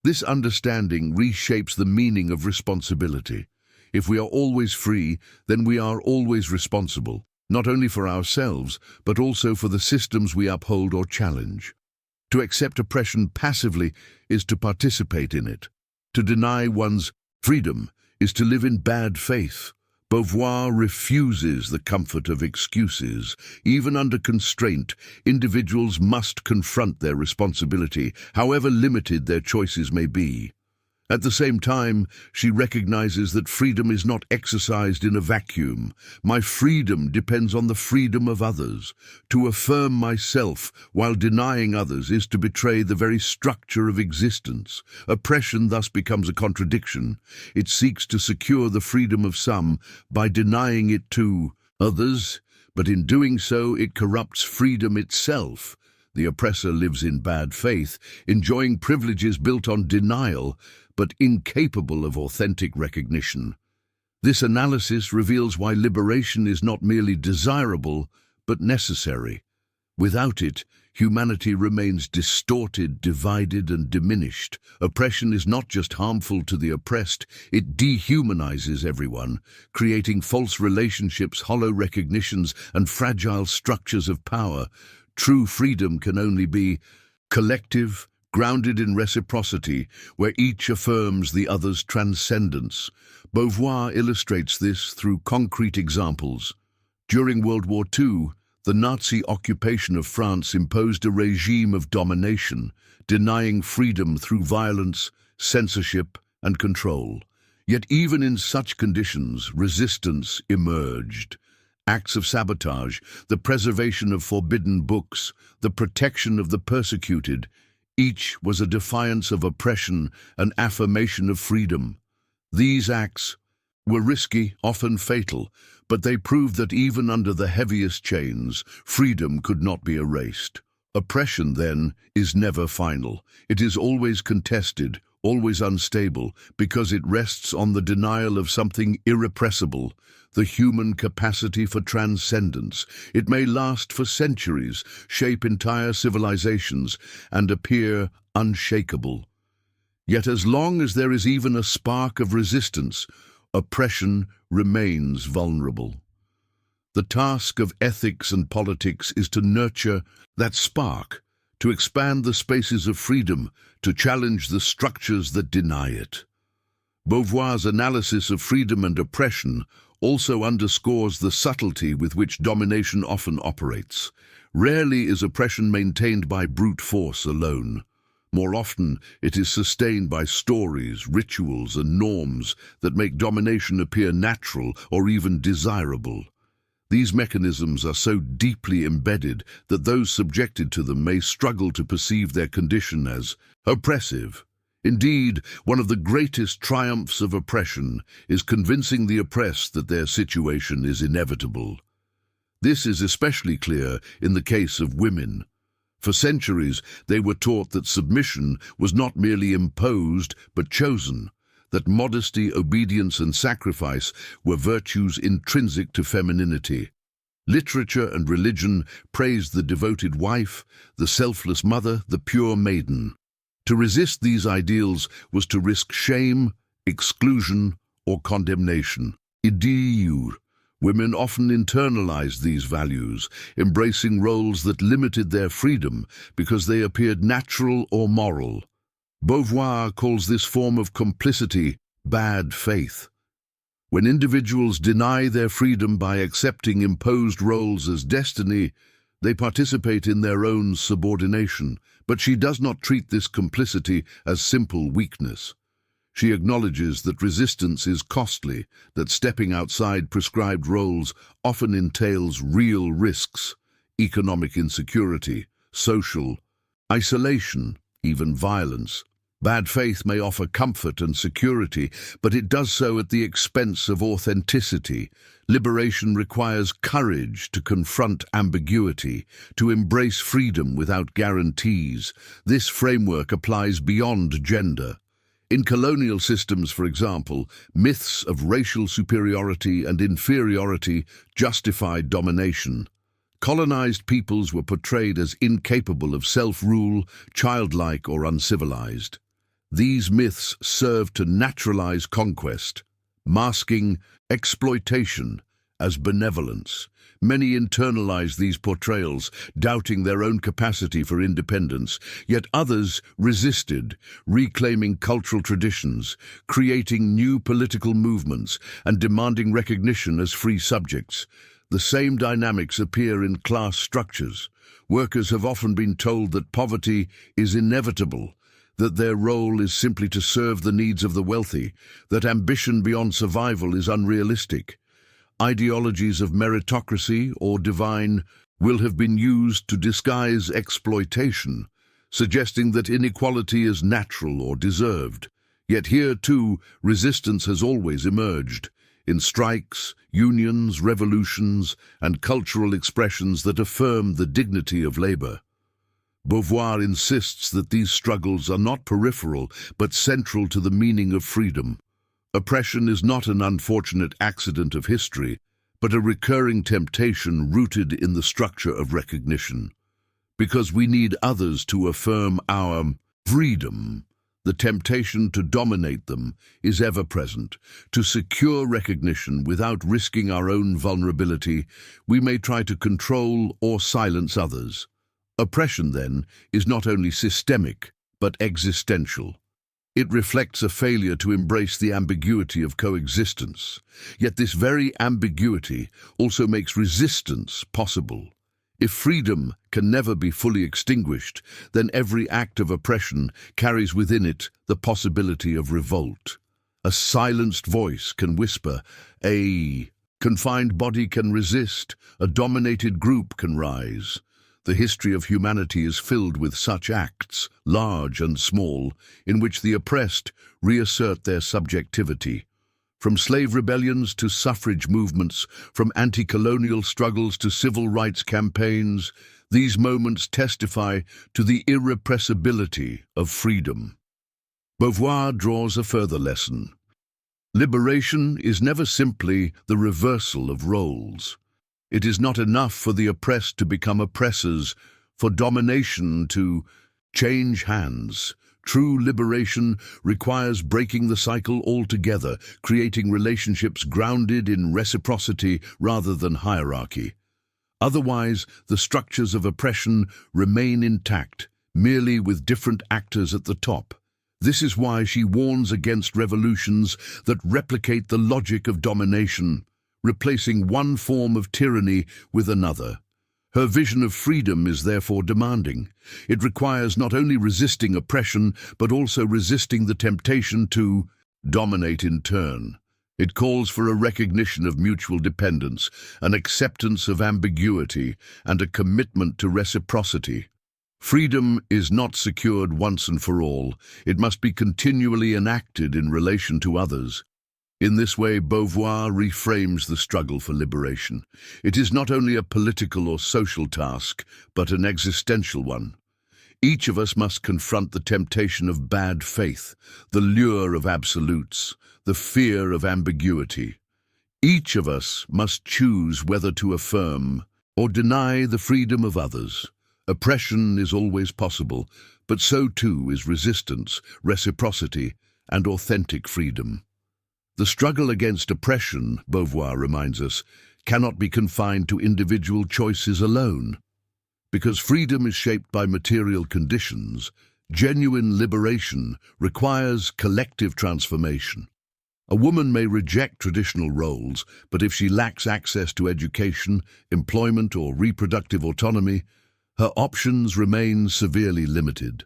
This understanding reshapes the meaning of responsibility. If we are always free, then we are always responsible, not only for ourselves, but also for the systems we uphold or challenge. To accept oppression passively is to participate in it. To deny one's freedom is to live in bad faith. Beauvoir refuses the comfort of excuses. Even under constraint, individuals must confront their responsibility, however limited their choices may be. At the same time, she recognizes that freedom is not exercised in a vacuum. My freedom depends on the freedom of others. To affirm myself while denying others is to betray the very structure of existence. Oppression thus becomes a contradiction. It seeks to secure the freedom of some by denying it to others, but in doing so it corrupts freedom itself. The oppressor lives in bad faith, enjoying privileges built on denial, but incapable of authentic recognition. This analysis reveals why liberation is not merely desirable, but necessary. Without it, humanity remains distorted, divided, and diminished. Oppression is not just harmful to the oppressed, it dehumanizes everyone, creating false relationships, hollow recognitions, and fragile structures of power. True freedom can only be collective, grounded in reciprocity, where each affirms the other's transcendence. Beauvoir illustrates this through concrete examples. During World War II, The Nazi occupation of France imposed a regime of domination, denying freedom through violence, censorship, and control. Yet even in such conditions, resistance emerged. Acts of sabotage, the preservation of forbidden books, the protection of the persecuted, each was a defiance of oppression, an affirmation of freedom. These acts were risky, often fatal, but they proved that even under the heaviest chains, freedom could not be erased. Oppression, then, is never final. It is always contested, always unstable, because it rests on the denial of something irrepressible, the human capacity for transcendence. It may last for centuries, shape entire civilizations, and appear unshakable. Yet as long as there is even a spark of resistance, oppression remains vulnerable. The task of ethics and politics is to nurture that spark, to expand the spaces of freedom, to challenge the structures that deny it. Beauvoir's analysis of freedom and oppression also underscores the subtlety with which domination often operates. Rarely is oppression maintained by brute force alone. More often, it is sustained by stories, rituals, and norms that make domination appear natural or even desirable. These mechanisms are so deeply embedded that those subjected to them may struggle to perceive their condition as oppressive. Indeed, one of the greatest triumphs of oppression is convincing the oppressed that their situation is inevitable. This is especially clear in the case of women. For centuries, they were taught that submission was not merely imposed but chosen, that modesty, obedience, and sacrifice were virtues intrinsic to femininity. Literature and religion praised the devoted wife, the selfless mother, the pure maiden. To resist these ideals was to risk shame, exclusion, or condemnation. Indeed, women often internalized these values, embracing roles that limited their freedom because they appeared natural or moral. Beauvoir calls this form of complicity bad faith. When individuals deny their freedom by accepting imposed roles as destiny, they participate in their own subordination, but she does not treat this complicity as simple weakness. She acknowledges that resistance is costly, that stepping outside prescribed roles often entails real risks, economic insecurity, social isolation, even violence. Bad faith may offer comfort and security, but it does so at the expense of authenticity. Liberation requires courage to confront ambiguity, to embrace freedom without guarantees. This framework applies beyond gender. In colonial systems, for example, myths of racial superiority and inferiority justified domination. Colonized peoples were portrayed as incapable of self-rule, childlike or uncivilized. These myths served to naturalize conquest, masking exploitation as benevolence. Many internalized these portrayals, doubting their own capacity for independence, yet others resisted, reclaiming cultural traditions, creating new political movements, and demanding recognition as free subjects. The same dynamics appear in class structures. Workers have often been told that poverty is inevitable, that their role is simply to serve the needs of the wealthy, that ambition beyond survival is unrealistic. Ideologies of meritocracy or divine will have been used to disguise exploitation, suggesting that inequality is natural or deserved. Yet here, too, resistance has always emerged, in strikes, unions, revolutions, and cultural expressions that affirm the dignity of labor. Beauvoir insists that these struggles are not peripheral, but central to the meaning of freedom. Oppression is not an unfortunate accident of history, but a recurring temptation rooted in the structure of recognition. Because we need others to affirm our freedom, the temptation to dominate them is ever present. To secure recognition without risking our own vulnerability, we may try to control or silence others. Oppression, then, is not only systemic, but existential. It reflects a failure to embrace the ambiguity of coexistence. Yet this very ambiguity also makes resistance possible. If freedom can never be fully extinguished, then every act of oppression carries within it the possibility of revolt. A silenced voice can whisper, a confined body can resist, a dominated group can rise. The history of humanity is filled with such acts, large and small, in which the oppressed reassert their subjectivity. From slave rebellions to suffrage movements, from anti-colonial struggles to civil rights campaigns, these moments testify to the irrepressibility of freedom. Beauvoir draws a further lesson. Liberation is never simply the reversal of roles. It is not enough for the oppressed to become oppressors, for domination to change hands. True liberation requires breaking the cycle altogether, creating relationships grounded in reciprocity rather than hierarchy. Otherwise, the structures of oppression remain intact, merely with different actors at the top. This is why she warns against revolutions that replicate the logic of domination, replacing one form of tyranny with another. Her vision of freedom is therefore demanding. It requires not only resisting oppression, but also resisting the temptation to dominate in turn. It calls for a recognition of mutual dependence, an acceptance of ambiguity, and a commitment to reciprocity. Freedom is not secured once and for all. It must be continually enacted in relation to others. In this way, Beauvoir reframes the struggle for liberation. It is not only a political or social task, but an existential one. Each of us must confront the temptation of bad faith, the lure of absolutes, the fear of ambiguity. Each of us must choose whether to affirm or deny the freedom of others. Oppression is always possible, but so too is resistance, reciprocity, and authentic freedom. The struggle against oppression, Beauvoir reminds us, cannot be confined to individual choices alone. Because freedom is shaped by material conditions, genuine liberation requires collective transformation. A woman may reject traditional roles, but if she lacks access to education, employment, or reproductive autonomy, her options remain severely limited.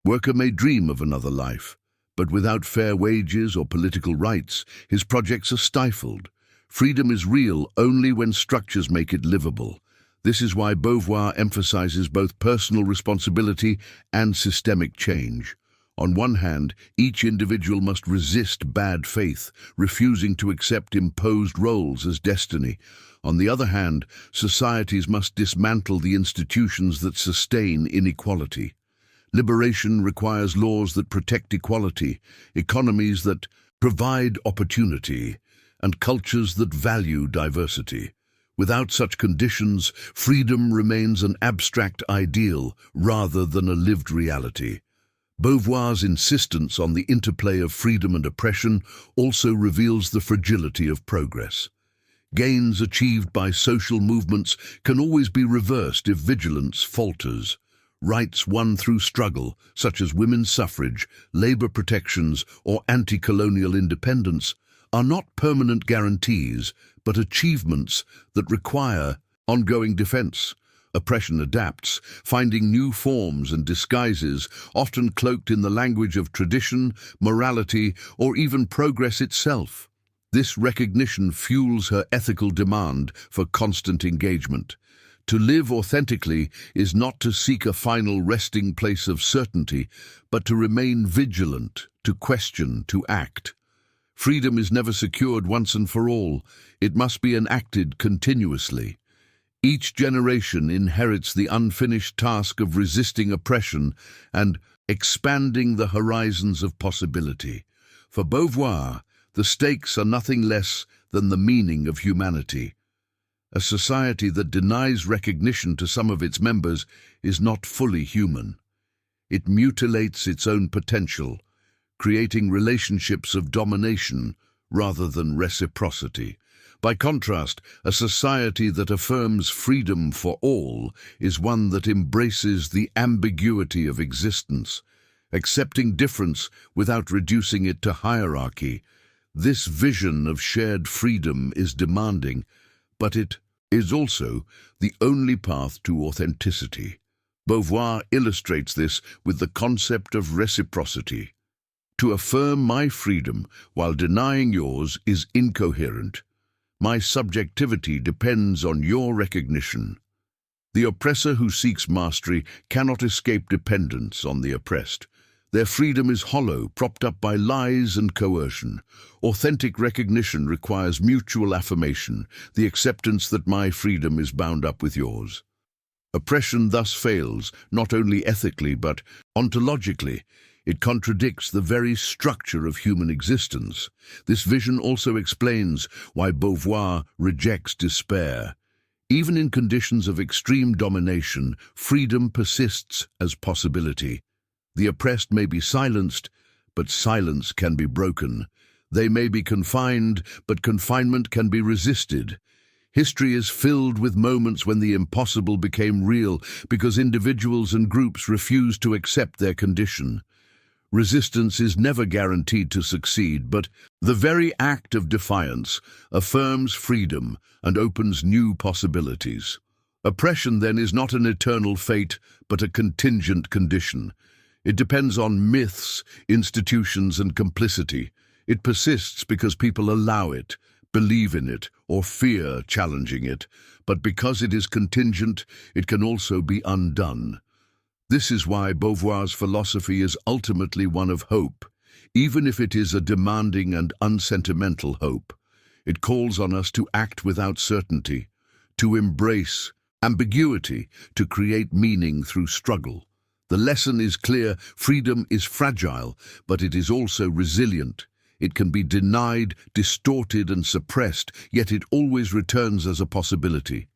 Worker may dream of another life, but without fair wages or political rights, his projects are stifled. Freedom is real only when structures make it livable. This is why Beauvoir emphasizes both personal responsibility and systemic change. On one hand, each individual must resist bad faith, refusing to accept imposed roles as destiny. On the other hand, societies must dismantle the institutions that sustain inequality. Liberation requires laws that protect equality, economies that provide opportunity, and cultures that value diversity. Without such conditions, freedom remains an abstract ideal rather than a lived reality. Beauvoir's insistence on the interplay of freedom and oppression also reveals the fragility of progress. Gains achieved by social movements can always be reversed if vigilance falters. Rights won through struggle, such as women's suffrage, labor protections, or anti-colonial independence, are not permanent guarantees, but achievements that require ongoing defense. Oppression adapts, finding new forms and disguises, often cloaked in the language of tradition, morality, or even progress itself. This recognition fuels her ethical demand for constant engagement. To live authentically is not to seek a final resting place of certainty, but to remain vigilant, to question, to act. Freedom is never secured once and for all. It must be enacted continuously. Each generation inherits the unfinished task of resisting oppression and expanding the horizons of possibility. For Beauvoir, the stakes are nothing less than the meaning of humanity. A society that denies recognition to some of its members is not fully human. It mutilates its own potential, creating relationships of domination rather than reciprocity. By contrast, a society that affirms freedom for all is one that embraces the ambiguity of existence, accepting difference without reducing it to hierarchy. This vision of shared freedom is demanding, but it is also the only path to authenticity. Beauvoir illustrates this with the concept of reciprocity. To affirm my freedom while denying yours is incoherent. My subjectivity depends on your recognition. The oppressor who seeks mastery cannot escape dependence on the oppressed. Their freedom is hollow, propped up by lies and coercion. Authentic recognition requires mutual affirmation, the acceptance that my freedom is bound up with yours. Oppression thus fails, not only ethically but ontologically. It contradicts the very structure of human existence. This vision also explains why Beauvoir rejects despair. Even in conditions of extreme domination, freedom persists as possibility. The oppressed may be silenced, but silence can be broken. They may be confined, but confinement can be resisted. History is filled with moments when the impossible became real because individuals and groups refused to accept their condition. Resistance is never guaranteed to succeed, but the very act of defiance affirms freedom and opens new possibilities. Oppression, then, is not an eternal fate, but a contingent condition. It depends on myths, institutions, and complicity. It persists because people allow it, believe in it, or fear challenging it. But because it is contingent, it can also be undone. This is why Beauvoir's philosophy is ultimately one of hope, even if it is a demanding and unsentimental hope. It calls on us to act without certainty, to embrace ambiguity, to create meaning through struggle. The lesson is clear: freedom is fragile, but it is also resilient. It can be denied, distorted, and suppressed, yet it always returns as a possibility.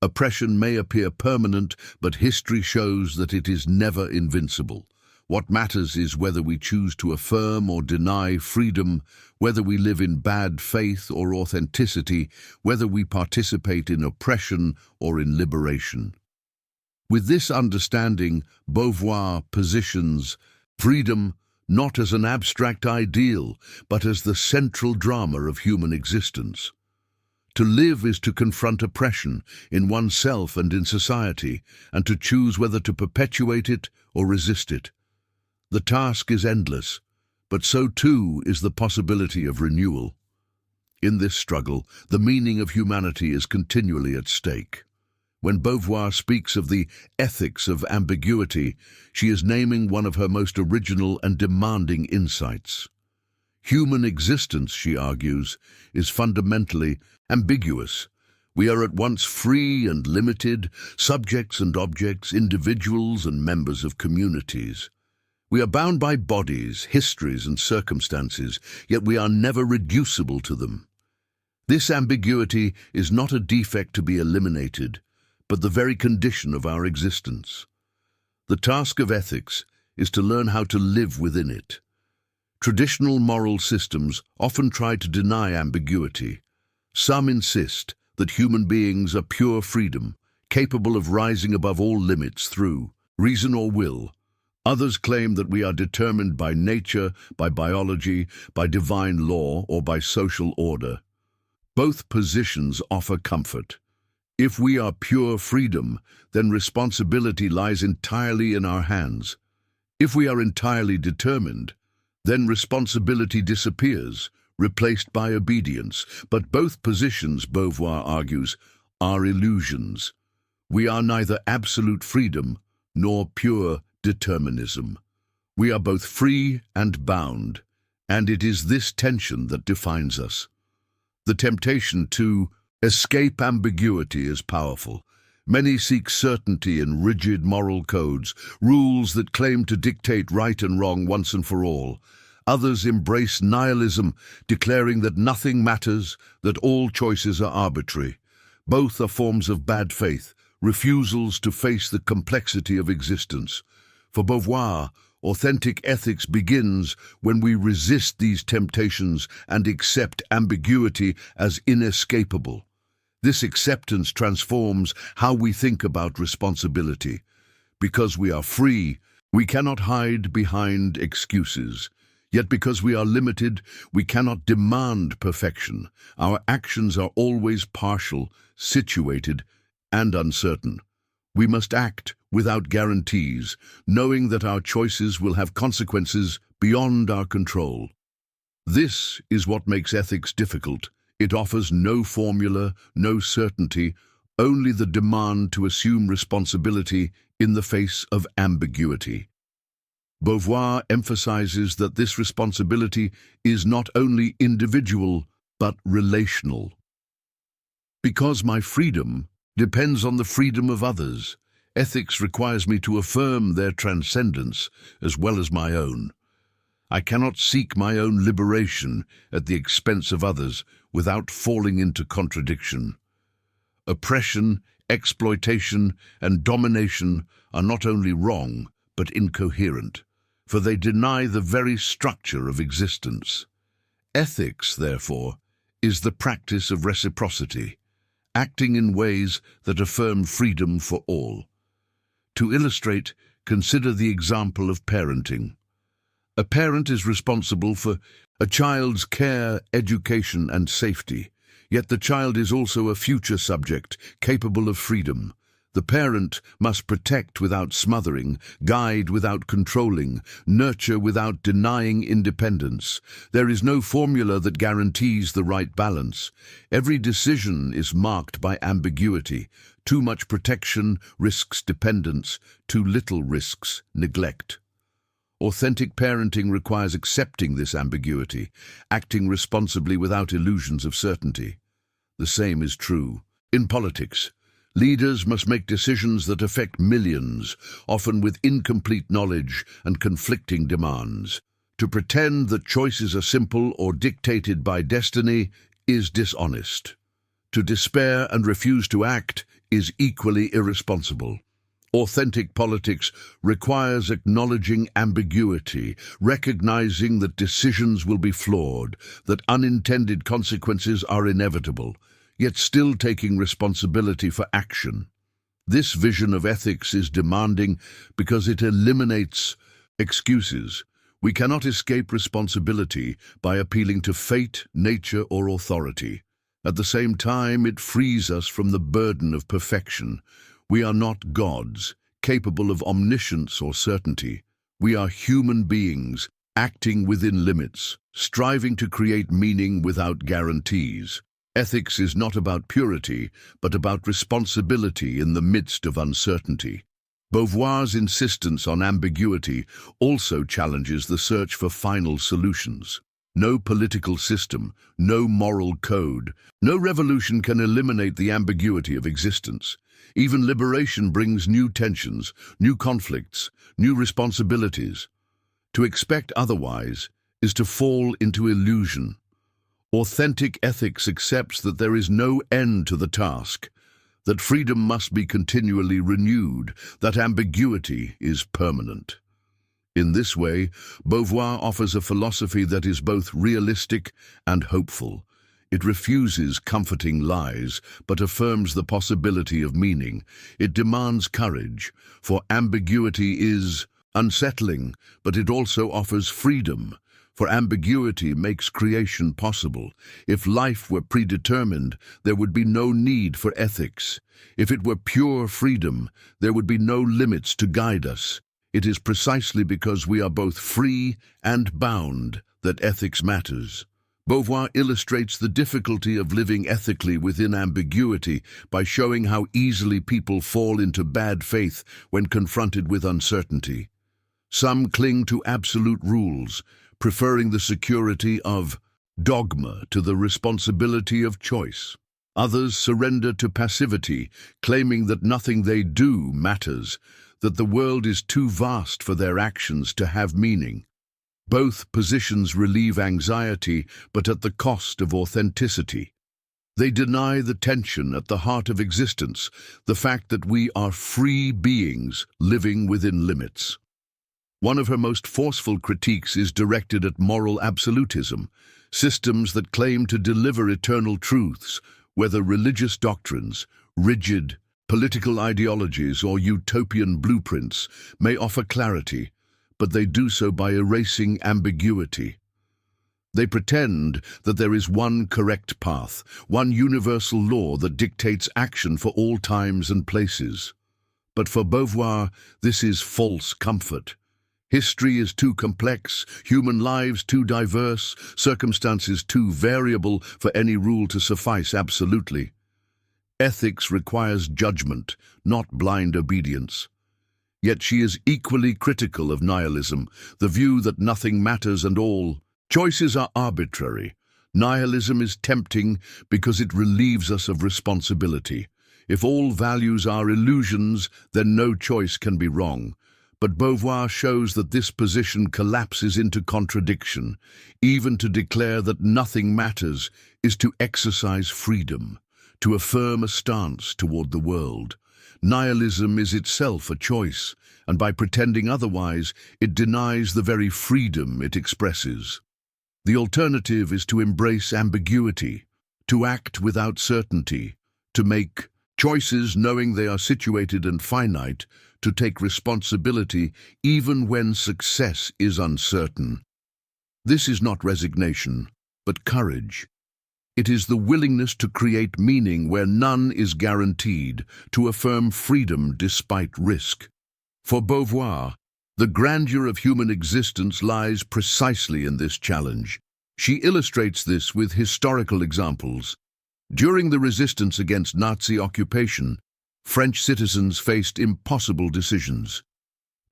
Oppression may appear permanent, but history shows that it is never invincible. What matters is whether we choose to affirm or deny freedom, whether we live in bad faith or authenticity, whether we participate in oppression or in liberation. With this understanding, Beauvoir positions freedom not as an abstract ideal, but as the central drama of human existence. To live is to confront oppression in oneself and in society, and to choose whether to perpetuate it or resist it. The task is endless, but so too is the possibility of renewal. In this struggle, the meaning of humanity is continually at stake. When Beauvoir speaks of the ethics of ambiguity, she is naming one of her most original and demanding insights. Human existence, she argues, is fundamentally ambiguous. We are at once free and limited, subjects and objects, individuals and members of communities. We are bound by bodies, histories, and circumstances, yet we are never reducible to them. This ambiguity is not a defect to be eliminated, but the very condition of our existence. The task of ethics is to learn how to live within it. Traditional moral systems often try to deny ambiguity. Some insist that human beings are pure freedom, capable of rising above all limits through reason or will. Others claim that we are determined by nature, by biology, by divine law, or by social order. Both positions offer comfort. If we are pure freedom, then responsibility lies entirely in our hands. If we are entirely determined, then responsibility disappears, replaced by obedience. But both positions, Beauvoir argues, are illusions. We are neither absolute freedom nor pure determinism. We are both free and bound, and it is this tension that defines us. The temptation to escape ambiguity is powerful. Many seek certainty in rigid moral codes, rules that claim to dictate right and wrong once and for all. Others embrace nihilism, declaring that nothing matters, that all choices are arbitrary. Both are forms of bad faith, refusals to face the complexity of existence. For Beauvoir, authentic ethics begins when we resist these temptations and accept ambiguity as inescapable. This acceptance transforms how we think about responsibility. Because we are free, we cannot hide behind excuses. Yet because we are limited, we cannot demand perfection. Our actions are always partial, situated, and uncertain. We must act without guarantees, knowing that our choices will have consequences beyond our control. This is what makes ethics difficult. It offers no formula, no certainty, only the demand to assume responsibility in the face of ambiguity. Beauvoir emphasizes that this responsibility is not only individual, but relational. Because my freedom depends on the freedom of others, ethics requires me to affirm their transcendence as well as my own. I cannot seek my own liberation at the expense of others without falling into contradiction. Oppression, exploitation, and domination are not only wrong, but incoherent, for they deny the very structure of existence. Ethics, therefore, is the practice of reciprocity, acting in ways that affirm freedom for all. To illustrate, consider the example of parenting. A parent is responsible for a child's care, education, and safety, yet the child is also a future subject capable of freedom. The parent must protect without smothering, guide without controlling, nurture without denying independence. There is no formula that guarantees the right balance. Every decision is marked by ambiguity. Too much protection risks dependence, too little risks neglect. Authentic parenting requires accepting this ambiguity, acting responsibly without illusions of certainty. The same is true in politics. Leaders must make decisions that affect millions, often with incomplete knowledge and conflicting demands. To pretend that choices are simple or dictated by destiny is dishonest. To despair and refuse to act is equally irresponsible. Authentic politics requires acknowledging ambiguity, recognizing that decisions will be flawed, that unintended consequences are inevitable, yet still taking responsibility for action. This vision of ethics is demanding because it eliminates excuses. We cannot escape responsibility by appealing to fate, nature, or authority. At the same time, it frees us from the burden of perfection. We are not gods, capable of omniscience or certainty. We are human beings, acting within limits, striving to create meaning without guarantees. Ethics is not about purity, but about responsibility in the midst of uncertainty. Beauvoir's insistence on ambiguity also challenges the search for final solutions. No political system, no moral code, no revolution can eliminate the ambiguity of existence. Even liberation brings new tensions, new conflicts, new responsibilities. To expect otherwise is to fall into illusion. Authentic ethics accepts that there is no end to the task, that freedom must be continually renewed, that ambiguity is permanent. In this way, Beauvoir offers a philosophy that is both realistic and hopeful. It refuses comforting lies, but affirms the possibility of meaning. It demands courage, for ambiguity is unsettling, but it also offers freedom. For ambiguity makes creation possible. If life were predetermined, there would be no need for ethics. If it were pure freedom, there would be no limits to guide us. It is precisely because we are both free and bound that ethics matters. Beauvoir illustrates the difficulty of living ethically within ambiguity by showing how easily people fall into bad faith when confronted with uncertainty. Some cling to absolute rules, preferring the security of dogma to the responsibility of choice. Others surrender to passivity, claiming that nothing they do matters, that the world is too vast for their actions to have meaning. Both positions relieve anxiety, but at the cost of authenticity. They deny the tension at the heart of existence, the fact that we are free beings living within limits. One of her most forceful critiques is directed at moral absolutism, systems that claim to deliver eternal truths, whether religious doctrines, rigid political ideologies, or utopian blueprints, may offer clarity, but they do so by erasing ambiguity. They pretend that there is one correct path, one universal law that dictates action for all times and places. But for Beauvoir, this is false comfort. History is too complex, human lives too diverse, circumstances too variable for any rule to suffice absolutely. Ethics requires judgment, not blind obedience. Yet she is equally critical of nihilism, the view that nothing matters and all choices are arbitrary. Nihilism is tempting because it relieves us of responsibility. If all values are illusions, then no choice can be wrong. But Beauvoir shows that this position collapses into contradiction. Even to declare that nothing matters is to exercise freedom, to affirm a stance toward the world. Nihilism is itself a choice, and by pretending otherwise, it denies the very freedom it expresses. The alternative is to embrace ambiguity, to act without certainty, to make choices knowing they are situated and finite, to take responsibility even when success is uncertain. This is not resignation, but courage. It is the willingness to create meaning where none is guaranteed, to affirm freedom despite risk. For Beauvoir, the grandeur of human existence lies precisely in this challenge. She illustrates this with historical examples. During the resistance against Nazi occupation, French citizens faced impossible decisions.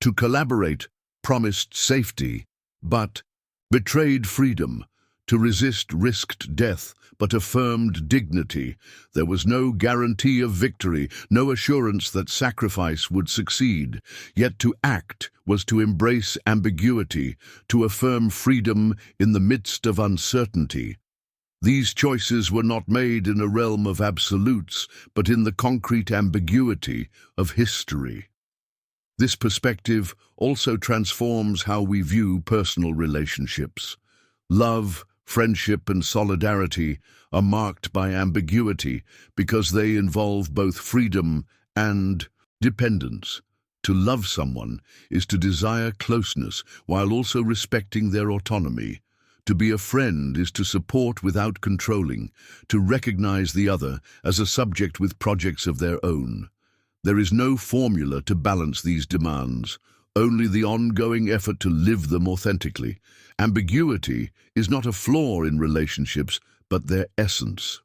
To collaborate promised safety, but betrayed freedom. To resist risked death, but affirmed dignity. There was no guarantee of victory, no assurance that sacrifice would succeed. Yet to act was to embrace ambiguity, to affirm freedom in the midst of uncertainty. These choices were not made in a realm of absolutes, but in the concrete ambiguity of history. This perspective also transforms how we view personal relationships. Love, friendship, and solidarity are marked by ambiguity because they involve both freedom and dependence. To love someone is to desire closeness while also respecting their autonomy. To be a friend is to support without controlling, to recognize the other as a subject with projects of their own. There is no formula to balance these demands, only the ongoing effort to live them authentically. Ambiguity is not a flaw in relationships, but their essence.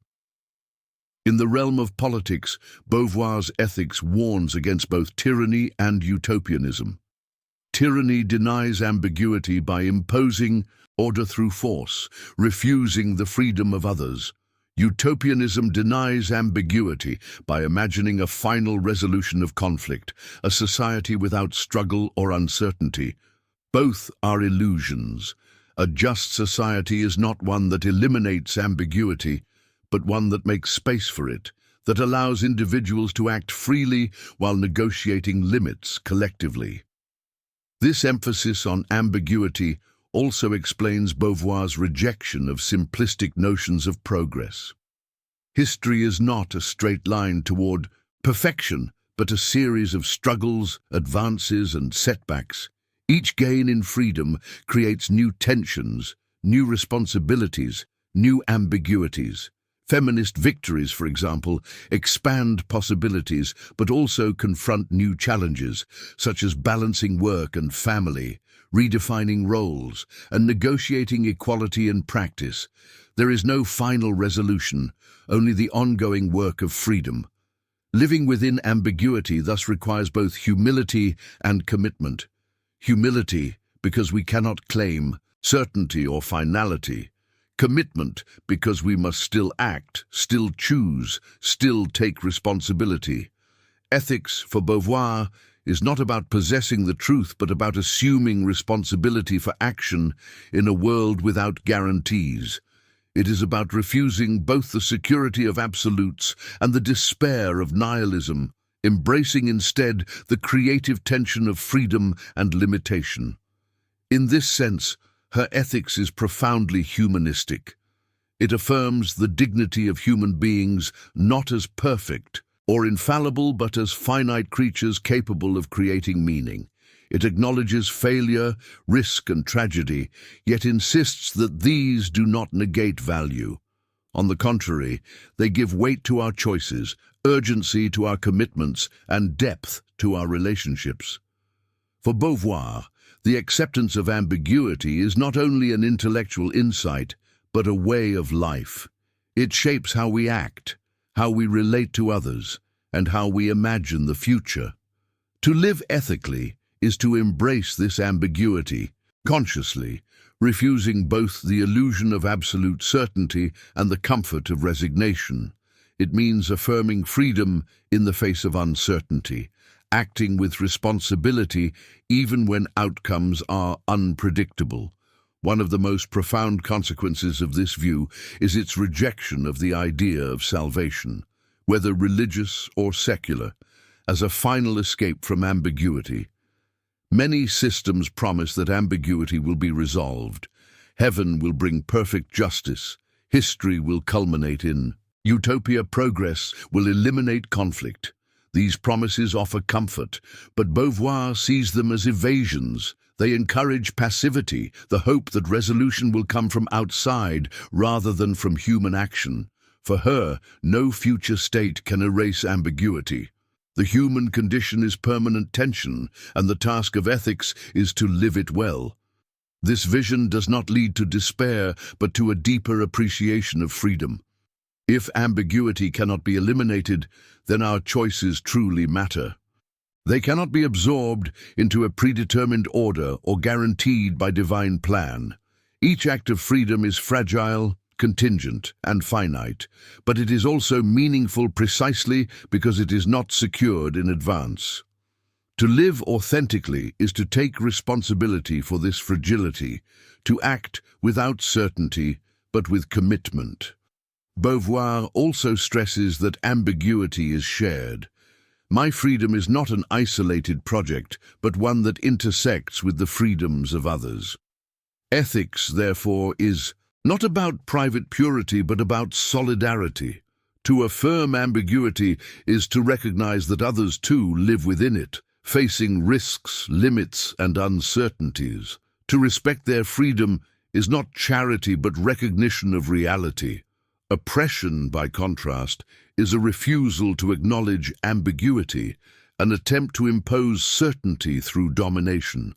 In the realm of politics, Beauvoir's ethics warns against both tyranny and utopianism. Tyranny denies ambiguity by imposing order through force, refusing the freedom of others. Utopianism denies ambiguity by imagining a final resolution of conflict, a society without struggle or uncertainty. Both are illusions. A just society is not one that eliminates ambiguity, but one that makes space for it, that allows individuals to act freely while negotiating limits collectively. This emphasis on ambiguity also explains Beauvoir's rejection of simplistic notions of progress. History is not a straight line toward perfection, but a series of struggles, advances, and setbacks. Each gain in freedom creates new tensions, new responsibilities, new ambiguities. Feminist victories, for example, expand possibilities, but also confront new challenges, such as balancing work and family, redefining roles, and negotiating equality in practice. There is no final resolution, only the ongoing work of freedom. Living within ambiguity thus requires both humility and commitment. Humility, because we cannot claim certainty or finality. Commitment, because we must still act, still choose, still take responsibility. Ethics, for Beauvoir, is not about possessing the truth, but about assuming responsibility for action in a world without guarantees. It is about refusing both the security of absolutes and the despair of nihilism, embracing instead the creative tension of freedom and limitation. In this sense, her ethics is profoundly humanistic. It affirms the dignity of human beings not as perfect or infallible, but as finite creatures capable of creating meaning. It acknowledges failure, risk, and tragedy, yet insists that these do not negate value. On the contrary, they give weight to our choices, urgency to our commitments, and depth to our relationships. For Beauvoir, the acceptance of ambiguity is not only an intellectual insight, but a way of life. It shapes how we act, how we relate to others, and how we imagine the future. To live ethically is to embrace this ambiguity, consciously, refusing both the illusion of absolute certainty and the comfort of resignation. It means affirming freedom in the face of uncertainty, acting with responsibility even when outcomes are unpredictable. One of the most profound consequences of this view is its rejection of the idea of salvation, whether religious or secular, as a final escape from ambiguity. Many systems promise that ambiguity will be resolved. Heaven will bring perfect justice. History will culminate in utopia. Progress will eliminate conflict. These promises offer comfort, but Beauvoir sees them as evasions. They encourage passivity, the hope that resolution will come from outside rather than from human action. For her, no future state can erase ambiguity. The human condition is permanent tension, and the task of ethics is to live it well. This vision does not lead to despair, but to a deeper appreciation of freedom. If ambiguity cannot be eliminated, then our choices truly matter. They cannot be absorbed into a predetermined order or guaranteed by divine plan. Each act of freedom is fragile, contingent, and finite, but it is also meaningful precisely because it is not secured in advance. To live authentically is to take responsibility for this fragility, to act without certainty but with commitment. Beauvoir also stresses that ambiguity is shared. My freedom is not an isolated project, but one that intersects with the freedoms of others. Ethics, therefore, is not about private purity, but about solidarity. To affirm ambiguity is to recognize that others too live within it, facing risks, limits, and uncertainties. To respect their freedom is not charity, but recognition of reality. Oppression, by contrast, is a refusal to acknowledge ambiguity, an attempt to impose certainty through domination.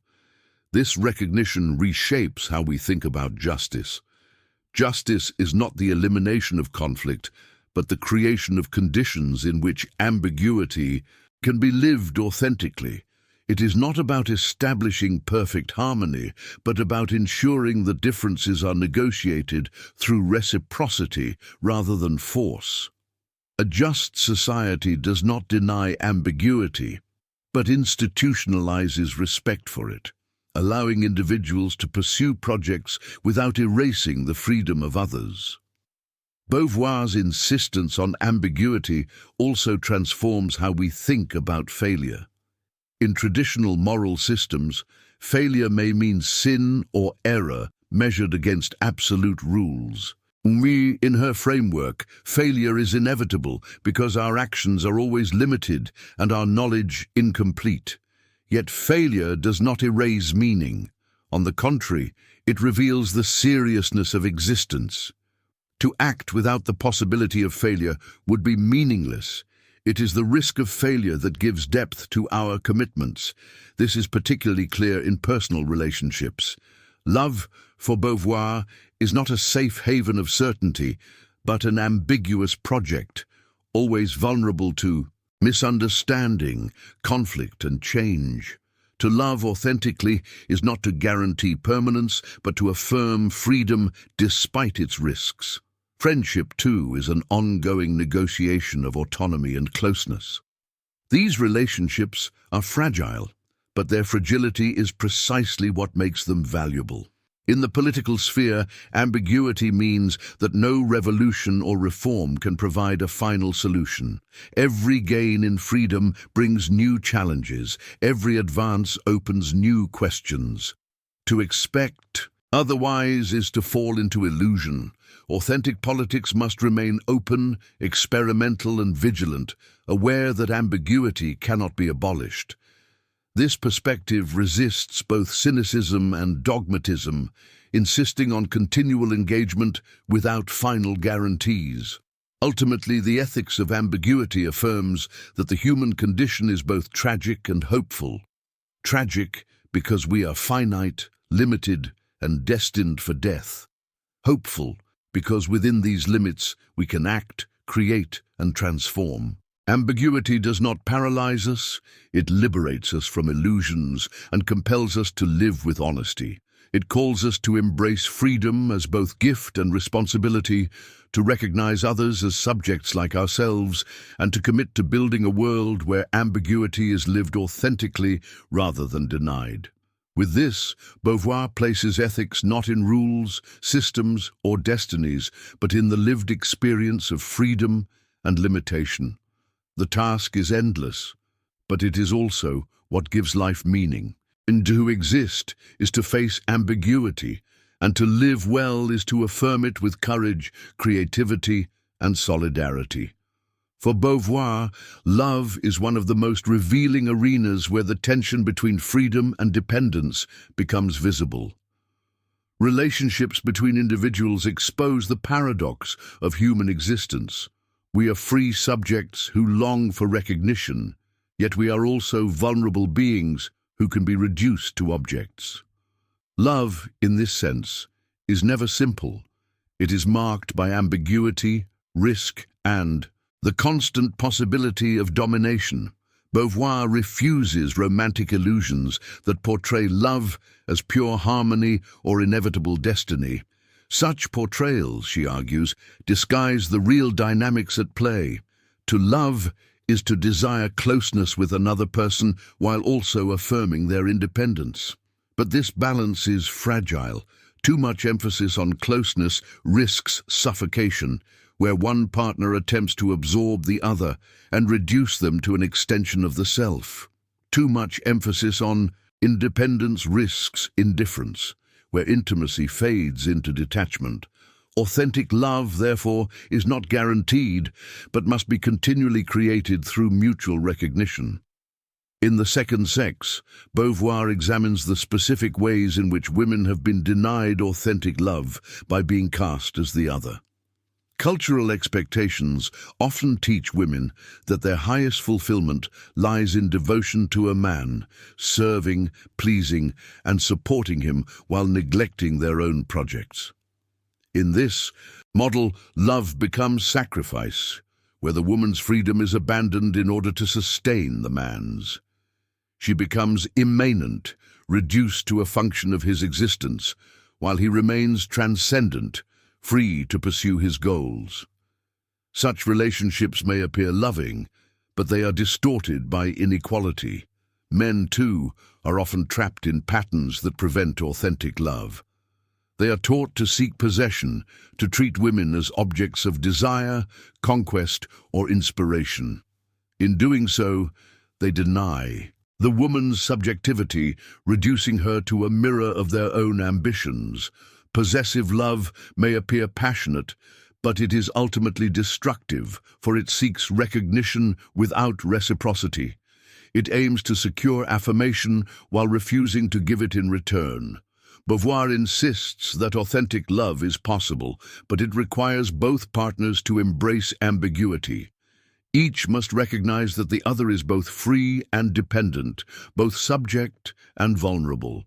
This recognition reshapes how we think about justice. Justice is not the elimination of conflict, but the creation of conditions in which ambiguity can be lived authentically. It is not about establishing perfect harmony, but about ensuring that differences are negotiated through reciprocity rather than force. A just society does not deny ambiguity, but institutionalizes respect for it, allowing individuals to pursue projects without erasing the freedom of others. Beauvoir's insistence on ambiguity also transforms how we think about failure. In traditional moral systems, failure may mean sin or error measured against absolute rules. In her framework, failure is inevitable because our actions are always limited and our knowledge incomplete. Yet failure does not erase meaning. On the contrary, it reveals the seriousness of existence. To act without the possibility of failure would be meaningless. It is the risk of failure that gives depth to our commitments. This is particularly clear in personal relationships. Love, for Beauvoir, is not a safe haven of certainty, but an ambiguous project, always vulnerable to misunderstanding, conflict, and change. To love authentically is not to guarantee permanence, but to affirm freedom despite its risks. Friendship, too, is an ongoing negotiation of autonomy and closeness. These relationships are fragile, but their fragility is precisely what makes them valuable. In the political sphere, ambiguity means that no revolution or reform can provide a final solution. Every gain in freedom brings new challenges. Every advance opens new questions. To expect otherwise is to fall into illusion. Authentic politics must remain open, experimental, and vigilant, aware that ambiguity cannot be abolished. This perspective resists both cynicism and dogmatism, insisting on continual engagement without final guarantees. Ultimately, the ethics of ambiguity affirms that the human condition is both tragic and hopeful. Tragic because we are finite, limited, and destined for death. Hopeful because within these limits we can act, create, and transform. Ambiguity does not paralyze us, it liberates us from illusions and compels us to live with honesty. It calls us to embrace freedom as both gift and responsibility, to recognize others as subjects like ourselves, and to commit to building a world where ambiguity is lived authentically rather than denied. With this, Beauvoir places ethics not in rules, systems, or destinies, but in the lived experience of freedom and limitation. The task is endless, but it is also what gives life meaning. And to exist is to face ambiguity, and to live well is to affirm it with courage, creativity, and solidarity. For Beauvoir, love is one of the most revealing arenas where the tension between freedom and dependence becomes visible. Relationships between individuals expose the paradox of human existence. We are free subjects who long for recognition, yet we are also vulnerable beings who can be reduced to objects. Love, in this sense, is never simple. It is marked by ambiguity, risk, and the constant possibility of domination. Beauvoir refuses romantic illusions that portray love as pure harmony or inevitable destiny. Such portrayals, she argues, disguise the real dynamics at play. To love is to desire closeness with another person while also affirming their independence. But this balance is fragile. Too much emphasis on closeness risks suffocation, where one partner attempts to absorb the other and reduce them to an extension of the self. Too much emphasis on independence risks indifference, where intimacy fades into detachment. Authentic love, therefore, is not guaranteed, but must be continually created through mutual recognition. In The Second Sex, Beauvoir examines the specific ways in which women have been denied authentic love by being cast as the other. Cultural expectations often teach women that their highest fulfillment lies in devotion to a man, serving, pleasing, and supporting him while neglecting their own projects. In this model, love becomes sacrifice, where the woman's freedom is abandoned in order to sustain the man's. She becomes immanent, reduced to a function of his existence, while he remains transcendent, free to pursue his goals. Such relationships may appear loving, but they are distorted by inequality. Men, too, are often trapped in patterns that prevent authentic love. They are taught to seek possession, to treat women as objects of desire, conquest, or inspiration. In doing so, they deny the woman's subjectivity, reducing her to a mirror of their own ambitions. Possessive love may appear passionate, but it is ultimately destructive, for it seeks recognition without reciprocity. It aims to secure affirmation while refusing to give it in return. Beauvoir insists that authentic love is possible, but it requires both partners to embrace ambiguity. Each must recognize that the other is both free and dependent, both subject and vulnerable.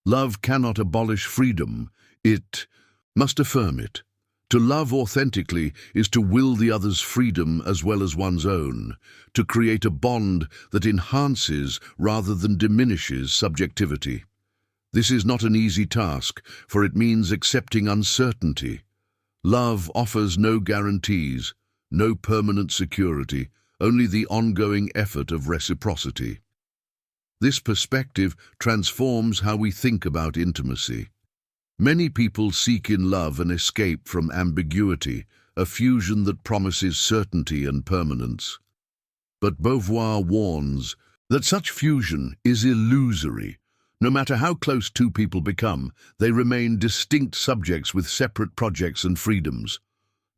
Love cannot abolish freedom, it must affirm it. To love authentically is to will the other's freedom as well as one's own, to create a bond that enhances rather than diminishes subjectivity. This is not an easy task, for it means accepting uncertainty. Love offers no guarantees, no permanent security, only the ongoing effort of reciprocity. This perspective transforms how we think about intimacy. Many people seek in love an escape from ambiguity, a fusion that promises certainty and permanence. But Beauvoir warns that such fusion is illusory. No matter how close two people become, they remain distinct subjects with separate projects and freedoms.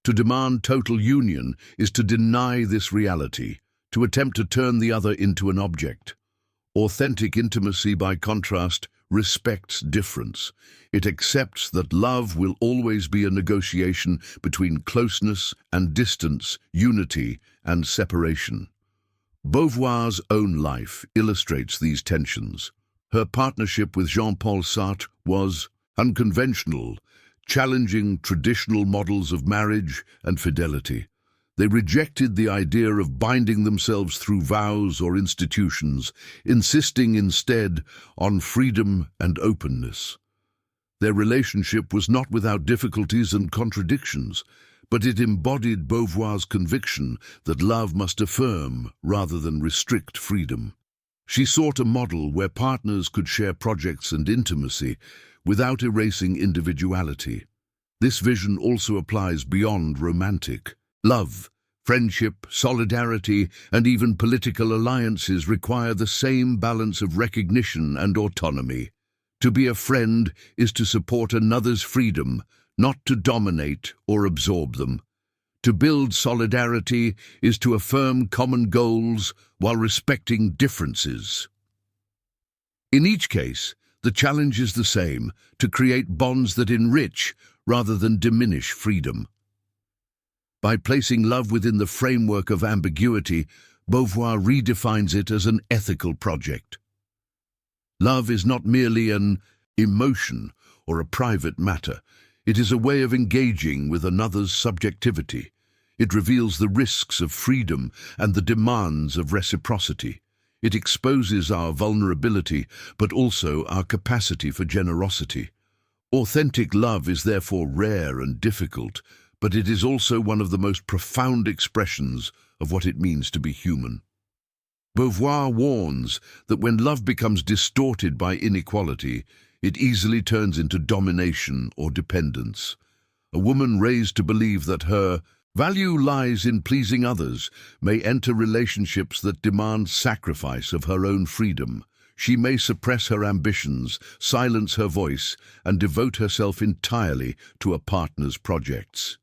To demand total union is to deny this reality, to attempt to turn the other into an object. Authentic intimacy, by contrast, respects difference. It accepts that love will always be a negotiation between closeness and distance, unity and separation. Beauvoir's own life illustrates these tensions. Her partnership with Jean-Paul Sartre was unconventional, challenging traditional models of marriage and fidelity. They rejected the idea of binding themselves through vows or institutions, insisting instead on freedom and openness. Their relationship was not without difficulties and contradictions, but it embodied Beauvoir's conviction that love must affirm rather than restrict freedom. She sought a model where partners could share projects and intimacy without erasing individuality. This vision also applies beyond romantic. Love, friendship, solidarity, and even political alliances require the same balance of recognition and autonomy. To be a friend is to support another's freedom, not to dominate or absorb them. To build solidarity is to affirm common goals while respecting differences. In each case, the challenge is the same: to create bonds that enrich rather than diminish freedom. By placing love within the framework of ambiguity, Beauvoir redefines it as an ethical project. Love is not merely an emotion or a private matter. It is a way of engaging with another's subjectivity. It reveals the risks of freedom and the demands of reciprocity. It exposes our vulnerability, but also our capacity for generosity. Authentic love is therefore rare and difficult, but it is also one of the most profound expressions of what it means to be human. Beauvoir warns that when love becomes distorted by inequality, it easily turns into domination or dependence. A woman raised to believe that her value lies in pleasing others may enter relationships that demand sacrifice of her own freedom. She may suppress her ambitions, silence her voice, and devote herself entirely to a partner's projects.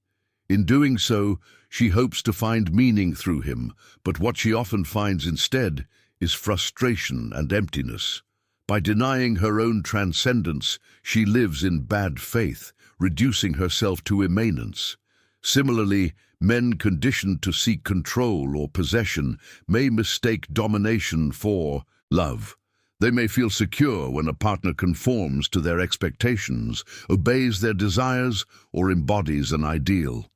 In doing so, she hopes to find meaning through him, but what she often finds instead is frustration and emptiness. By denying her own transcendence, she lives in bad faith, reducing herself to immanence. Similarly, men conditioned to seek control or possession may mistake domination for love. They may feel secure when a partner conforms to their expectations, obeys their desires, or embodies an ideal.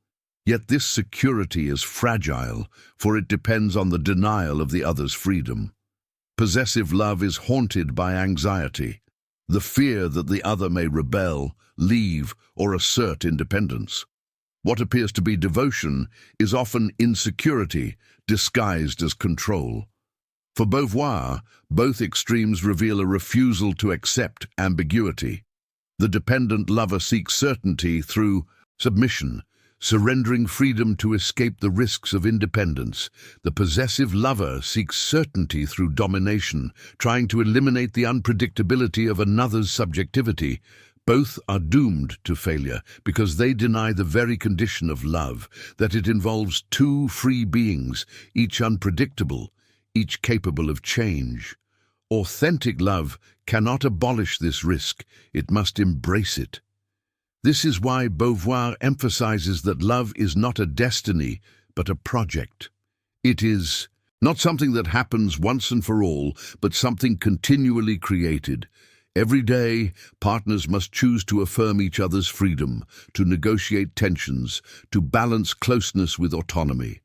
Yet this security is fragile, for it depends on the denial of the other's freedom. Possessive love is haunted by anxiety, the fear that the other may rebel, leave, or assert independence. What appears to be devotion is often insecurity disguised as control. For Beauvoir, both extremes reveal a refusal to accept ambiguity. The dependent lover seeks certainty through submission, surrendering freedom to escape the risks of independence. The possessive lover seeks certainty through domination, trying to eliminate the unpredictability of another's subjectivity. Both are doomed to failure because they deny the very condition of love, that it involves two free beings, each unpredictable, each capable of change. Authentic love cannot abolish this risk, it must embrace it. This is why Beauvoir emphasizes that love is not a destiny, but a project. It is not something that happens once and for all, but something continually created. Every day, partners must choose to affirm each other's freedom, to negotiate tensions, to balance closeness with autonomy.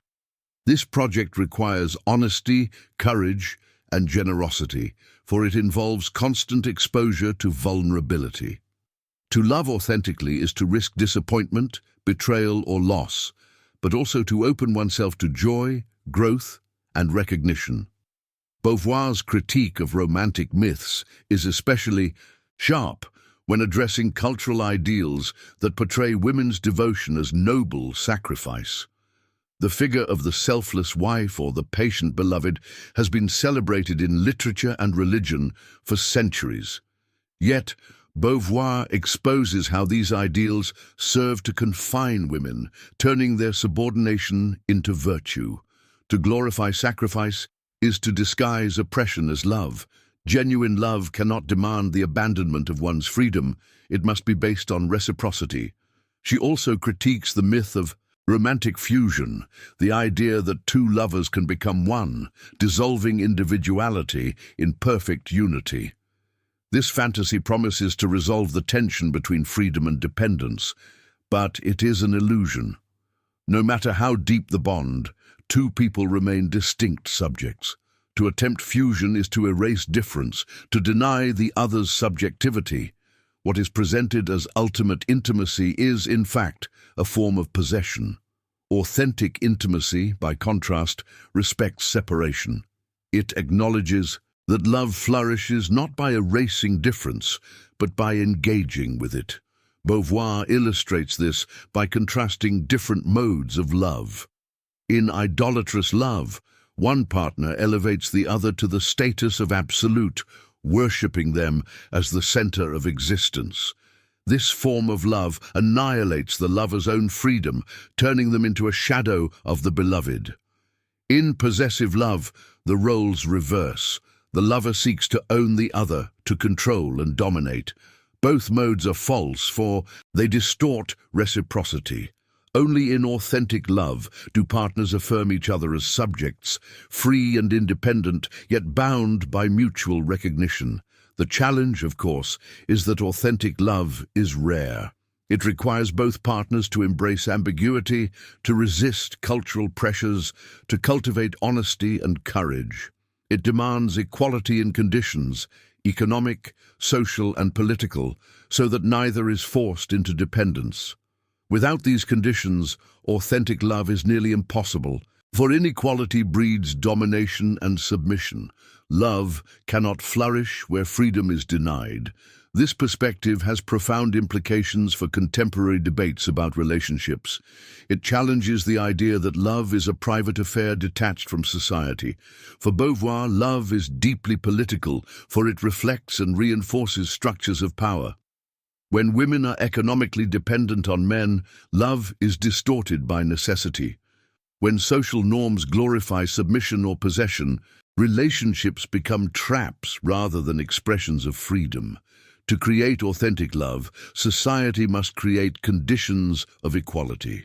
This project requires honesty, courage, and generosity, for it involves constant exposure to vulnerability. To love authentically is to risk disappointment, betrayal, or loss, but also to open oneself to joy, growth, and recognition. Beauvoir's critique of romantic myths is especially sharp when addressing cultural ideals that portray women's devotion as noble sacrifice. The figure of the selfless wife or the patient beloved has been celebrated in literature and religion for centuries. Yet, Beauvoir exposes how these ideals serve to confine women, turning their subordination into virtue. To glorify sacrifice is to disguise oppression as love. Genuine love cannot demand the abandonment of one's freedom. It must be based on reciprocity. She also critiques the myth of romantic fusion, the idea that two lovers can become one, dissolving individuality in perfect unity. This fantasy promises to resolve the tension between freedom and dependence, but it is an illusion. No matter how deep the bond, two people remain distinct subjects. To attempt fusion is to erase difference, to deny the other's subjectivity. What is presented as ultimate intimacy is, in fact, a form of possession. Authentic intimacy, by contrast, respects separation. It acknowledges that love flourishes not by erasing difference, but by engaging with it. Beauvoir illustrates this by contrasting different modes of love. In idolatrous love, one partner elevates the other to the status of absolute, worshipping them as the center of existence. This form of love annihilates the lover's own freedom, turning them into a shadow of the beloved. In possessive love, the roles reverse. The lover seeks to own the other, to control and dominate. Both modes are false, for they distort reciprocity. Only in authentic love do partners affirm each other as subjects, free and independent, yet bound by mutual recognition. The challenge, of course, is that authentic love is rare. It requires both partners to embrace ambiguity, to resist cultural pressures, to cultivate honesty and courage. It demands equality in conditions, economic, social, and political, so that neither is forced into dependence. Without these conditions, authentic love is nearly impossible, for inequality breeds domination and submission. Love cannot flourish where freedom is denied. This perspective has profound implications for contemporary debates about relationships. It challenges the idea that love is a private affair detached from society. For Beauvoir, love is deeply political, for it reflects and reinforces structures of power. When women are economically dependent on men, love is distorted by necessity. When social norms glorify submission or possession, relationships become traps rather than expressions of freedom. To create authentic love, society must create conditions of equality.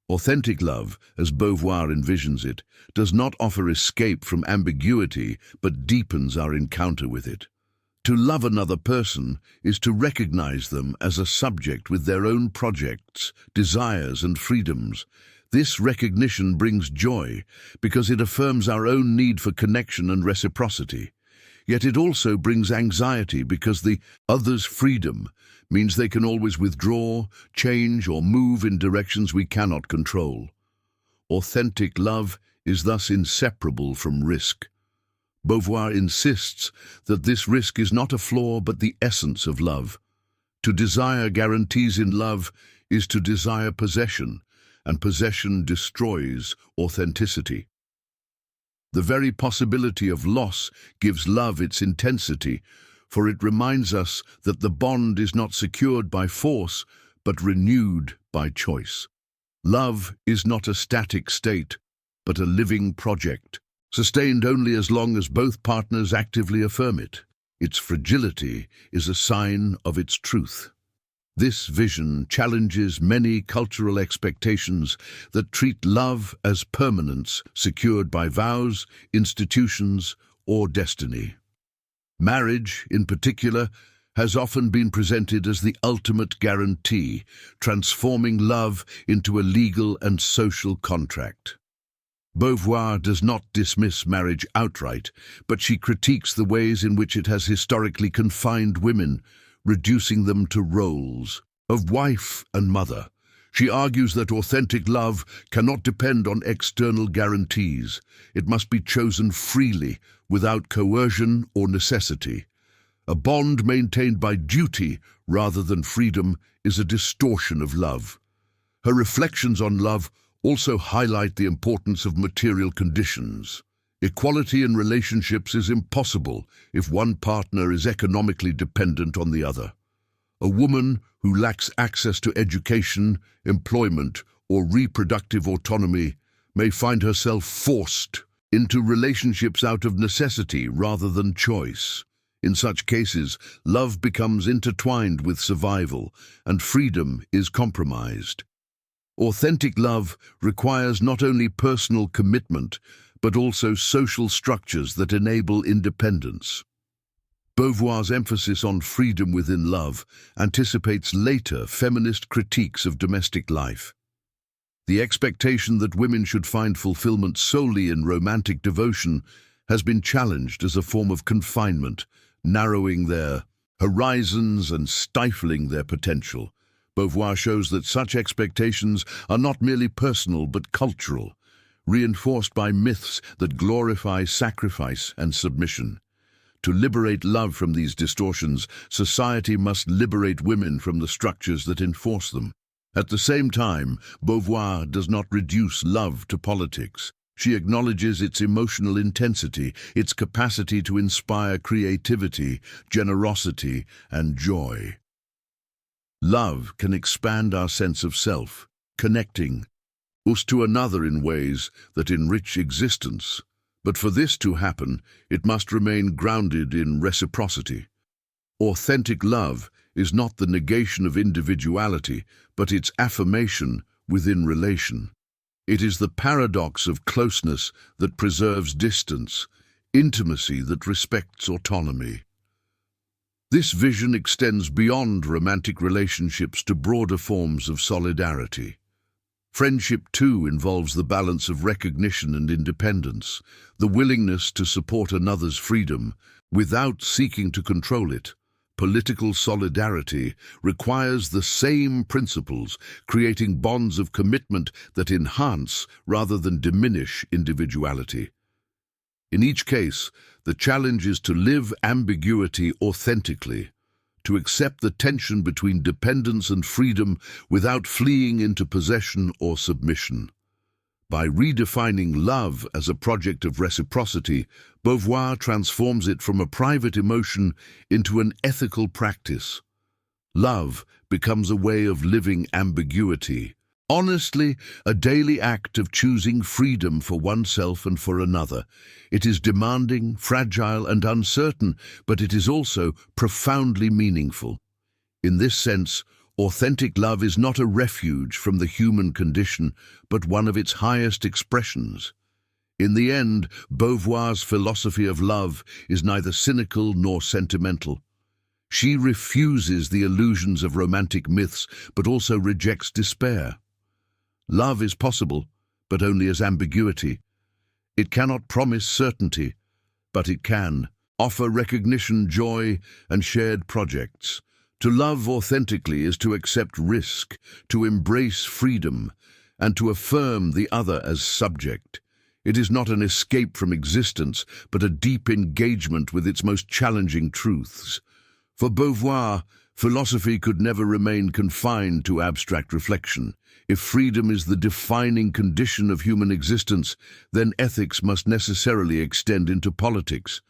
Authentic love, as Beauvoir envisions it, does not offer escape from ambiguity, but deepens our encounter with it. To love another person is to recognize them as a subject with their own projects, desires, and freedoms. This recognition brings joy because it affirms our own need for connection and reciprocity. Yet it also brings anxiety because the other's freedom means they can always withdraw, change, or move in directions we cannot control. Authentic love is thus inseparable from risk. Beauvoir insists that this risk is not a flaw but the essence of love. To desire guarantees in love is to desire possession, and possession destroys authenticity. The very possibility of loss gives love its intensity, for it reminds us that the bond is not secured by force, but renewed by choice. Love is not a static state, but a living project, sustained only as long as both partners actively affirm it. Its fragility is a sign of its truth. This vision challenges many cultural expectations that treat love as permanence secured by vows, institutions, or destiny. Marriage, in particular, has often been presented as the ultimate guarantee, transforming love into a legal and social contract. Beauvoir does not dismiss marriage outright, but she critiques the ways in which it has historically confined women, reducing them to roles of wife and mother. She argues that authentic love cannot depend on external guarantees. It must be chosen freely, without coercion or necessity. A bond maintained by duty rather than freedom is a distortion of love. Her reflections on love also highlight the importance of material conditions. Equality in relationships is impossible if one partner is economically dependent on the other. A woman who lacks access to education, employment, or reproductive autonomy may find herself forced into relationships out of necessity rather than choice. In such cases, love becomes intertwined with survival, and freedom is compromised. Authentic love requires not only personal commitment, but also social structures that enable independence. Beauvoir's emphasis on freedom within love anticipates later feminist critiques of domestic life. The expectation that women should find fulfillment solely in romantic devotion has been challenged as a form of confinement, narrowing their horizons and stifling their potential. Beauvoir shows that such expectations are not merely personal but cultural, reinforced by myths that glorify sacrifice and submission. To liberate love from these distortions, society must liberate women from the structures that enforce them. At the same time, Beauvoir does not reduce love to politics. She acknowledges its emotional intensity, its capacity to inspire creativity, generosity, and joy. Love can expand our sense of self, connecting us to another in ways that enrich existence. But for this to happen, it must remain grounded in reciprocity. Authentic love is not the negation of individuality, but its affirmation within relation. It is the paradox of closeness that preserves distance, intimacy that respects autonomy. This vision extends beyond romantic relationships to broader forms of solidarity. Friendship, too, involves the balance of recognition and independence, the willingness to support another's freedom without seeking to control it. Political solidarity requires the same principles, creating bonds of commitment that enhance rather than diminish individuality. In each case, the challenge is to live ambiguity authentically, to accept the tension between dependence and freedom without fleeing into possession or submission. By redefining love as a project of reciprocity, Beauvoir transforms it from a private emotion into an ethical practice. Love becomes a way of living ambiguity, honestly, a daily act of choosing freedom for oneself and for another. It is demanding, fragile, and uncertain, but it is also profoundly meaningful. In this sense, authentic love is not a refuge from the human condition, but one of its highest expressions. In the end, Beauvoir's philosophy of love is neither cynical nor sentimental. She refuses the illusions of romantic myths, but also rejects despair. Love is possible, but only as ambiguity. It cannot promise certainty, but it can offer recognition, joy, and shared projects. To love authentically is to accept risk, to embrace freedom, and to affirm the other as subject. It is not an escape from existence, but a deep engagement with its most challenging truths. For Beauvoir, philosophy could never remain confined to abstract reflection. If freedom is the defining condition of human existence, then ethics must necessarily extend into politics.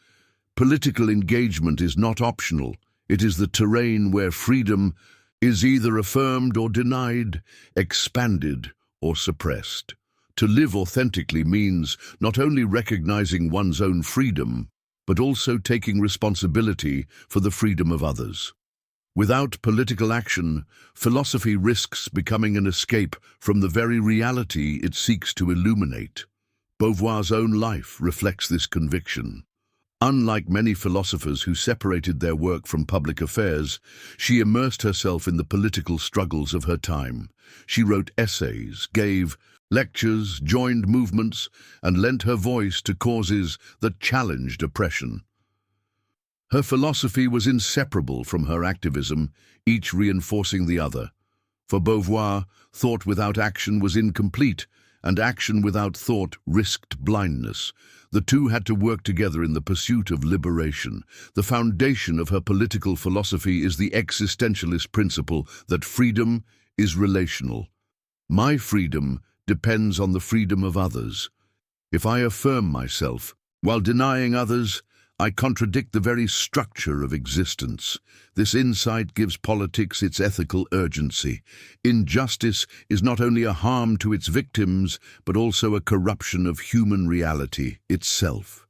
Political engagement is not optional. It is the terrain where freedom is either affirmed or denied, expanded or suppressed. To live authentically means not only recognizing one's own freedom, but also taking responsibility for the freedom of others. Without political action, philosophy risks becoming an escape from the very reality it seeks to illuminate. Beauvoir's own life reflects this conviction. Unlike many philosophers who separated their work from public affairs, she immersed herself in the political struggles of her time. She wrote essays, gave lectures, joined movements, and lent her voice to causes that challenged oppression. Her philosophy was inseparable from her activism, each reinforcing the other. For Beauvoir, thought without action was incomplete, and action without thought risked blindness. The two had to work together in the pursuit of liberation. The foundation of her political philosophy is the existentialist principle that freedom is relational. My freedom depends on the freedom of others. If I affirm myself while denying others, I contradict the very structure of existence. This insight gives politics its ethical urgency. Injustice is not only a harm to its victims, but also a corruption of human reality itself.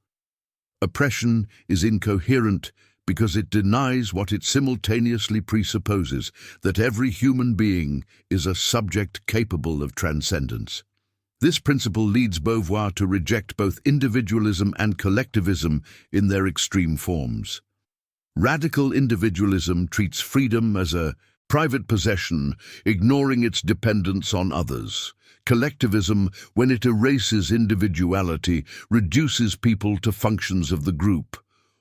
Oppression is incoherent because it denies what it simultaneously presupposes, that every human being is a subject capable of transcendence. This principle leads Beauvoir to reject both individualism and collectivism in their extreme forms. Radical individualism treats freedom as a private possession, ignoring its dependence on others. Collectivism, when it erases individuality, reduces people to functions of the group.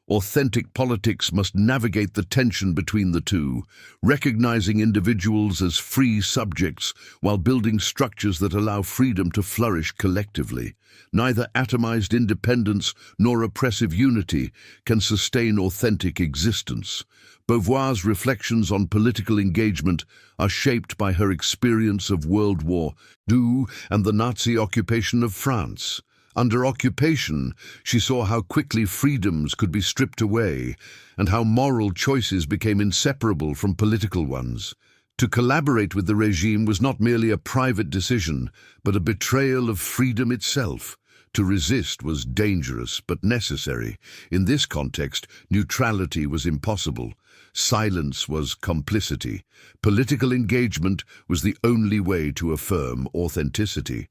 Authentic politics must navigate the tension between the two, recognizing individuals as free subjects while building structures that allow freedom to flourish collectively. Neither atomized independence nor oppressive unity can sustain authentic existence. Beauvoir's reflections on political engagement are shaped by her experience of World War II and the Nazi occupation of France. Under occupation, she saw how quickly freedoms could be stripped away and how moral choices became inseparable from political ones. To collaborate with the regime was not merely a private decision, but a betrayal of freedom itself. To resist was dangerous but necessary. In this context, neutrality was impossible. Silence was complicity. Political engagement was the only way to affirm authenticity.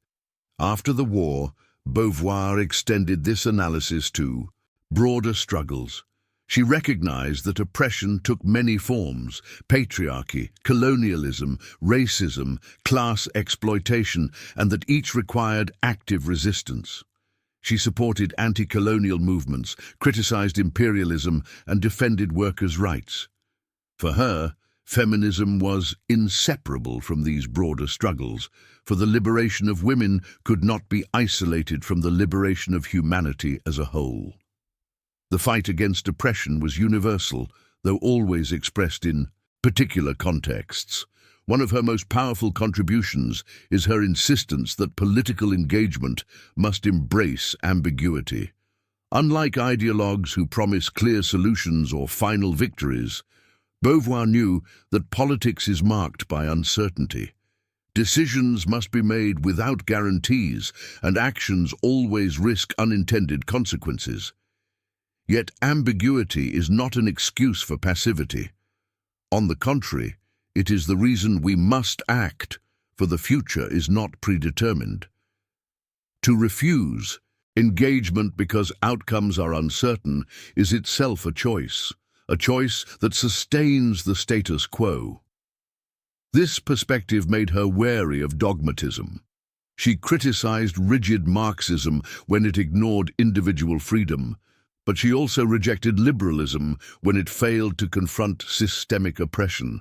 After the war, Beauvoir extended this analysis to broader struggles. She recognized that oppression took many forms: patriarchy, colonialism, racism, class exploitation, and that each required active resistance. She supported anti-colonial movements, criticized imperialism, and defended workers' rights. For her, feminism was inseparable from these broader struggles, for the liberation of women could not be isolated from the liberation of humanity as a whole. The fight against oppression was universal, though always expressed in particular contexts. One of her most powerful contributions is her insistence that political engagement must embrace ambiguity. Unlike ideologues who promise clear solutions or final victories, Beauvoir knew that politics is marked by uncertainty. Decisions must be made without guarantees, and actions always risk unintended consequences. Yet ambiguity is not an excuse for passivity. On the contrary, it is the reason we must act, for the future is not predetermined. To refuse engagement because outcomes are uncertain is itself a choice that sustains the status quo. This perspective made her wary of dogmatism. She criticized rigid Marxism when it ignored individual freedom, but she also rejected liberalism when it failed to confront systemic oppression.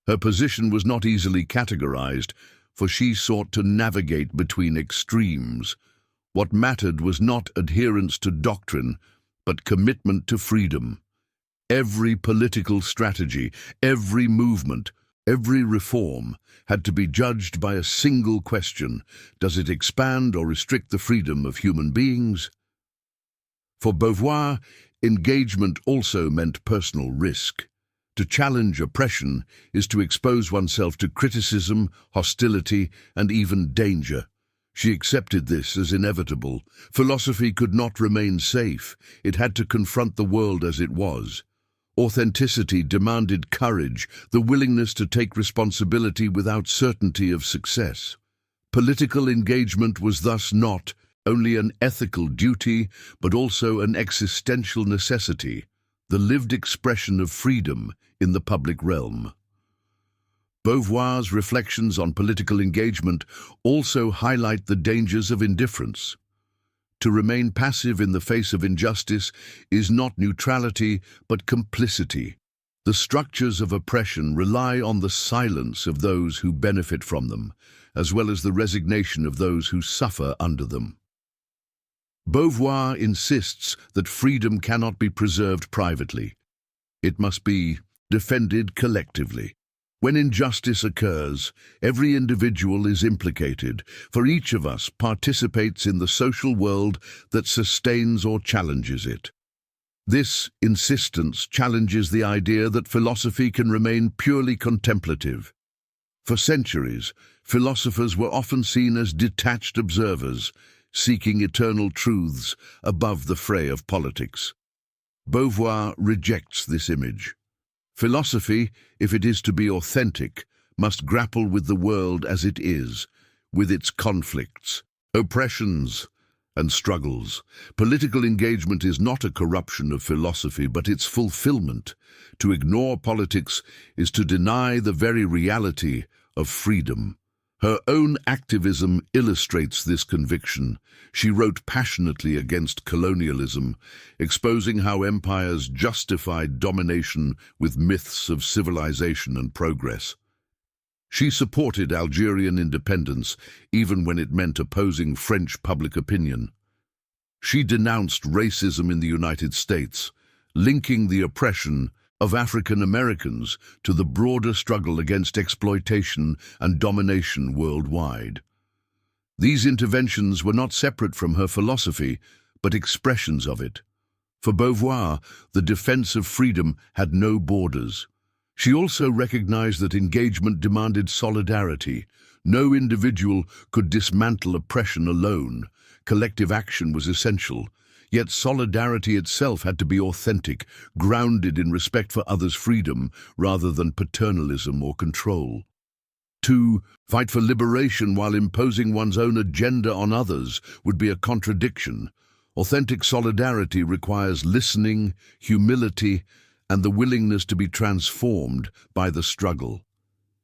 Her position was not easily categorized, for she sought to navigate between extremes. What mattered was not adherence to doctrine, but commitment to freedom. Every political strategy, every movement, every reform had to be judged by a single question: does it expand or restrict the freedom of human beings? For Beauvoir, engagement also meant personal risk. To challenge oppression is to expose oneself to criticism, hostility, and even danger. She accepted this as inevitable. Philosophy could not remain safe. It had to confront the world as it was. Authenticity demanded courage, the willingness to take responsibility without certainty of success. Political engagement was thus not only an ethical duty, but also an existential necessity, the lived expression of freedom in the public realm. Beauvoir's reflections on political engagement also highlight the dangers of indifference. To remain passive in the face of injustice is not neutrality, but complicity. The structures of oppression rely on the silence of those who benefit from them, as well as the resignation of those who suffer under them. Beauvoir insists that freedom cannot be preserved privately. It must be defended collectively. When injustice occurs, every individual is implicated, for each of us participates in the social world that sustains or challenges it. This insistence challenges the idea that philosophy can remain purely contemplative. For centuries, philosophers were often seen as detached observers, seeking eternal truths above the fray of politics. Beauvoir rejects this image. Philosophy, if it is to be authentic, must grapple with the world as it is, with its conflicts, oppressions, and struggles. Political engagement is not a corruption of philosophy, but its fulfillment. To ignore politics is to deny the very reality of freedom. Her own activism illustrates this conviction. She wrote passionately against colonialism, exposing how empires justified domination with myths of civilization and progress. She supported Algerian independence, even when it meant opposing French public opinion. She denounced racism in the United States, linking the oppression of African Americans to the broader struggle against exploitation and domination worldwide. These interventions were not separate from her philosophy, but expressions of it. For Beauvoir, the defense of freedom had no borders. She also recognized that engagement demanded solidarity. No individual could dismantle oppression alone. Collective action was essential. Yet solidarity itself had to be authentic, grounded in respect for others' freedom, rather than paternalism or control. To fight for liberation while imposing one's own agenda on others would be a contradiction. Authentic solidarity requires listening, humility, and the willingness to be transformed by the struggle.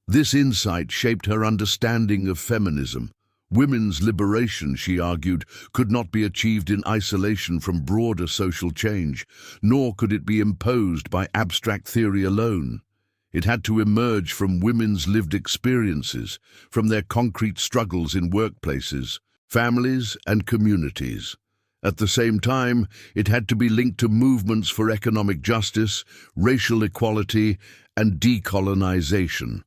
This insight shaped her understanding of feminism. Women's liberation, she argued, could not be achieved in isolation from broader social change, nor could it be imposed by abstract theory alone. It had to emerge from women's lived experiences, from their concrete struggles in workplaces, families, and communities. At the same time, it had to be linked to movements for economic justice, racial equality, and decolonization.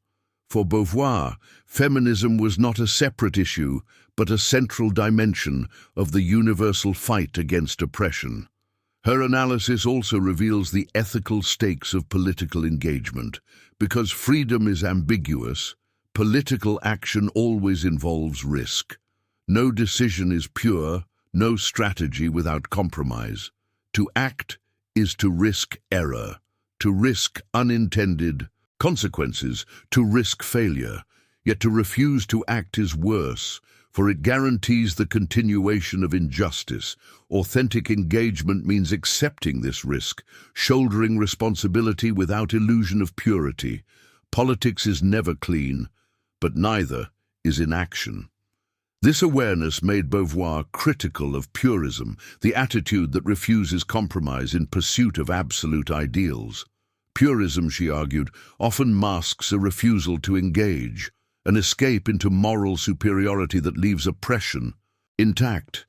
For Beauvoir, feminism was not a separate issue, but a central dimension of the universal fight against oppression. Her analysis also reveals the ethical stakes of political engagement. Because freedom is ambiguous, political action always involves risk. No decision is pure, no strategy without compromise. To act is to risk error, to risk unintended consequences, to risk failure. Yet to refuse to act is worse, for it guarantees the continuation of injustice. Authentic engagement means accepting this risk, shouldering responsibility without illusion of purity. Politics is never clean, but neither is inaction. This awareness made Beauvoir critical of purism, the attitude that refuses compromise in pursuit of absolute ideals. Purism, she argued, often masks a refusal to engage, an escape into moral superiority that leaves oppression intact.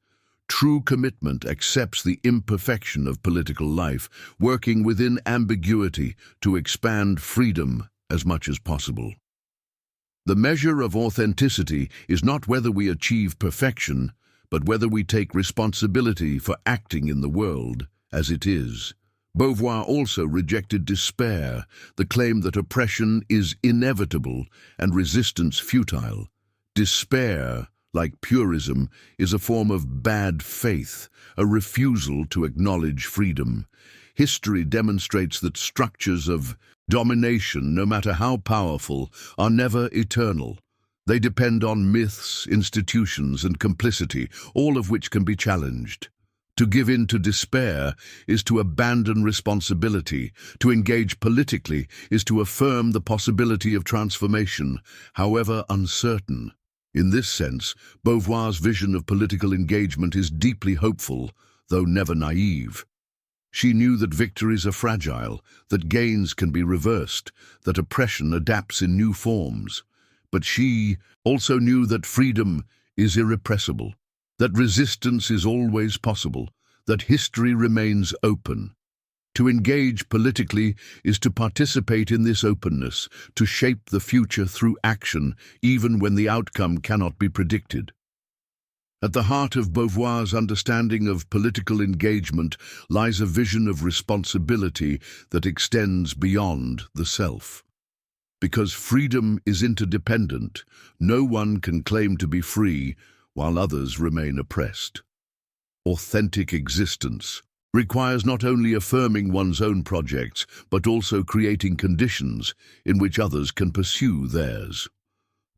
True commitment accepts the imperfection of political life, working within ambiguity to expand freedom as much as possible. The measure of authenticity is not whether we achieve perfection, but whether we take responsibility for acting in the world as it is. Beauvoir also rejected despair, the claim that oppression is inevitable and resistance futile. Despair, like purism, is a form of bad faith, a refusal to acknowledge freedom. History demonstrates that structures of domination, no matter how powerful, are never eternal. They depend on myths, institutions, and complicity, all of which can be challenged. To give in to despair is to abandon responsibility. To engage politically is to affirm the possibility of transformation, however uncertain. In this sense, Beauvoir's vision of political engagement is deeply hopeful, though never naive. She knew that victories are fragile, that gains can be reversed, that oppression adapts in new forms. But she also knew that freedom is irrepressible, that resistance is always possible, that history remains open. To engage politically is to participate in this openness, to shape the future through action, even when the outcome cannot be predicted. At the heart of Beauvoir's understanding of political engagement lies a vision of responsibility that extends beyond the self. Because freedom is interdependent, no one can claim to be free while others remain oppressed. Authentic existence requires not only affirming one's own projects, but also creating conditions in which others can pursue theirs.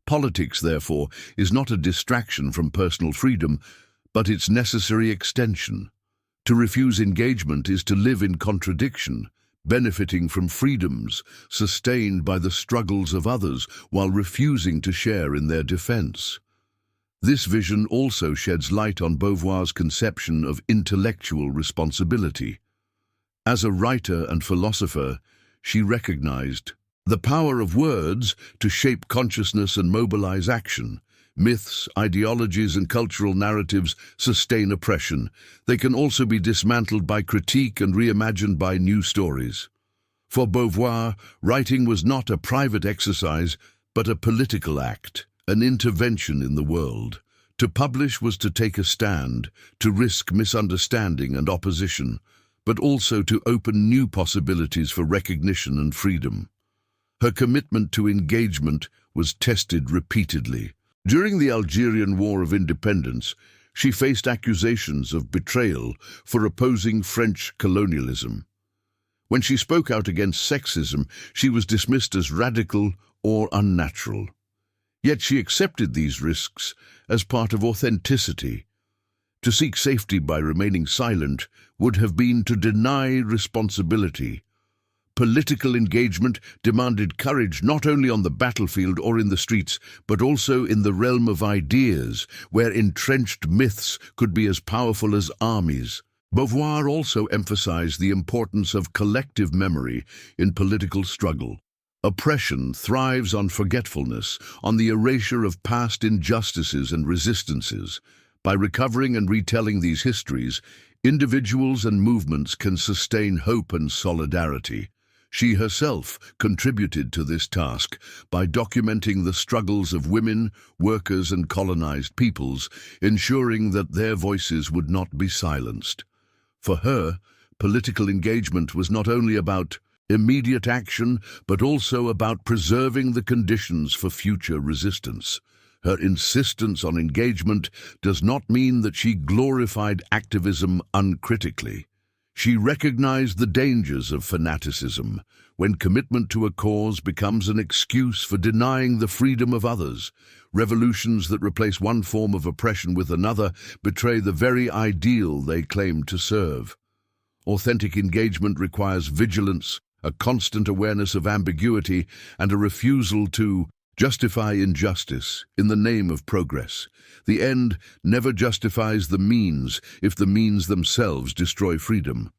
Politics, therefore, is not a distraction from personal freedom, but its necessary extension. To refuse engagement is to live in contradiction, benefiting from freedoms sustained by the struggles of others while refusing to share in their defense. This vision also sheds light on Beauvoir's conception of intellectual responsibility. As a writer and philosopher, she recognized the power of words to shape consciousness and mobilize action. Myths, ideologies, and cultural narratives sustain oppression. They can also be dismantled by critique and reimagined by new stories. For Beauvoir, writing was not a private exercise, but a political act, an intervention in the world. To publish was to take a stand, to risk misunderstanding and opposition, but also to open new possibilities for recognition and freedom. Her commitment to engagement was tested repeatedly. During the Algerian War of Independence, she faced accusations of betrayal for opposing French colonialism. When she spoke out against sexism, she was dismissed as radical or unnatural. Yet she accepted these risks as part of authenticity. To seek safety by remaining silent would have been to deny responsibility. Political engagement demanded courage not only on the battlefield or in the streets, but also in the realm of ideas, where entrenched myths could be as powerful as armies. Beauvoir also emphasized the importance of collective memory in political struggle. Oppression thrives on forgetfulness, on the erasure of past injustices and resistances. By recovering and retelling these histories, individuals and movements can sustain hope and solidarity. She herself contributed to this task by documenting the struggles of women, workers, and colonized peoples, ensuring that their voices would not be silenced. For her, political engagement was not only about immediate action, but also about preserving the conditions for future resistance. Her insistence on engagement does not mean that she glorified activism uncritically. She recognized the dangers of fanaticism, when commitment to a cause becomes an excuse for denying the freedom of others. Revolutions that replace one form of oppression with another betray the very ideal they claim to serve. Authentic engagement requires vigilance, a constant awareness of ambiguity, and a refusal to justify injustice in the name of progress. The end never justifies the means if the means themselves destroy freedom.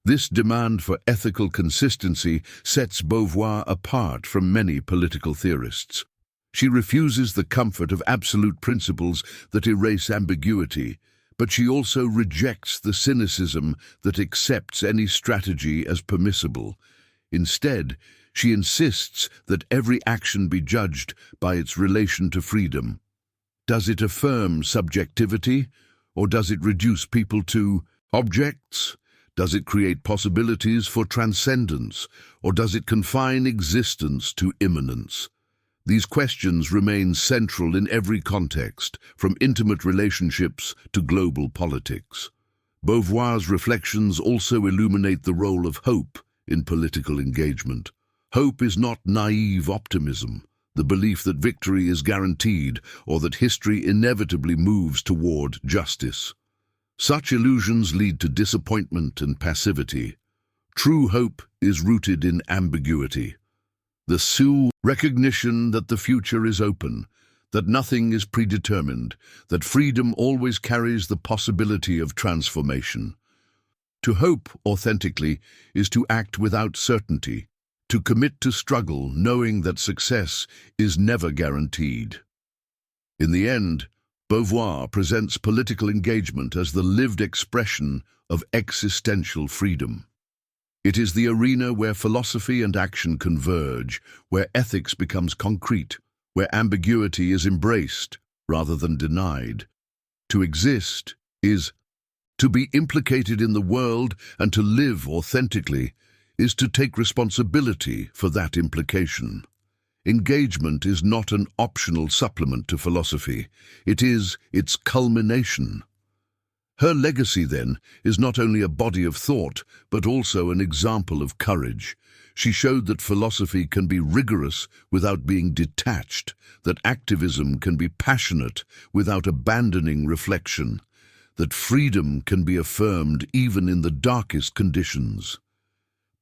This demand for ethical consistency sets Beauvoir apart from many political theorists. She refuses the comfort of absolute principles that erase ambiguity, but she also rejects the cynicism that accepts any strategy as permissible. Instead, she insists that every action be judged by its relation to freedom. Does it affirm subjectivity, or does it reduce people to objects? Does it create possibilities for transcendence, or does it confine existence to immanence? These questions remain central in every context, from intimate relationships to global politics. Beauvoir's reflections also illuminate the role of hope in political engagement. Hope is not naive optimism, the belief that victory is guaranteed or that history inevitably moves toward justice. Such illusions lead to disappointment and passivity. True hope is rooted in ambiguity. The recognition that the future is open, that nothing is predetermined, that freedom always carries the possibility of transformation. To hope authentically is to act without certainty, to commit to struggle knowing that success is never guaranteed. In the end, Beauvoir presents political engagement as the lived expression of existential freedom. It is the arena where philosophy and action converge, where ethics becomes concrete, where ambiguity is embraced rather than denied. To exist is to be implicated in the world, and to live authentically is to take responsibility for that implication. Engagement is not an optional supplement to philosophy. It is its culmination. Her legacy, then, is not only a body of thought, but also an example of courage. She showed that philosophy can be rigorous without being detached, that activism can be passionate without abandoning reflection, that freedom can be affirmed even in the darkest conditions.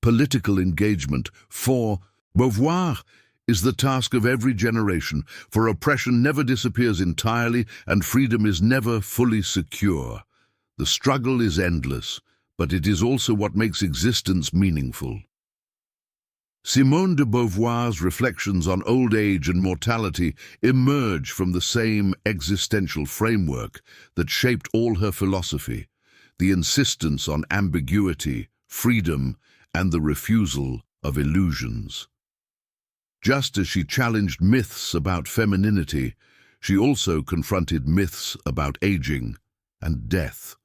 Political engagement for Beauvoir is the task of every generation, for oppression never disappears entirely and freedom is never fully secure. The struggle is endless, but it is also what makes existence meaningful. Simone de Beauvoir's reflections on old age and mortality emerge from the same existential framework that shaped all her philosophy, the insistence on ambiguity, freedom, and the refusal of illusions. Just as she challenged myths about femininity, she also confronted myths about aging and death.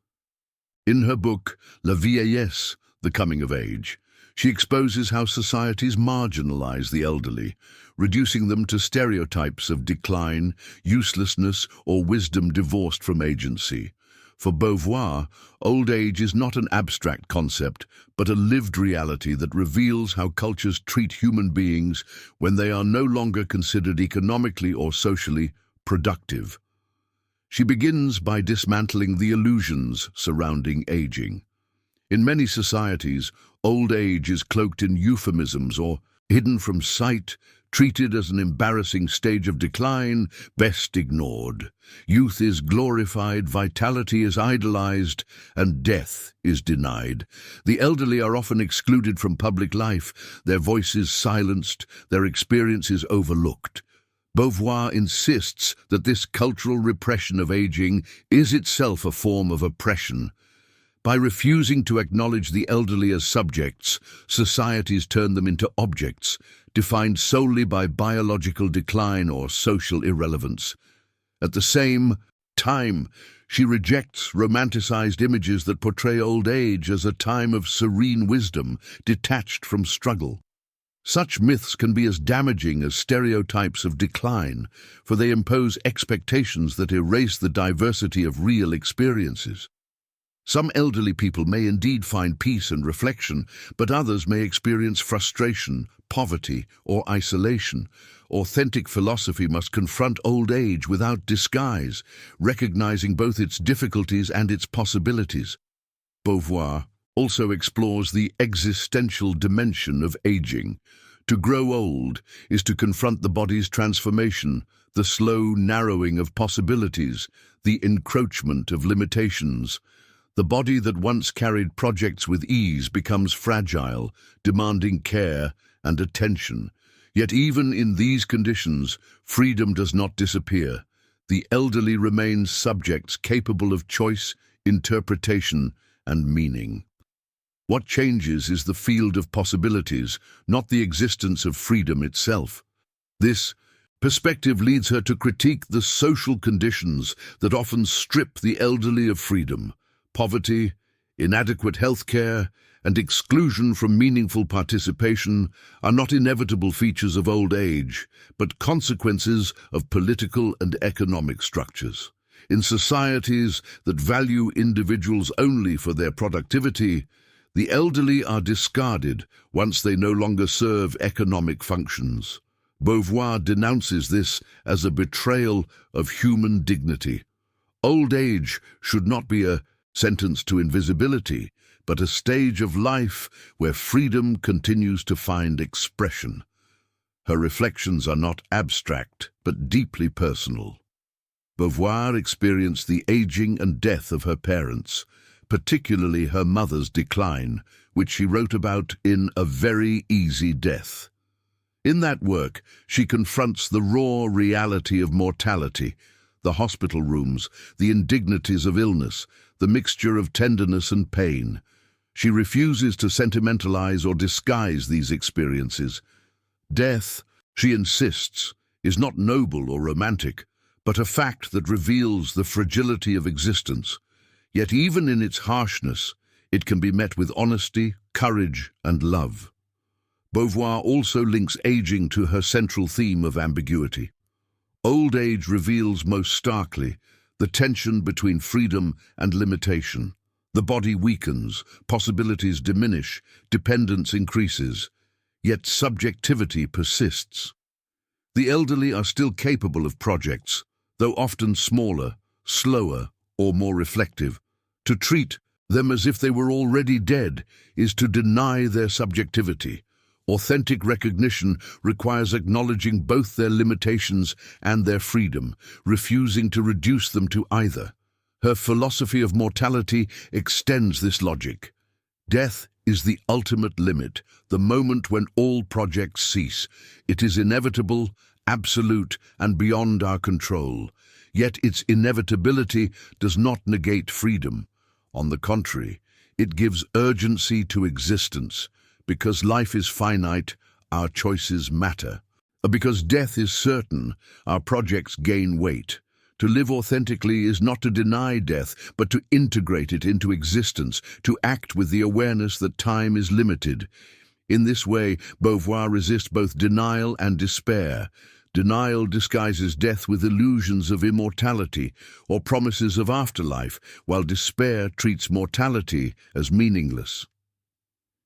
In her book, La Vieillesse, The Coming of Age, she exposes how societies marginalize the elderly, reducing them to stereotypes of decline, uselessness, or wisdom divorced from agency. For Beauvoir, old age is not an abstract concept, but a lived reality that reveals how cultures treat human beings when they are no longer considered economically or socially productive. She begins by dismantling the illusions surrounding aging. In many societies, old age is cloaked in euphemisms or hidden from sight, treated as an embarrassing stage of decline, best ignored. Youth is glorified, vitality is idolized, and death is denied. The elderly are often excluded from public life, their voices silenced, their experiences overlooked. Beauvoir insists that this cultural repression of aging is itself a form of oppression. By refusing to acknowledge the elderly as subjects, societies turn them into objects, defined solely by biological decline or social irrelevance. At the same time, she rejects romanticized images that portray old age as a time of serene wisdom, detached from struggle. Such myths can be as damaging as stereotypes of decline, for they impose expectations that erase the diversity of real experiences. Some elderly people may indeed find peace and reflection, but others may experience frustration, poverty, or isolation. Authentic philosophy must confront old age without disguise, recognizing both its difficulties and its possibilities. Beauvoir also explores the existential dimension of aging. To grow old is to confront the body's transformation, the slow narrowing of possibilities, the encroachment of limitations. The body that once carried projects with ease becomes fragile, demanding care and attention. Yet even in these conditions, freedom does not disappear. The elderly remain subjects capable of choice, interpretation, and meaning. What changes is the field of possibilities, not the existence of freedom itself. This perspective leads her to critique the social conditions that often strip the elderly of freedom. Poverty, inadequate health care, and exclusion from meaningful participation are not inevitable features of old age, but consequences of political and economic structures. In societies that value individuals only for their productivity, the elderly are discarded once they no longer serve economic functions. Beauvoir denounces this as a betrayal of human dignity. Old age should not be a sentence to invisibility, but a stage of life where freedom continues to find expression. Her reflections are not abstract, but deeply personal. Beauvoir experienced the aging and death of her parents, particularly her mother's decline, which she wrote about in A Very Easy Death. In that work, she confronts the raw reality of mortality, the hospital rooms, the indignities of illness, the mixture of tenderness and pain. She refuses to sentimentalize or disguise these experiences. Death, she insists, is not noble or romantic, but a fact that reveals the fragility of existence. Yet even in its harshness, it can be met with honesty, courage, and love. Beauvoir also links aging to her central theme of ambiguity. Old age reveals most starkly the tension between freedom and limitation. The body weakens, possibilities diminish, dependence increases, yet subjectivity persists. The elderly are still capable of projects, though often smaller, slower, or more reflective. To treat them as if they were already dead is to deny their subjectivity. Authentic recognition requires acknowledging both their limitations and their freedom, refusing to reduce them to either. Her philosophy of mortality extends this logic. Death is the ultimate limit, the moment when all projects cease. It is inevitable, absolute, and beyond our control. Yet its inevitability does not negate freedom. On the contrary, it gives urgency to existence. Because life is finite, our choices matter. Because death is certain, our projects gain weight. To live authentically is not to deny death, but to integrate it into existence, to act with the awareness that time is limited. In this way, Beauvoir resists both denial and despair. Denial disguises death with illusions of immortality or promises of afterlife, while despair treats mortality as meaningless.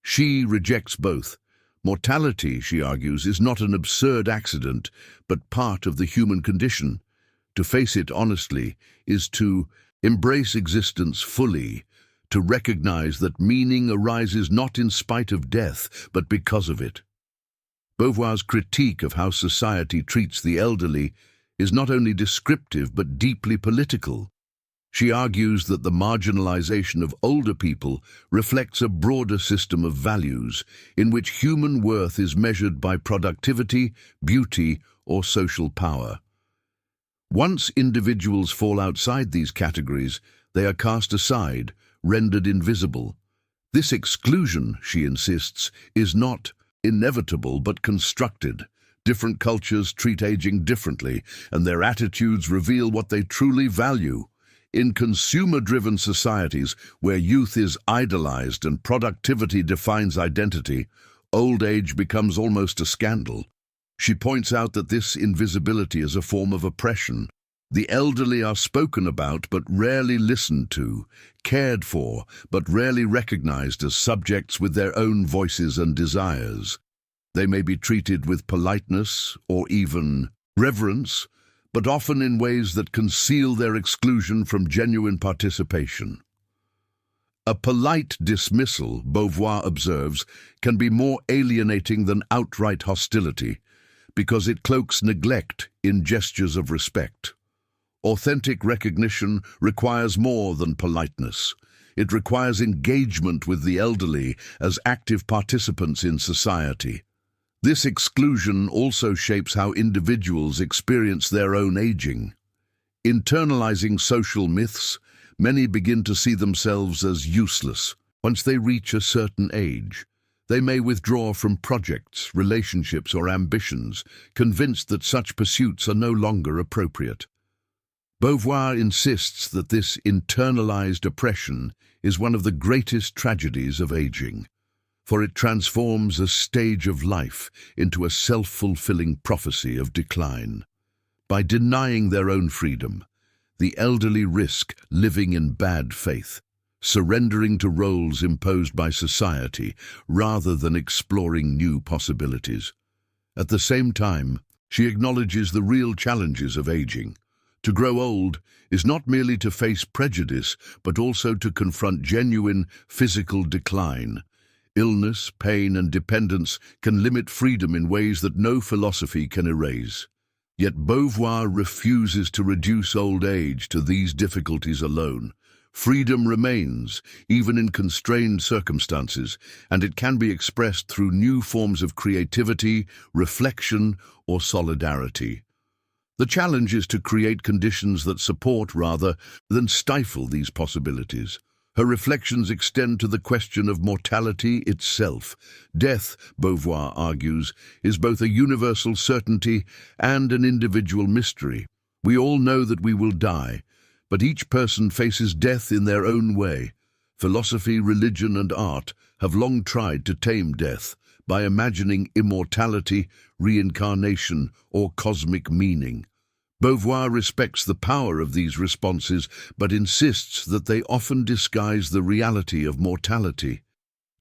She rejects both. Mortality, she argues, is not an absurd accident, but part of the human condition. To face it honestly is to embrace existence fully, to recognize that meaning arises not in spite of death, but because of it. Beauvoir's critique of how society treats the elderly is not only descriptive but deeply political. She argues that the marginalization of older people reflects a broader system of values in which human worth is measured by productivity, beauty, or social power. Once individuals fall outside these categories, they are cast aside, rendered invisible. This exclusion, she insists, is not inevitable but constructed. Different cultures treat aging differently, and their attitudes reveal what they truly value. In consumer-driven societies, where youth is idolized and productivity defines identity, old age becomes almost a scandal. She points out that this invisibility is a form of oppression. The elderly are spoken about but rarely listened to, cared for but rarely recognized as subjects with their own voices and desires. They may be treated with politeness or even reverence, but often in ways that conceal their exclusion from genuine participation. A polite dismissal, Beauvoir observes, can be more alienating than outright hostility, because it cloaks neglect in gestures of respect. Authentic recognition requires more than politeness. It requires engagement with the elderly as active participants in society. This exclusion also shapes how individuals experience their own aging. Internalizing social myths, many begin to see themselves as useless. Once they reach a certain age, they may withdraw from projects, relationships, or ambitions, convinced that such pursuits are no longer appropriate. Beauvoir insists that this internalized oppression is one of the greatest tragedies of aging, for it transforms a stage of life into a self-fulfilling prophecy of decline. By denying their own freedom, the elderly risk living in bad faith, surrendering to roles imposed by society rather than exploring new possibilities. At the same time, she acknowledges the real challenges of aging. To grow old is not merely to face prejudice, but also to confront genuine physical decline. Illness, pain, and dependence can limit freedom in ways that no philosophy can erase. Yet Beauvoir refuses to reduce old age to these difficulties alone. Freedom remains, even in constrained circumstances, and it can be expressed through new forms of creativity, reflection, or solidarity. The challenge is to create conditions that support rather than stifle these possibilities. Her reflections extend to the question of mortality itself. Death, Beauvoir argues, is both a universal certainty and an individual mystery. We all know that we will die, but each person faces death in their own way. Philosophy, religion, and art have long tried to tame death by imagining immortality, reincarnation, or cosmic meaning. Beauvoir respects the power of these responses, but insists that they often disguise the reality of mortality.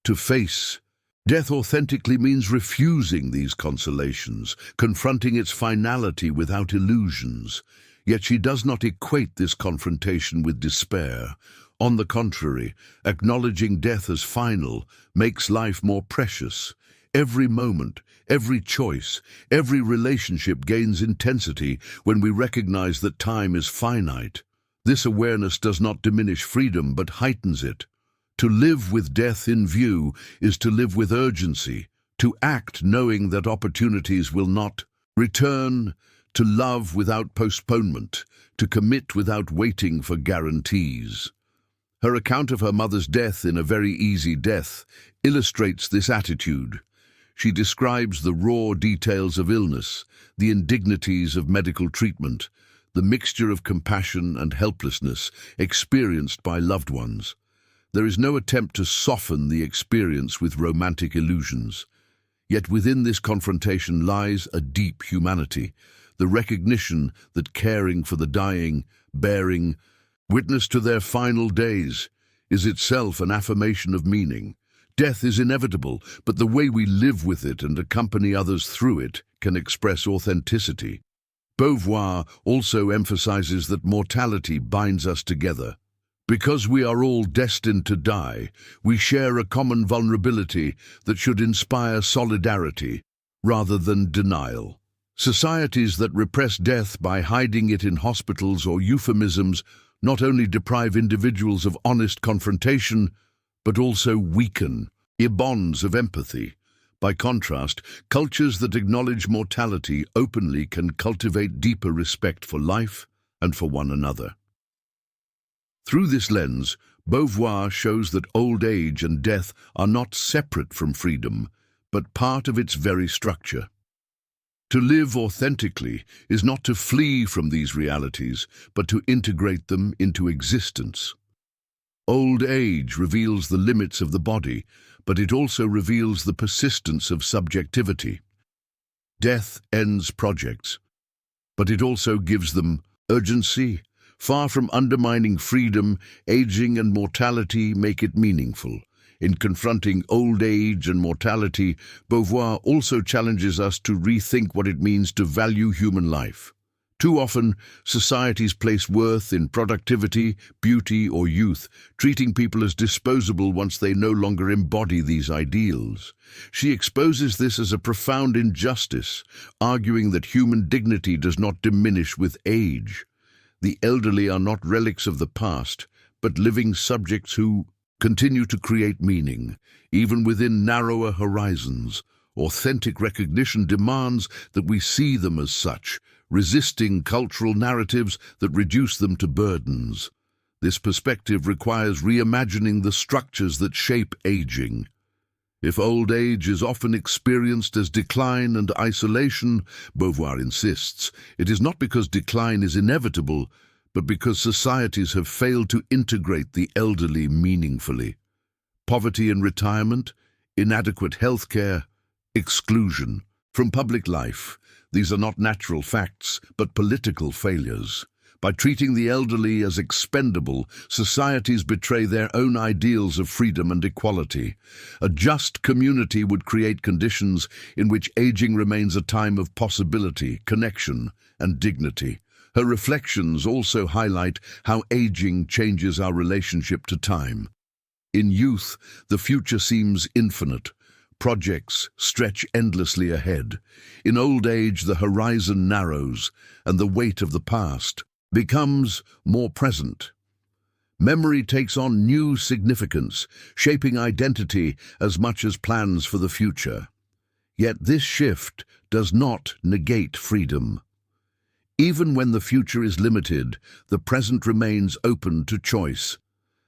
To face death authentically means refusing these consolations, confronting its finality without illusions. Yet she does not equate this confrontation with despair. On the contrary, acknowledging death as final makes life more precious. Every moment, every choice, every relationship gains intensity when we recognize that time is finite. This awareness does not diminish freedom but heightens it. To live with death in view is to live with urgency, to act knowing that opportunities will not return, to love without postponement, to commit without waiting for guarantees. Her account of her mother's death in A Very Easy Death illustrates this attitude. She describes the raw details of illness, the indignities of medical treatment, the mixture of compassion and helplessness experienced by loved ones. There is no attempt to soften the experience with romantic illusions. Yet within this confrontation lies a deep humanity, the recognition that caring for the dying, bearing witness to their final days, is itself an affirmation of meaning. Death is inevitable, but the way we live with it and accompany others through it can express authenticity. Beauvoir also emphasizes that mortality binds us together. Because we are all destined to die, we share a common vulnerability that should inspire solidarity rather than denial. Societies that repress death by hiding it in hospitals or euphemisms not only deprive individuals of honest confrontation, but also weaken bonds of empathy. By contrast, cultures that acknowledge mortality openly can cultivate deeper respect for life and for one another. Through this lens, Beauvoir shows that old age and death are not separate from freedom, but part of its very structure. To live authentically is not to flee from these realities, but to integrate them into existence. Old age reveals the limits of the body, but it also reveals the persistence of subjectivity. Death ends projects, but it also gives them urgency. Far from undermining freedom, aging and mortality make it meaningful. In confronting old age and mortality, Beauvoir also challenges us to rethink what it means to value human life. Too often, societies place worth in productivity, beauty, or youth, treating people as disposable once they no longer embody these ideals. She exposes this as a profound injustice, arguing that human dignity does not diminish with age. The elderly are not relics of the past, but living subjects who continue to create meaning, even within narrower horizons. Authentic recognition demands that we see them as such, resisting cultural narratives that reduce them to burdens. This perspective requires reimagining the structures that shape aging. If old age is often experienced as decline and isolation, Beauvoir insists, it is not because decline is inevitable, but because societies have failed to integrate the elderly meaningfully. Poverty and retirement, inadequate healthcare, exclusion from public life, these are not natural facts, but political failures. By treating the elderly as expendable, societies betray their own ideals of freedom and equality. A just community would create conditions in which aging remains a time of possibility, connection, and dignity. Her reflections also highlight how aging changes our relationship to time. In youth, the future seems infinite. Projects stretch endlessly ahead. In old age, the horizon narrows, and the weight of the past becomes more present. Memory takes on new significance, shaping identity as much as plans for the future. Yet this shift does not negate freedom. Even when the future is limited, the present remains open to choice.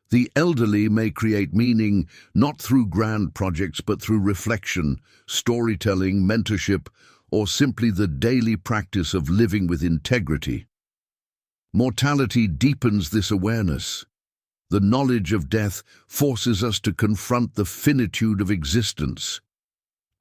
The elderly may create meaning not through grand projects but through reflection, storytelling, mentorship, or simply the daily practice of living with integrity. Mortality deepens this awareness. The knowledge of death forces us to confront the finitude of existence,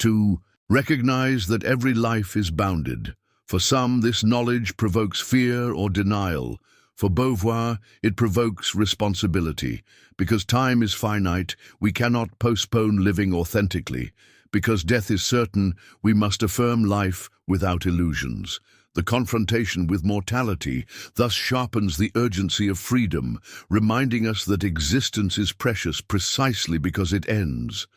to recognize that every life is bounded. For some, this knowledge provokes fear or denial. For Beauvoir, it provokes responsibility. Because time is finite, we cannot postpone living authentically. Because death is certain, we must affirm life without illusions. The confrontation with mortality thus sharpens the urgency of freedom, reminding us that existence is precious precisely because it ends.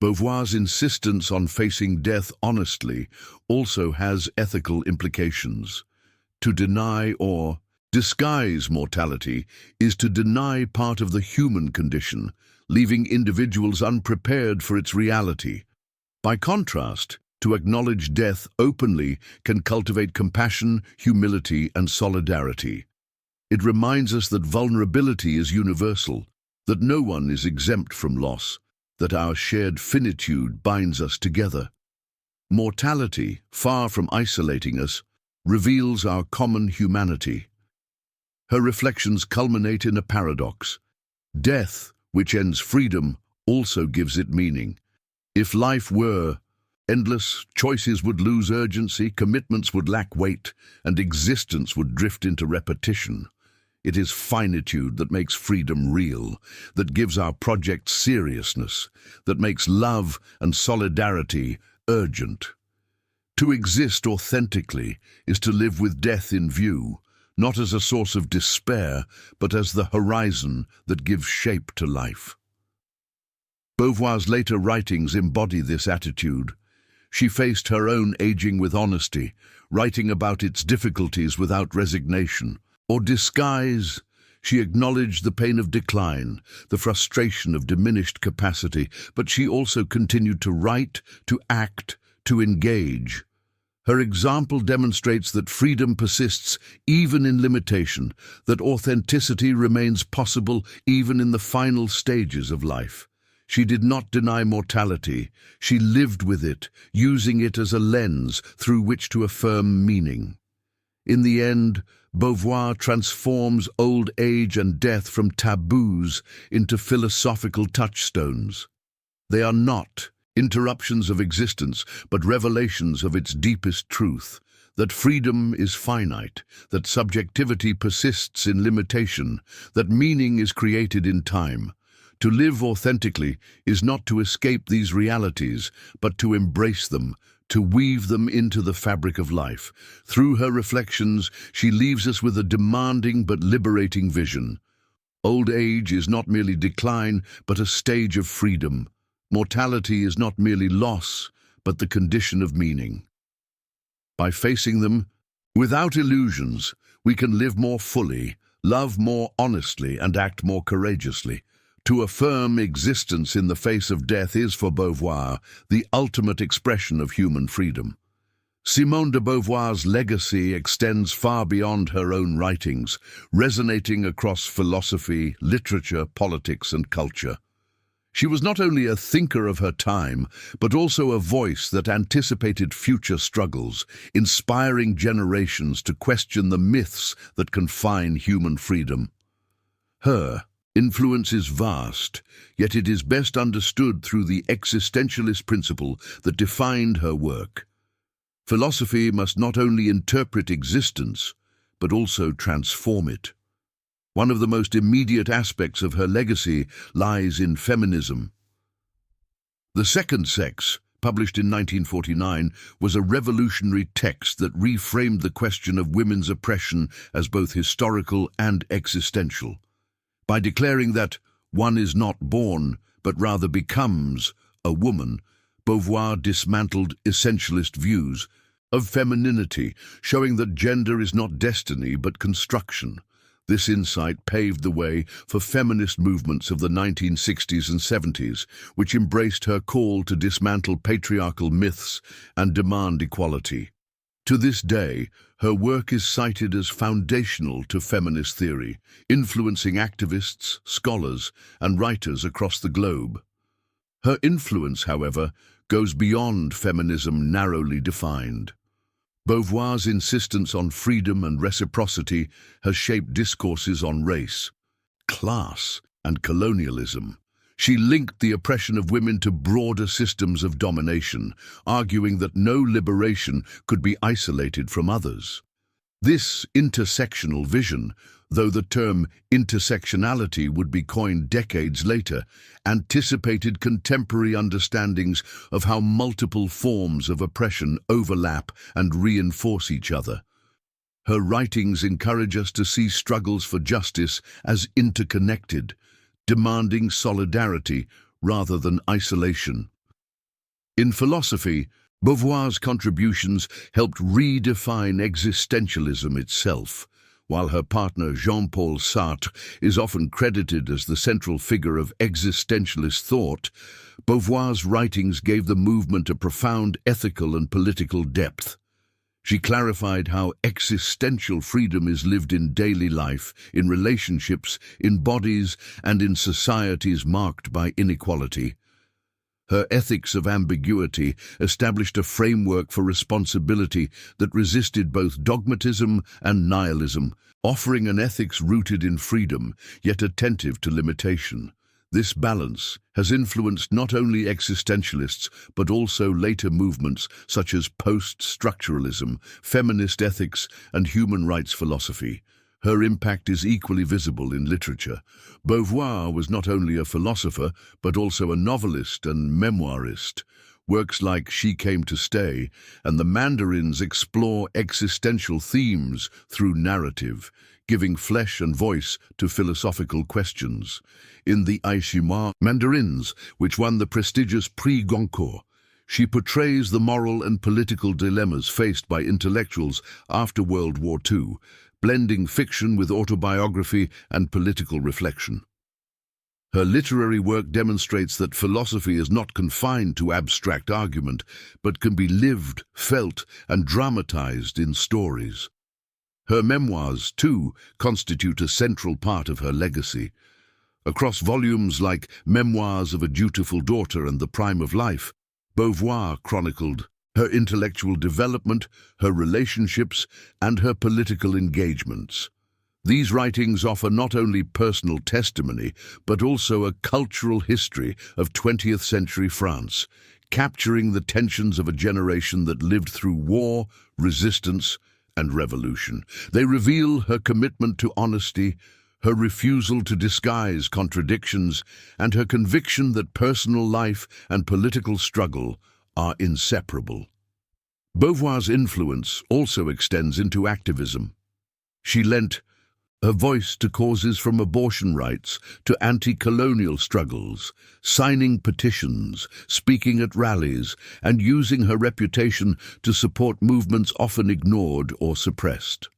Beauvoir's insistence on facing death honestly also has ethical implications. To deny or disguise mortality is to deny part of the human condition, leaving individuals unprepared for its reality. By contrast, to acknowledge death openly can cultivate compassion, humility, and solidarity. It reminds us that vulnerability is universal, that no one is exempt from loss, that our shared finitude binds us together. Mortality, far from isolating us, reveals our common humanity. Her reflections culminate in a paradox. Death, which ends freedom, also gives it meaning. If life were endless, choices would lose urgency, commitments would lack weight, and existence would drift into repetition. It is finitude that makes freedom real, that gives our project seriousness, that makes love and solidarity urgent. To exist authentically is to live with death in view, not as a source of despair, but as the horizon that gives shape to life. Beauvoir's later writings embody this attitude. She faced her own aging with honesty, writing about its difficulties without resignation or disguise. She acknowledged the pain of decline, the frustration of diminished capacity, but she also continued to write, to act, to engage. Her example demonstrates that freedom persists even in limitation, that authenticity remains possible even in the final stages of life. She did not deny mortality. She lived with it, using it as a lens through which to affirm meaning. In the end, Beauvoir transforms old age and death from taboos into philosophical touchstones. They are not interruptions of existence, but revelations of its deepest truth, that freedom is finite, that subjectivity persists in limitation, that meaning is created in time. To live authentically is not to escape these realities, but to embrace them, to weave them into the fabric of life. Through her reflections, she leaves us with a demanding but liberating vision. Old age is not merely decline, but a stage of freedom. Mortality is not merely loss, but the condition of meaning. By facing them, without illusions, we can live more fully, love more honestly, and act more courageously. To affirm existence in the face of death is, for Beauvoir, the ultimate expression of human freedom. Simone de Beauvoir's legacy extends far beyond her own writings, resonating across philosophy, literature, politics, and culture. She was not only a thinker of her time, but also a voice that anticipated future struggles, inspiring generations to question the myths that confine human freedom. Her influence is vast, yet it is best understood through the existentialist principle that defined her work. Philosophy must not only interpret existence, but also transform it. One of the most immediate aspects of her legacy lies in feminism. The Second Sex, published in 1949, was a revolutionary text that reframed the question of women's oppression as both historical and existential. By declaring that one is not born, but rather becomes, a woman, Beauvoir dismantled essentialist views of femininity, showing that gender is not destiny but construction. This insight paved the way for feminist movements of the 1960s and 70s, which embraced her call to dismantle patriarchal myths and demand equality. To this day, her work is cited as foundational to feminist theory, influencing activists, scholars, and writers across the globe. Her influence, however, goes beyond feminism narrowly defined. Beauvoir's insistence on freedom and reciprocity has shaped discourses on race, class, and colonialism. She linked the oppression of women to broader systems of domination, arguing that no liberation could be isolated from others. This intersectional vision, though the term intersectionality would be coined decades later, anticipated contemporary understandings of how multiple forms of oppression overlap and reinforce each other. Her writings encourage us to see struggles for justice as interconnected, demanding solidarity rather than isolation. In philosophy, Beauvoir's contributions helped redefine existentialism itself. While her partner Jean-Paul Sartre is often credited as the central figure of existentialist thought, Beauvoir's writings gave the movement a profound ethical and political depth. She clarified how existential freedom is lived in daily life, in relationships, in bodies, and in societies marked by inequality. Her ethics of ambiguity established a framework for responsibility that resisted both dogmatism and nihilism, offering an ethics rooted in freedom, yet attentive to limitation. This balance has influenced not only existentialists, but also later movements such as post-structuralism, feminist ethics, and human rights philosophy. Her impact is equally visible in literature. Beauvoir was not only a philosopher, but also a novelist and memoirist. Works like She Came to Stay and The Mandarins explore existential themes through narrative, giving flesh and voice to philosophical questions. In The Mandarins, which won the prestigious Prix Goncourt, she portrays the moral and political dilemmas faced by intellectuals after World War II, blending fiction with autobiography and political reflection. Her literary work demonstrates that philosophy is not confined to abstract argument, but can be lived, felt, and dramatized in stories. Her memoirs, too, constitute a central part of her legacy. Across volumes like Memoirs of a Dutiful Daughter and The Prime of Life, Beauvoir chronicled her intellectual development, her relationships, and her political engagements. These writings offer not only personal testimony, but also a cultural history of 20th century France, capturing the tensions of a generation that lived through war, resistance, and revolution. They reveal her commitment to honesty, her refusal to disguise contradictions, and her conviction that personal life and political struggle are inseparable. Beauvoir's influence also extends into activism. She lent her voice to causes from abortion rights to anti-colonial struggles, signing petitions, speaking at rallies, and using her reputation to support movements often ignored or suppressed.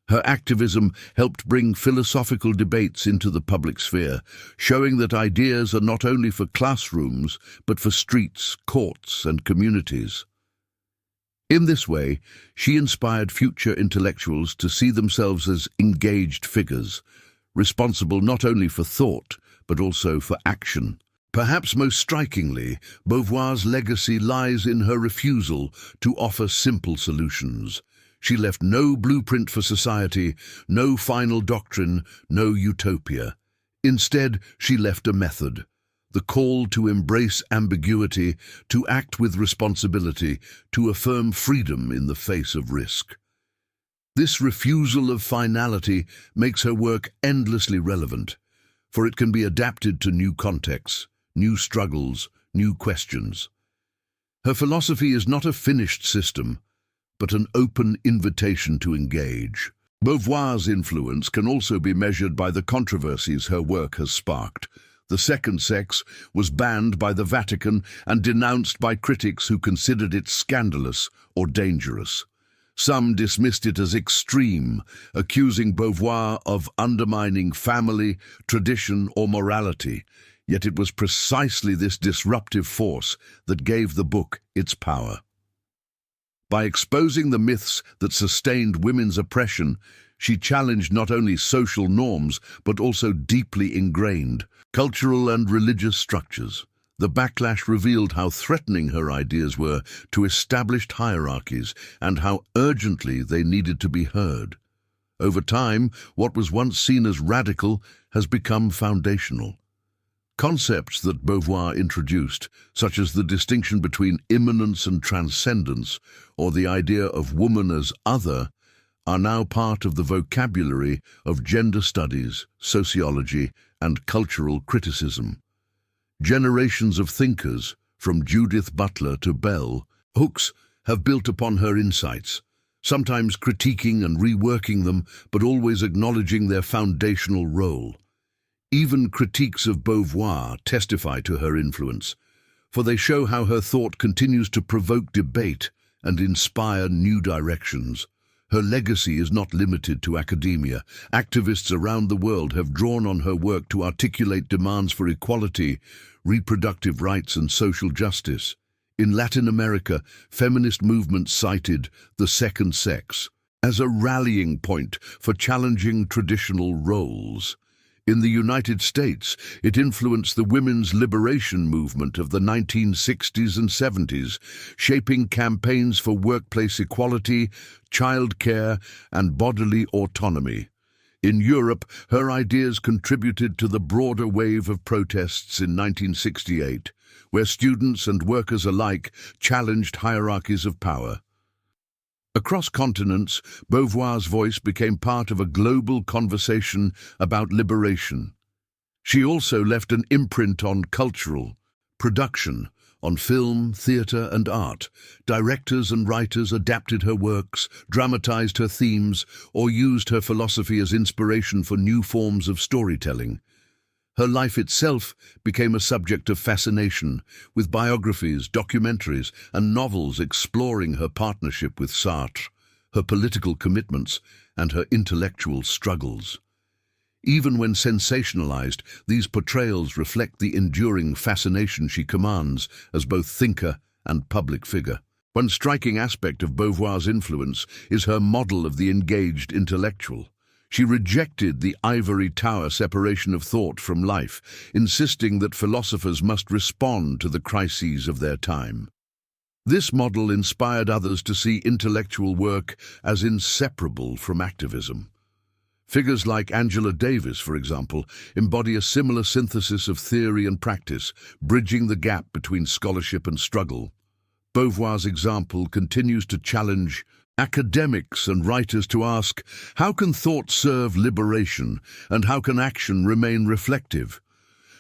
Her activism helped bring philosophical debates into the public sphere, showing that ideas are not only for classrooms, but for streets, courts, and communities. In this way, she inspired future intellectuals to see themselves as engaged figures, responsible not only for thought, but also for action. Perhaps most strikingly, Beauvoir's legacy lies in her refusal to offer simple solutions. She left no blueprint for society, no final doctrine, no utopia. Instead, she left a method, the call to embrace ambiguity, to act with responsibility, to affirm freedom in the face of risk. This refusal of finality makes her work endlessly relevant, for it can be adapted to new contexts, new struggles, new questions. Her philosophy is not a finished system, but an open invitation to engage. Beauvoir's influence can also be measured by the controversies her work has sparked. The second sex was banned by the Vatican and denounced by critics who considered it scandalous or dangerous. Some dismissed it as extreme, accusing Beauvoir of undermining family, tradition, or morality. Yet it was precisely this disruptive force that gave the book its power. By exposing the myths that sustained women's oppression, she challenged not only social norms, but also deeply ingrained cultural and religious structures. The backlash revealed how threatening her ideas were to established hierarchies and how urgently they needed to be heard. Over time, what was once seen as radical has become foundational. Concepts that Beauvoir introduced, such as the distinction between immanence and transcendence, or the idea of woman as other, are now part of the vocabulary of gender studies, sociology, and cultural criticism. Generations of thinkers, from Judith Butler to Bell Hooks, have built upon her insights, sometimes critiquing and reworking them, but always acknowledging their foundational role. Even critiques of Beauvoir testify to her influence, for they show how her thought continues to provoke debate and inspire new directions. Her legacy is not limited to academia. Activists around the world have drawn on her work to articulate demands for equality, reproductive rights, and social justice. In Latin America, feminist movements cited the second sex as a rallying point for challenging traditional roles. In the United States, it influenced the women's liberation movement of the 1960s and 70s, shaping campaigns for workplace equality, childcare, and bodily autonomy. In Europe, her ideas contributed to the broader wave of protests in 1968, where students and workers alike challenged hierarchies of power. Across continents, Beauvoir's voice became part of a global conversation about liberation. She also left an imprint on cultural production, on film, theatre, and art. Directors and writers adapted her works, dramatized her themes, or used her philosophy as inspiration for new forms of storytelling. Her life itself became a subject of fascination, with biographies, documentaries, and novels exploring her partnership with Sartre, her political commitments, and her intellectual struggles. Even when sensationalized, these portrayals reflect the enduring fascination she commands as both thinker and public figure. One striking aspect of Beauvoir's influence is her model of the engaged intellectual. She rejected the ivory tower separation of thought from life, insisting that philosophers must respond to the crises of their time. This model inspired others to see intellectual work as inseparable from activism. Figures like Angela Davis, for example, embody a similar synthesis of theory and practice, bridging the gap between scholarship and struggle. Beauvoir's example continues to challenge academics and writers to ask, how can thought serve liberation, and how can action remain reflective?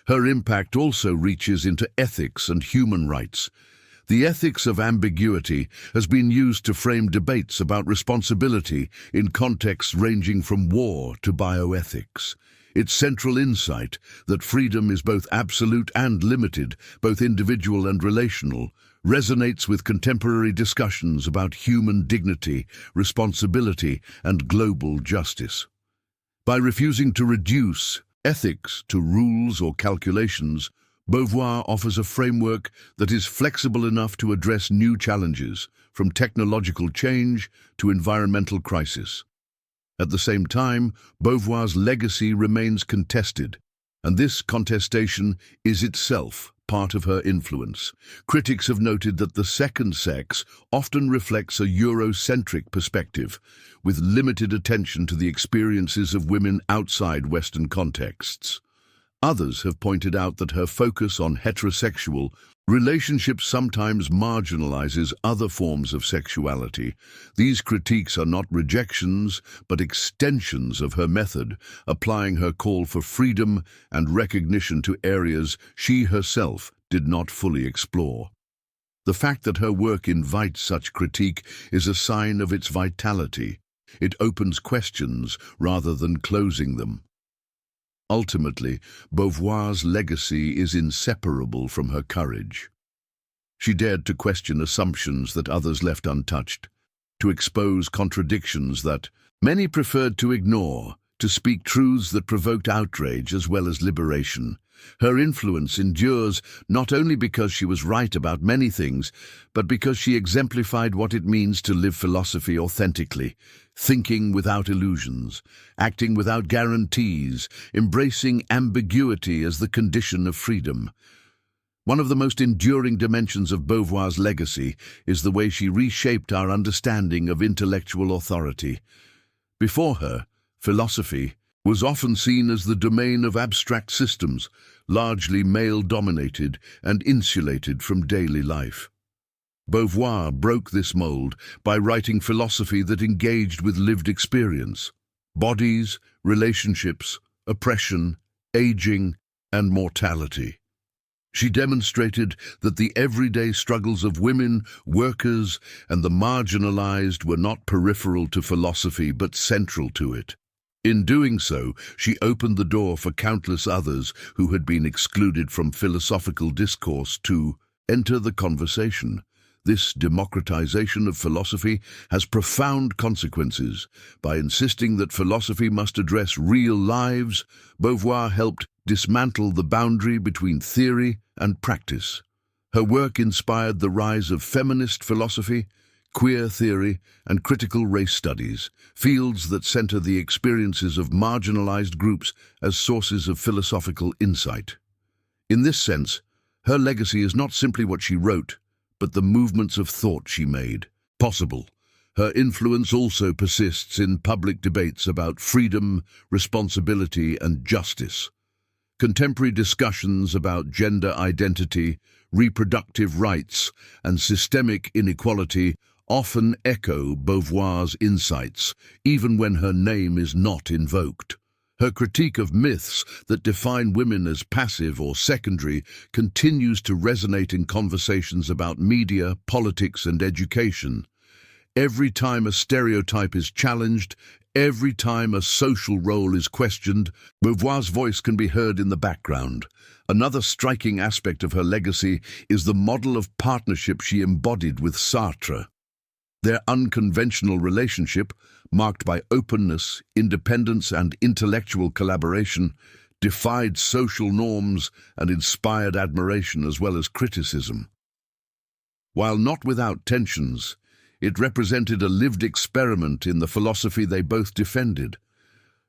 Her impact also reaches into ethics and human rights. The ethics of ambiguity has been used to frame debates about responsibility in contexts ranging from war to bioethics. Its central insight, that freedom is both absolute and limited, both individual and relational, resonates with contemporary discussions about human dignity, responsibility, and global justice. By refusing to reduce ethics to rules or calculations, Beauvoir offers a framework that is flexible enough to address new challenges, from technological change to environmental crisis. At the same time, Beauvoir's legacy remains contested, and this contestation is itself part of her influence. Critics have noted that the second sex often reflects a Eurocentric perspective, with limited attention to the experiences of women outside Western contexts. Others have pointed out that her focus on heterosexual relationships sometimes marginalizes other forms of sexuality. These critiques are not rejections, but extensions of her method, applying her call for freedom and recognition to areas she herself did not fully explore. The fact that her work invites such critique is a sign of its vitality. It opens questions rather than closing them. Ultimately, Beauvoir's legacy is inseparable from her courage. She dared to question assumptions that others left untouched, to expose contradictions that many preferred to ignore, to speak truths that provoked outrage as well as liberation. Her influence endures not only because she was right about many things, but because she exemplified what it means to live philosophy authentically, thinking without illusions, acting without guarantees, embracing ambiguity as the condition of freedom. One of the most enduring dimensions of Beauvoir's legacy is the way she reshaped our understanding of intellectual authority. Before her, philosophy was often seen as the domain of abstract systems, largely male-dominated and insulated from daily life. Beauvoir broke this mold by writing philosophy that engaged with lived experience, bodies, relationships, oppression, aging, and mortality. She demonstrated that the everyday struggles of women, workers, and the marginalized were not peripheral to philosophy but central to it. In doing so, she opened the door for countless others who had been excluded from philosophical discourse to enter the conversation. This democratization of philosophy has profound consequences. By insisting that philosophy must address real lives, Beauvoir helped dismantle the boundary between theory and practice. Her work inspired the rise of feminist philosophy, queer theory, and critical race studies, fields that center the experiences of marginalized groups as sources of philosophical insight. In this sense, her legacy is not simply what she wrote, but the movements of thought she made possible. Her influence also persists in public debates about freedom, responsibility, and justice. Contemporary discussions about gender identity, reproductive rights, and systemic inequality often echo Beauvoir's insights, even when her name is not invoked. Her critique of myths that define women as passive or secondary continues to resonate in conversations about media, politics, and education. Every time a stereotype is challenged, every time a social role is questioned, Beauvoir's voice can be heard in the background. Another striking aspect of her legacy is the model of partnership she embodied with Sartre. Their unconventional relationship, marked by openness, independence, and intellectual collaboration, defied social norms and inspired admiration as well as criticism. While not without tensions, it represented a lived experiment in the philosophy they both defended,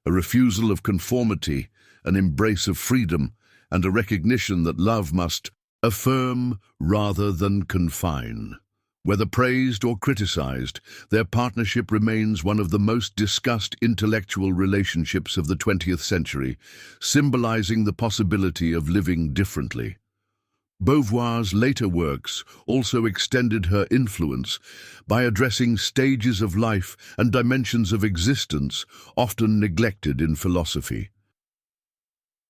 a refusal of conformity, an embrace of freedom, and a recognition that love must affirm rather than confine. Whether praised or criticized, their partnership remains one of the most discussed intellectual relationships of the 20th century, symbolizing the possibility of living differently. Beauvoir's later works also extended her influence by addressing stages of life and dimensions of existence often neglected in philosophy.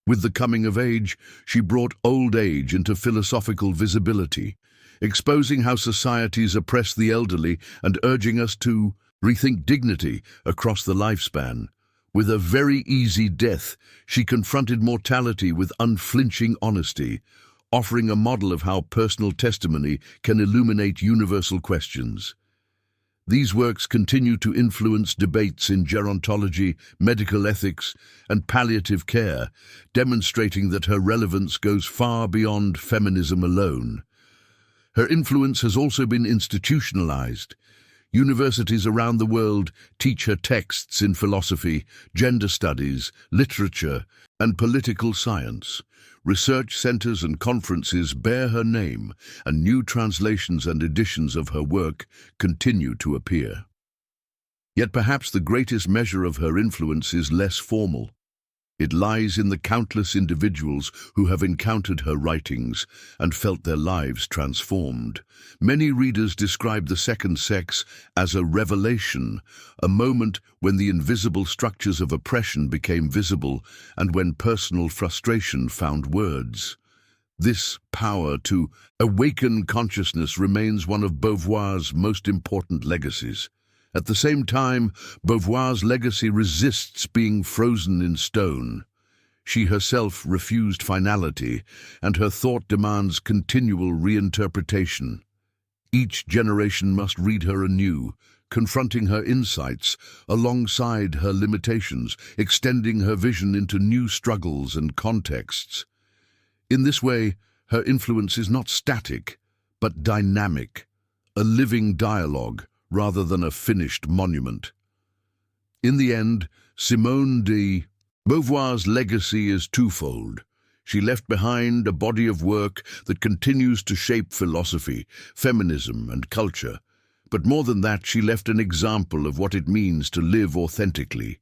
With the coming of age, she brought old age into philosophical visibility, exposing how societies oppress the elderly and urging us to rethink dignity across the lifespan. With a very easy death, she confronted mortality with unflinching honesty, offering a model of how personal testimony can illuminate universal questions. These works continue to influence debates in gerontology, medical ethics, and palliative care, demonstrating that her relevance goes far beyond feminism alone. Her influence has also been institutionalized. Universities around the world teach her texts in philosophy, gender studies, literature, and political science. Research centers and conferences bear her name, and new translations and editions of her work continue to appear. Yet perhaps the greatest measure of her influence is less formal. It lies in the countless individuals who have encountered her writings and felt their lives transformed. Many readers describe The Second Sex as a revelation, a moment when the invisible structures of oppression became visible and when personal frustration found words. This power to awaken consciousness remains one of Beauvoir's most important legacies. At the same time, Beauvoir's legacy resists being frozen in stone. She herself refused finality, and her thought demands continual reinterpretation. Each generation must read her anew, confronting her insights alongside her limitations, extending her vision into new struggles and contexts. In this way, her influence is not static, but dynamic, a living dialogue, rather than a finished monument. In the end, Simone de Beauvoir's legacy is twofold. She left behind a body of work that continues to shape philosophy, feminism, and culture. But more than that, she left an example of what it means to live authentically,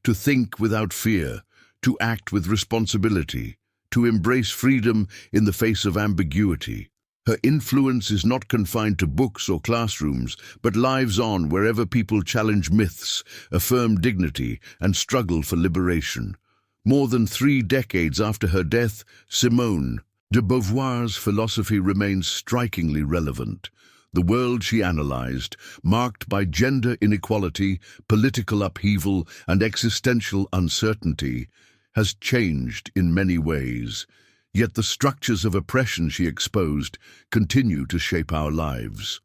to think without fear, to act with responsibility, to embrace freedom in the face of ambiguity. Her influence is not confined to books or classrooms, but lives on wherever people challenge myths, affirm dignity, and struggle for liberation. More than 3 decades after her death, Simone de Beauvoir's philosophy remains strikingly relevant. The world she analyzed, marked by gender inequality, political upheaval, and existential uncertainty, has changed in many ways. Yet the structures of oppression she exposed continue to shape our lives.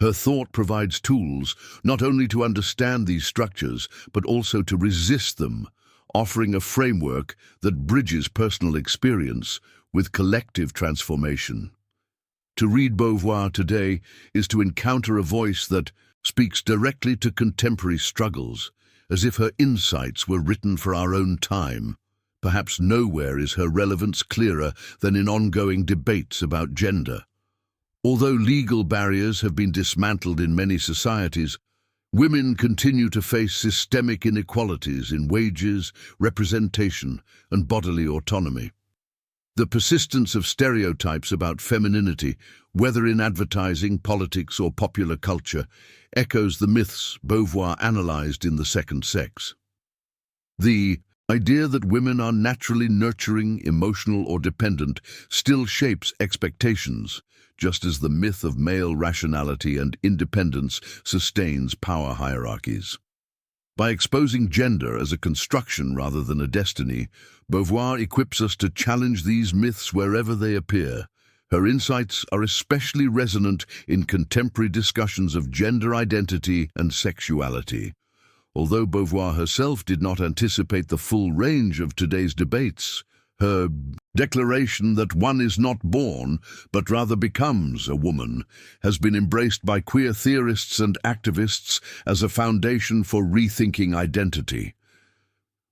Her thought provides tools not only to understand these structures, but also to resist them, offering a framework that bridges personal experience with collective transformation. To read Beauvoir today is to encounter a voice that speaks directly to contemporary struggles, as if her insights were written for our own time. Perhaps nowhere is her relevance clearer than in ongoing debates about gender. Although legal barriers have been dismantled in many societies, women continue to face systemic inequalities in wages, representation, and bodily autonomy. The persistence of stereotypes about femininity, whether in advertising, politics, or popular culture, echoes the myths Beauvoir analyzed in The Second Sex. The idea that women are naturally nurturing, emotional, or dependent still shapes expectations, just as the myth of male rationality and independence sustains power hierarchies. By exposing gender as a construction rather than a destiny, Beauvoir equips us to challenge these myths wherever they appear. Her insights are especially resonant in contemporary discussions of gender identity and sexuality. Although Beauvoir herself did not anticipate the full range of today's debates, her declaration that one is not born, but rather becomes a woman, has been embraced by queer theorists and activists as a foundation for rethinking identity.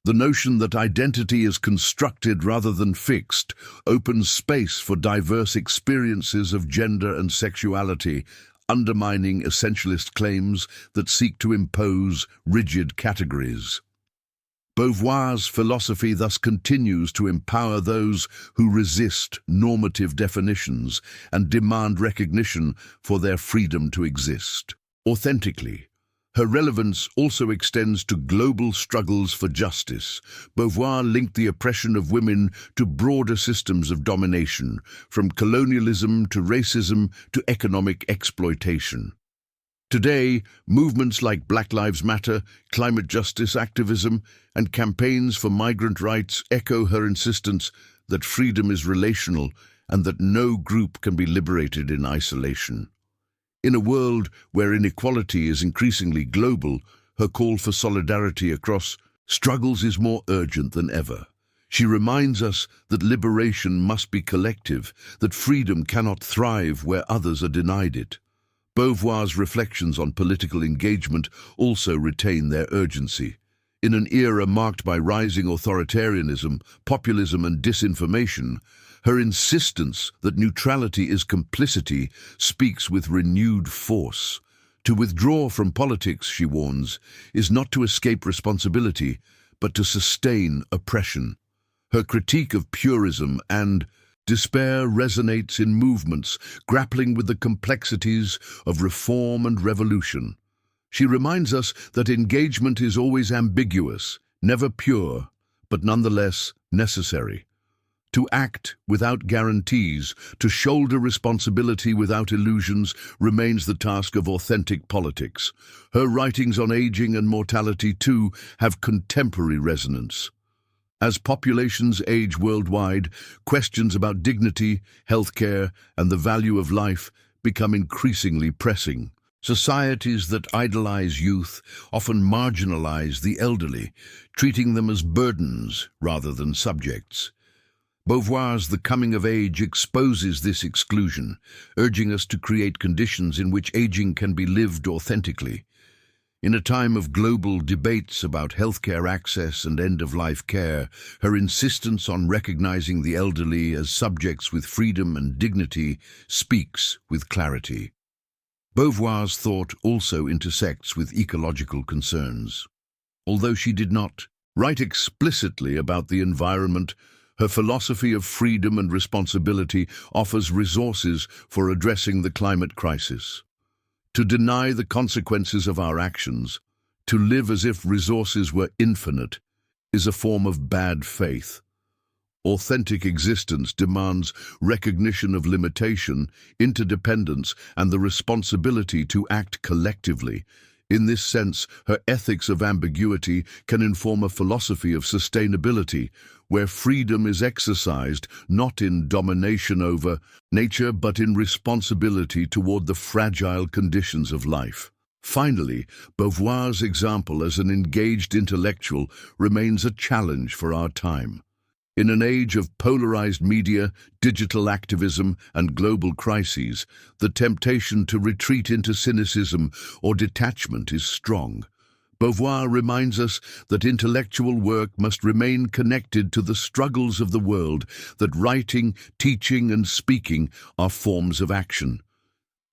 The notion that identity is constructed rather than fixed opens space for diverse experiences of gender and sexuality, undermining essentialist claims that seek to impose rigid categories. Beauvoir's philosophy thus continues to empower those who resist normative definitions and demand recognition for their freedom to exist authentically. Her relevance also extends to global struggles for justice. Beauvoir linked the oppression of women to broader systems of domination, from colonialism to racism to economic exploitation. Today, movements like Black Lives Matter, climate justice activism, and campaigns for migrant rights echo her insistence that freedom is relational and that no group can be liberated in isolation. In a world where inequality is increasingly global, her call for solidarity across struggles is more urgent than ever. She reminds us that liberation must be collective, that freedom cannot thrive where others are denied it. Beauvoir's reflections on political engagement also retain their urgency. In an era marked by rising authoritarianism, populism, and disinformation, her insistence that neutrality is complicity speaks with renewed force. To withdraw from politics, she warns, is not to escape responsibility, but to sustain oppression. Her critique of purism and despair resonates in movements grappling with the complexities of reform and revolution. She reminds us that engagement is always ambiguous, never pure, but nonetheless necessary. To act without guarantees, to shoulder responsibility without illusions, remains the task of authentic politics. Her writings on aging and mortality, too, have contemporary resonance. As populations age worldwide, questions about dignity, healthcare, and the value of life become increasingly pressing. Societies that idolize youth often marginalize the elderly, treating them as burdens rather than subjects. Beauvoir's The Coming of Age exposes this exclusion, urging us to create conditions in which aging can be lived authentically. In a time of global debates about healthcare access and end-of-life care, her insistence on recognizing the elderly as subjects with freedom and dignity speaks with clarity. Beauvoir's thought also intersects with ecological concerns. Although she did not write explicitly about the environment, her philosophy of freedom and responsibility offers resources for addressing the climate crisis. To deny the consequences of our actions, to live as if resources were infinite, is a form of bad faith. Authentic existence demands recognition of limitation, interdependence, and the responsibility to act collectively. In this sense, her ethics of ambiguity can inform a philosophy of sustainability, where freedom is exercised not in domination over nature but in responsibility toward the fragile conditions of life. Finally, Beauvoir's example as an engaged intellectual remains a challenge for our time. In an age of polarized media, digital activism, and global crises, the temptation to retreat into cynicism or detachment is strong. Beauvoir reminds us that intellectual work must remain connected to the struggles of the world, that writing, teaching, and speaking are forms of action.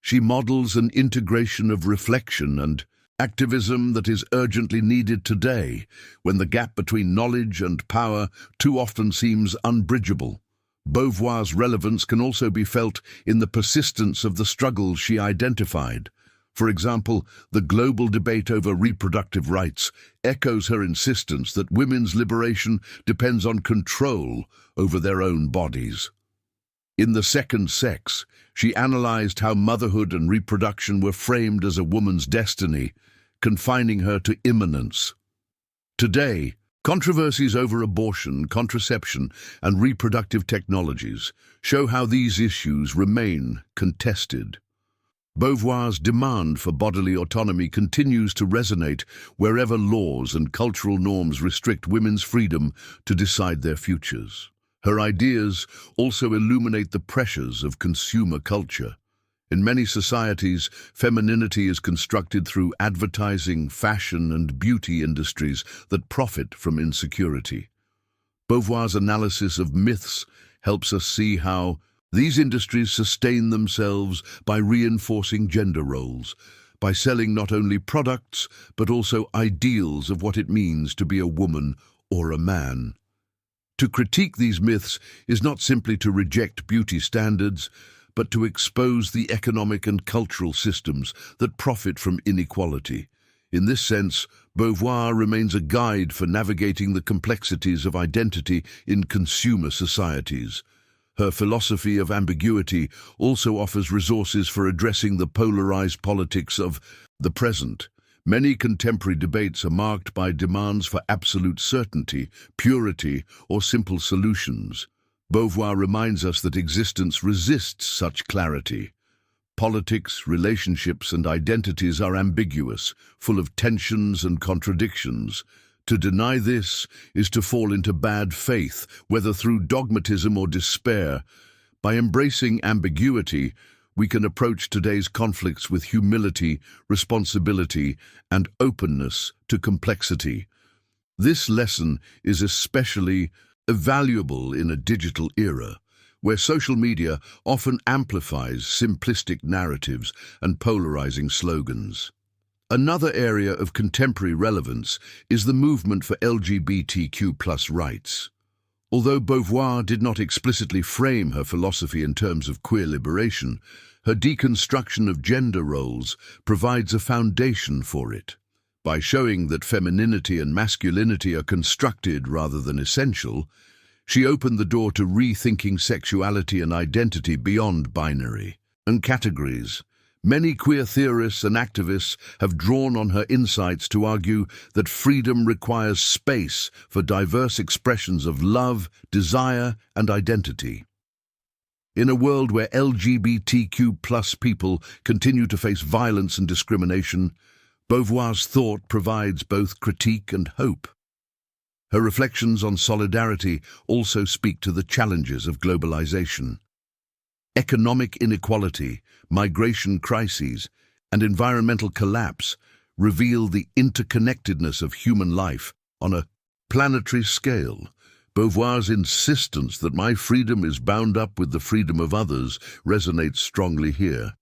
She models an integration of reflection and activism that is urgently needed today, when the gap between knowledge and power too often seems unbridgeable. Beauvoir's relevance can also be felt in the persistence of the struggles she identified. For example, the global debate over reproductive rights echoes her insistence that women's liberation depends on control over their own bodies. In The Second Sex, she analyzed how motherhood and reproduction were framed as a woman's destiny, confining her to immanence. Today, controversies over abortion, contraception, and reproductive technologies show how these issues remain contested. Beauvoir's demand for bodily autonomy continues to resonate wherever laws and cultural norms restrict women's freedom to decide their futures. Her ideas also illuminate the pressures of consumer culture. In many societies, femininity is constructed through advertising, fashion, and beauty industries that profit from insecurity. Beauvoir's analysis of myths helps us see how these industries sustain themselves by reinforcing gender roles, by selling not only products, but also ideals of what it means to be a woman or a man. To critique these myths is not simply to reject beauty standards, but to expose the economic and cultural systems that profit from inequality. In this sense, Beauvoir remains a guide for navigating the complexities of identity in consumer societies. Her philosophy of ambiguity also offers resources for addressing the polarized politics of the present. Many contemporary debates are marked by demands for absolute certainty, purity, or simple solutions. Beauvoir reminds us that existence resists such clarity. Politics, relationships, and identities are ambiguous, full of tensions and contradictions. To deny this is to fall into bad faith, whether through dogmatism or despair. By embracing ambiguity, we can approach today's conflicts with humility, responsibility, and openness to complexity. This lesson is especially valuable in a digital era, where social media often amplifies simplistic narratives and polarizing slogans. Another area of contemporary relevance is the movement for LGBTQ+ rights. Although Beauvoir did not explicitly frame her philosophy in terms of queer liberation, her deconstruction of gender roles provides a foundation for it. By showing that femininity and masculinity are constructed rather than essential, she opened the door to rethinking sexuality and identity beyond binary and categories. Many queer theorists and activists have drawn on her insights to argue that freedom requires space for diverse expressions of love, desire, and identity. In a world where LGBTQ+ people continue to face violence and discrimination, Beauvoir's thought provides both critique and hope. Her reflections on solidarity also speak to the challenges of globalization. Economic inequality, migration crises, and environmental collapse reveal the interconnectedness of human life on a planetary scale. Beauvoir's insistence that my freedom is bound up with the freedom of others resonates strongly here.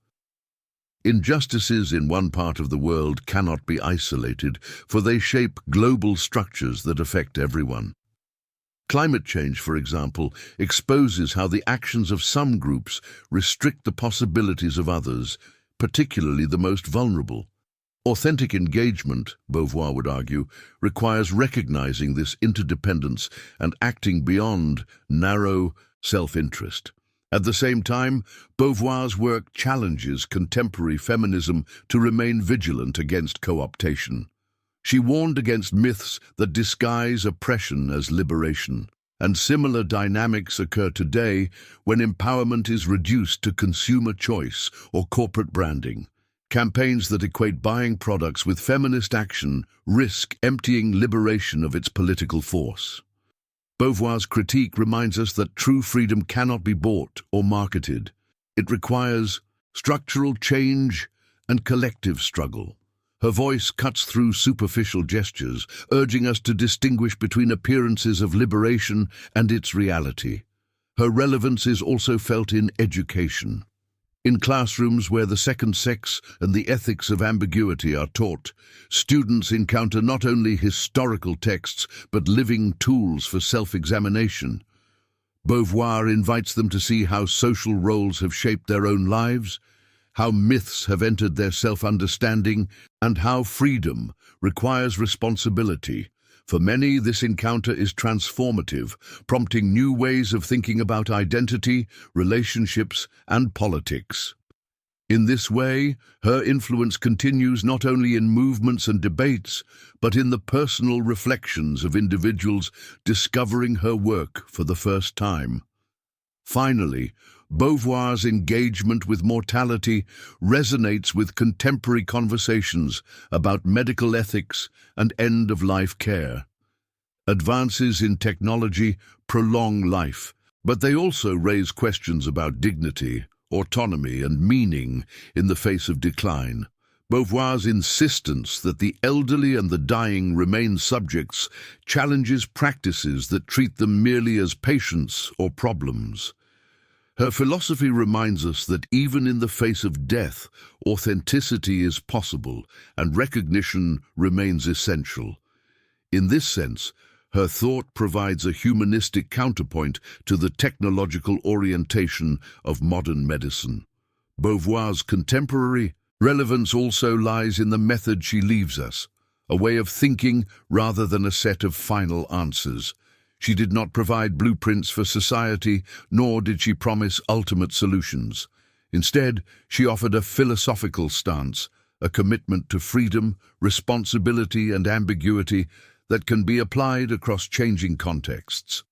Injustices in one part of the world cannot be isolated, for they shape global structures that affect everyone. Climate change, for example, exposes how the actions of some groups restrict the possibilities of others, particularly the most vulnerable. Authentic engagement, Beauvoir would argue, requires recognizing this interdependence and acting beyond narrow self-interest. At the same time, Beauvoir's work challenges contemporary feminism to remain vigilant against co-optation. She warned against myths that disguise oppression as liberation, and similar dynamics occur today when empowerment is reduced to consumer choice or corporate branding. Campaigns that equate buying products with feminist action risk emptying liberation of its political force. Beauvoir's critique reminds us that true freedom cannot be bought or marketed. It requires structural change and collective struggle. Her voice cuts through superficial gestures, urging us to distinguish between appearances of liberation and its reality. Her relevance is also felt in education. In classrooms where the second sex and the ethics of ambiguity are taught, students encounter not only historical texts but living tools for self-examination. Beauvoir invites them to see how social roles have shaped their own lives, how myths have entered their self-understanding, and how freedom requires responsibility. For many, this encounter is transformative, prompting new ways of thinking about identity, relationships, and politics. In this way, her influence continues not only in movements and debates, but in the personal reflections of individuals discovering her work for the first time. Finally, Beauvoir's engagement with mortality resonates with contemporary conversations about medical ethics and end-of-life care. Advances in technology prolong life, but they also raise questions about dignity, autonomy, and meaning in the face of decline. Beauvoir's insistence that the elderly and the dying remain subjects challenges practices that treat them merely as patients or problems. Her philosophy reminds us that even in the face of death, authenticity is possible and recognition remains essential. In this sense, her thought provides a humanistic counterpoint to the technological orientation of modern medicine. Beauvoir's contemporary relevance also lies in the method she leaves us, a way of thinking rather than a set of final answers. She did not provide blueprints for society, nor did she promise ultimate solutions. Instead, she offered a philosophical stance, a commitment to freedom, responsibility, and ambiguity that can be applied across changing contexts.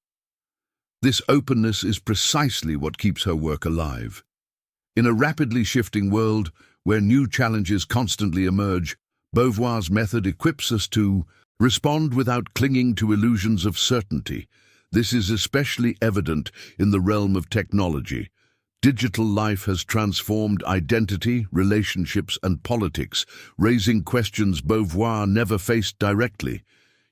This openness is precisely what keeps her work alive. In a rapidly shifting world where new challenges constantly emerge, Beauvoir's method equips us to respond without clinging to illusions of certainty. This is especially evident in the realm of technology. Digital life has transformed identity, relationships, and politics, raising questions Beauvoir never faced directly.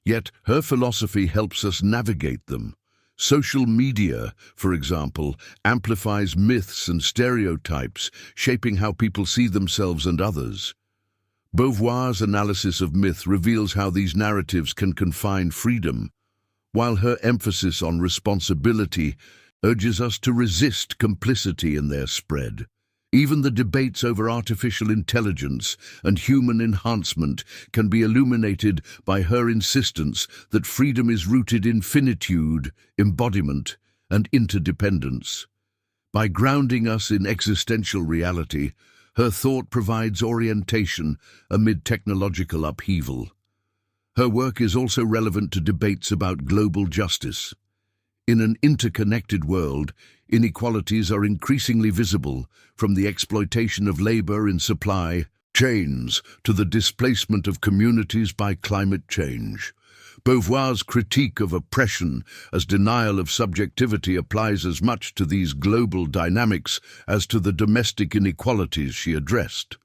Yet her philosophy helps us navigate them. Social media, for example, amplifies myths and stereotypes, shaping how people see themselves and others. Beauvoir's analysis of myth reveals how these narratives can confine freedom, while her emphasis on responsibility urges us to resist complicity in their spread. Even the debates over artificial intelligence and human enhancement can be illuminated by her insistence that freedom is rooted in finitude, embodiment, and interdependence. By grounding us in existential reality, her thought provides orientation amid technological upheaval. Her work is also relevant to debates about global justice. In an interconnected world, inequalities are increasingly visible, from the exploitation of labor in supply chains to the displacement of communities by climate change. Beauvoir's critique of oppression as denial of subjectivity applies as much to these global dynamics as to the domestic inequalities she addressed.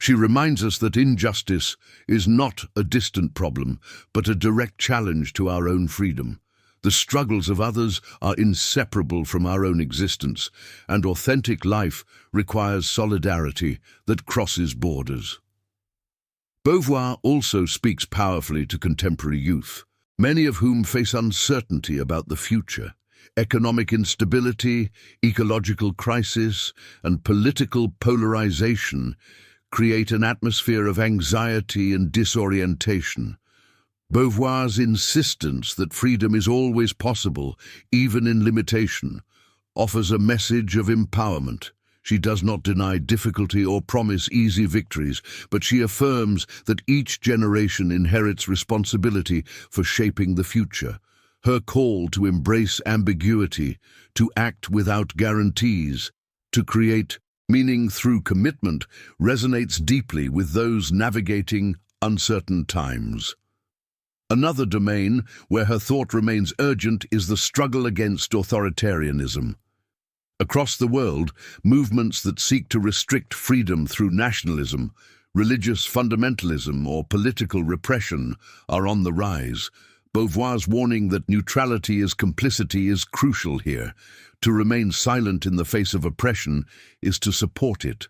She reminds us that injustice is not a distant problem, but a direct challenge to our own freedom. The struggles of others are inseparable from our own existence, and authentic life requires solidarity that crosses borders. Beauvoir also speaks powerfully to contemporary youth, many of whom face uncertainty about the future. Economic instability, ecological crisis, and political polarization create an atmosphere of anxiety and disorientation. Beauvoir's insistence that freedom is always possible, even in limitation, offers a message of empowerment. She does not deny difficulty or promise easy victories, but she affirms that each generation inherits responsibility for shaping the future. Her call to embrace ambiguity, to act without guarantees, to create meaning through commitment resonates deeply with those navigating uncertain times. Another domain where her thought remains urgent is the struggle against authoritarianism. Across the world, movements that seek to restrict freedom through nationalism, religious fundamentalism, or political repression are on the rise. Beauvoir's warning that neutrality is complicity is crucial here. To remain silent in the face of oppression is to support it.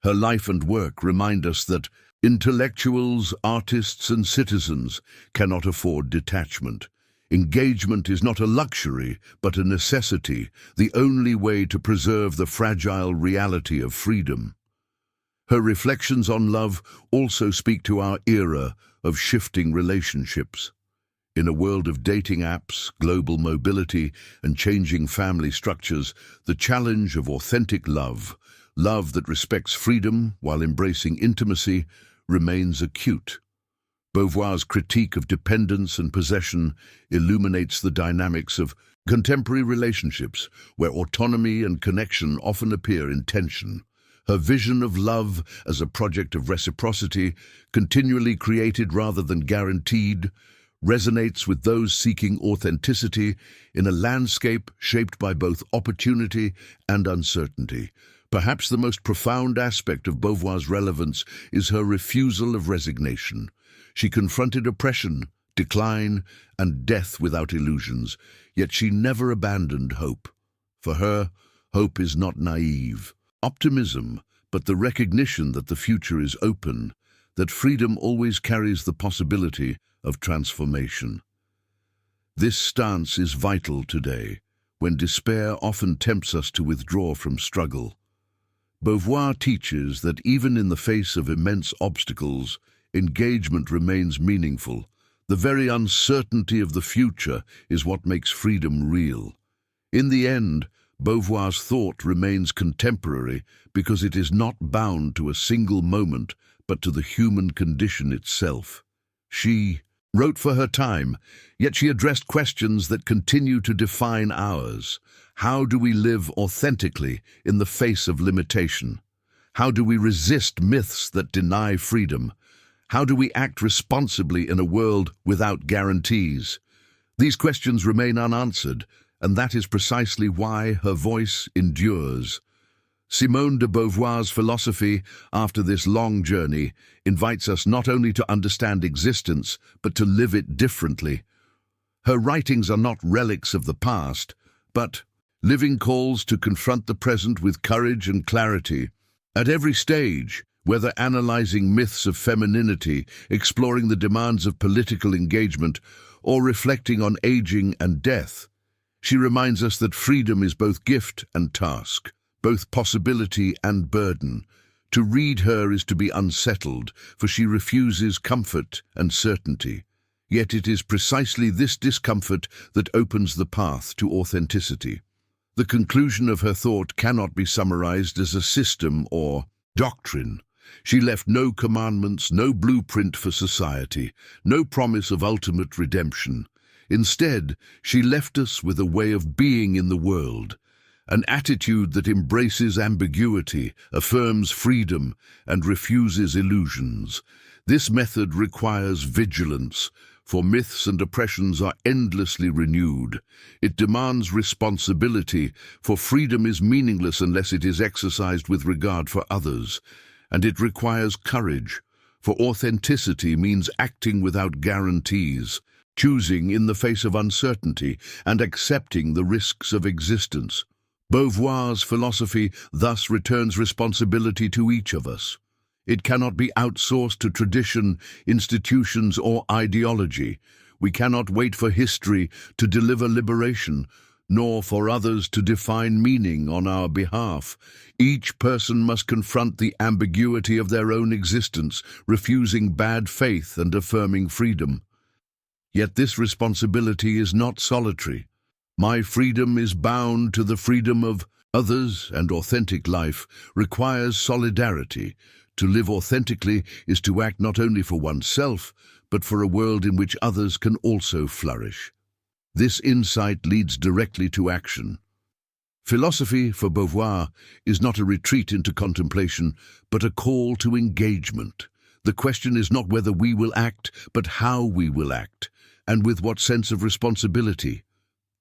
Her life and work remind us that intellectuals, artists, and citizens cannot afford detachment. Engagement is not a luxury, but a necessity, the only way to preserve the fragile reality of freedom. Her reflections on love also speak to our era of shifting relationships. In a world of dating apps, global mobility, and changing family structures, the challenge of authentic love, love that respects freedom while embracing intimacy, remains acute. Beauvoir's critique of dependence and possession illuminates the dynamics of contemporary relationships, where autonomy and connection often appear in tension. Her vision of love as a project of reciprocity, continually created rather than guaranteed, resonates with those seeking authenticity in a landscape shaped by both opportunity and uncertainty. Perhaps the most profound aspect of Beauvoir's relevance is her refusal of resignation. She confronted oppression, decline, and death without illusions, yet she never abandoned hope. For her, hope is not naive optimism, but the recognition that the future is open, that freedom always carries the possibility of transformation. This stance is vital today, when despair often tempts us to withdraw from struggle. Beauvoir teaches that even in the face of immense obstacles, engagement remains meaningful. The very uncertainty of the future is what makes freedom real. In the end, Beauvoir's thought remains contemporary because it is not bound to a single moment, but to the human condition itself. She wrote for her time, yet she addressed questions that continue to define ours. How do we live authentically in the face of limitation? How do we resist myths that deny freedom? How do we act responsibly in a world without guarantees? These questions remain unanswered, and that is precisely why her voice endures. Simone de Beauvoir's philosophy, after this long journey, invites us not only to understand existence, but to live it differently. Her writings are not relics of the past, but living calls to confront the present with courage and clarity. At every stage, whether analyzing myths of femininity, exploring the demands of political engagement, or reflecting on aging and death, she reminds us that freedom is both gift and task, both possibility and burden. To read her is to be unsettled, for she refuses comfort and certainty. Yet it is precisely this discomfort that opens the path to authenticity. The conclusion of her thought cannot be summarized as a system or doctrine. She left no commandments, no blueprint for society, no promise of ultimate redemption. Instead, she left us with a way of being in the world, an attitude that embraces ambiguity, affirms freedom, and refuses illusions. This method requires vigilance, for myths and oppressions are endlessly renewed. It demands responsibility, for freedom is meaningless unless it is exercised with regard for others. And it requires courage, for authenticity means acting without guarantees, choosing in the face of uncertainty, and accepting the risks of existence. Beauvoir's philosophy thus returns responsibility to each of us. It cannot be outsourced to tradition, institutions, or ideology. We cannot wait for history to deliver liberation, nor for others to define meaning on our behalf. Each person must confront the ambiguity of their own existence, refusing bad faith and affirming freedom. Yet this responsibility is not solitary. My freedom is bound to the freedom of others, and authentic life requires solidarity. To live authentically is to act not only for oneself, but for a world in which others can also flourish. This insight leads directly to action. Philosophy, for Beauvoir, is not a retreat into contemplation, but a call to engagement. The question is not whether we will act, but how we will act, and with what sense of responsibility.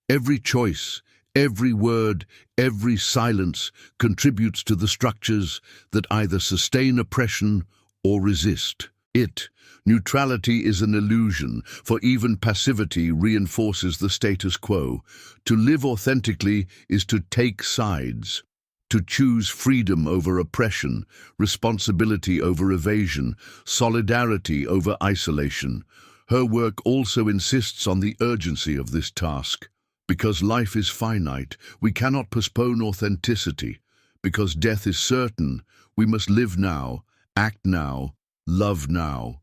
Every choice, every word, every silence contributes to the structures that either sustain oppression or resist it. Neutrality is an illusion, for even passivity reinforces the status quo. To live authentically is to take sides, to choose freedom over oppression, responsibility over evasion, solidarity over isolation. Her work also insists on the urgency of this task. Because life is finite, we cannot postpone authenticity. Because death is certain, we must live now, act now, love now.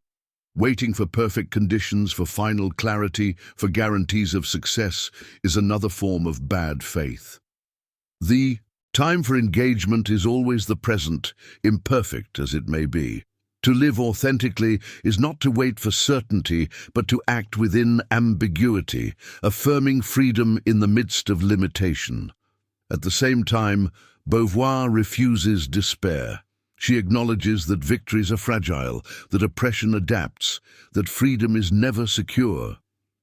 Waiting for perfect conditions, for final clarity, for guarantees of success, is another form of bad faith. The time for engagement is always the present, imperfect as it may be. To live authentically is not to wait for certainty, but to act within ambiguity, affirming freedom in the midst of limitation. At the same time, Beauvoir refuses despair. She acknowledges that victories are fragile, that oppression adapts, that freedom is never secure.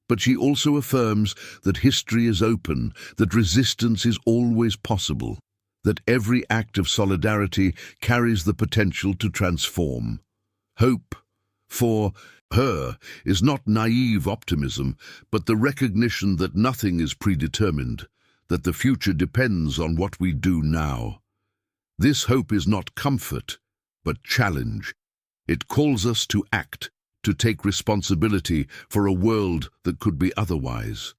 But she also affirms that history is open, that resistance is always possible, that every act of solidarity carries the potential to transform. Hope, for her, is not naive optimism, but the recognition that nothing is predetermined, that the future depends on what we do now. This hope is not comfort, but challenge. It calls us to act, to take responsibility for a world that could be otherwise.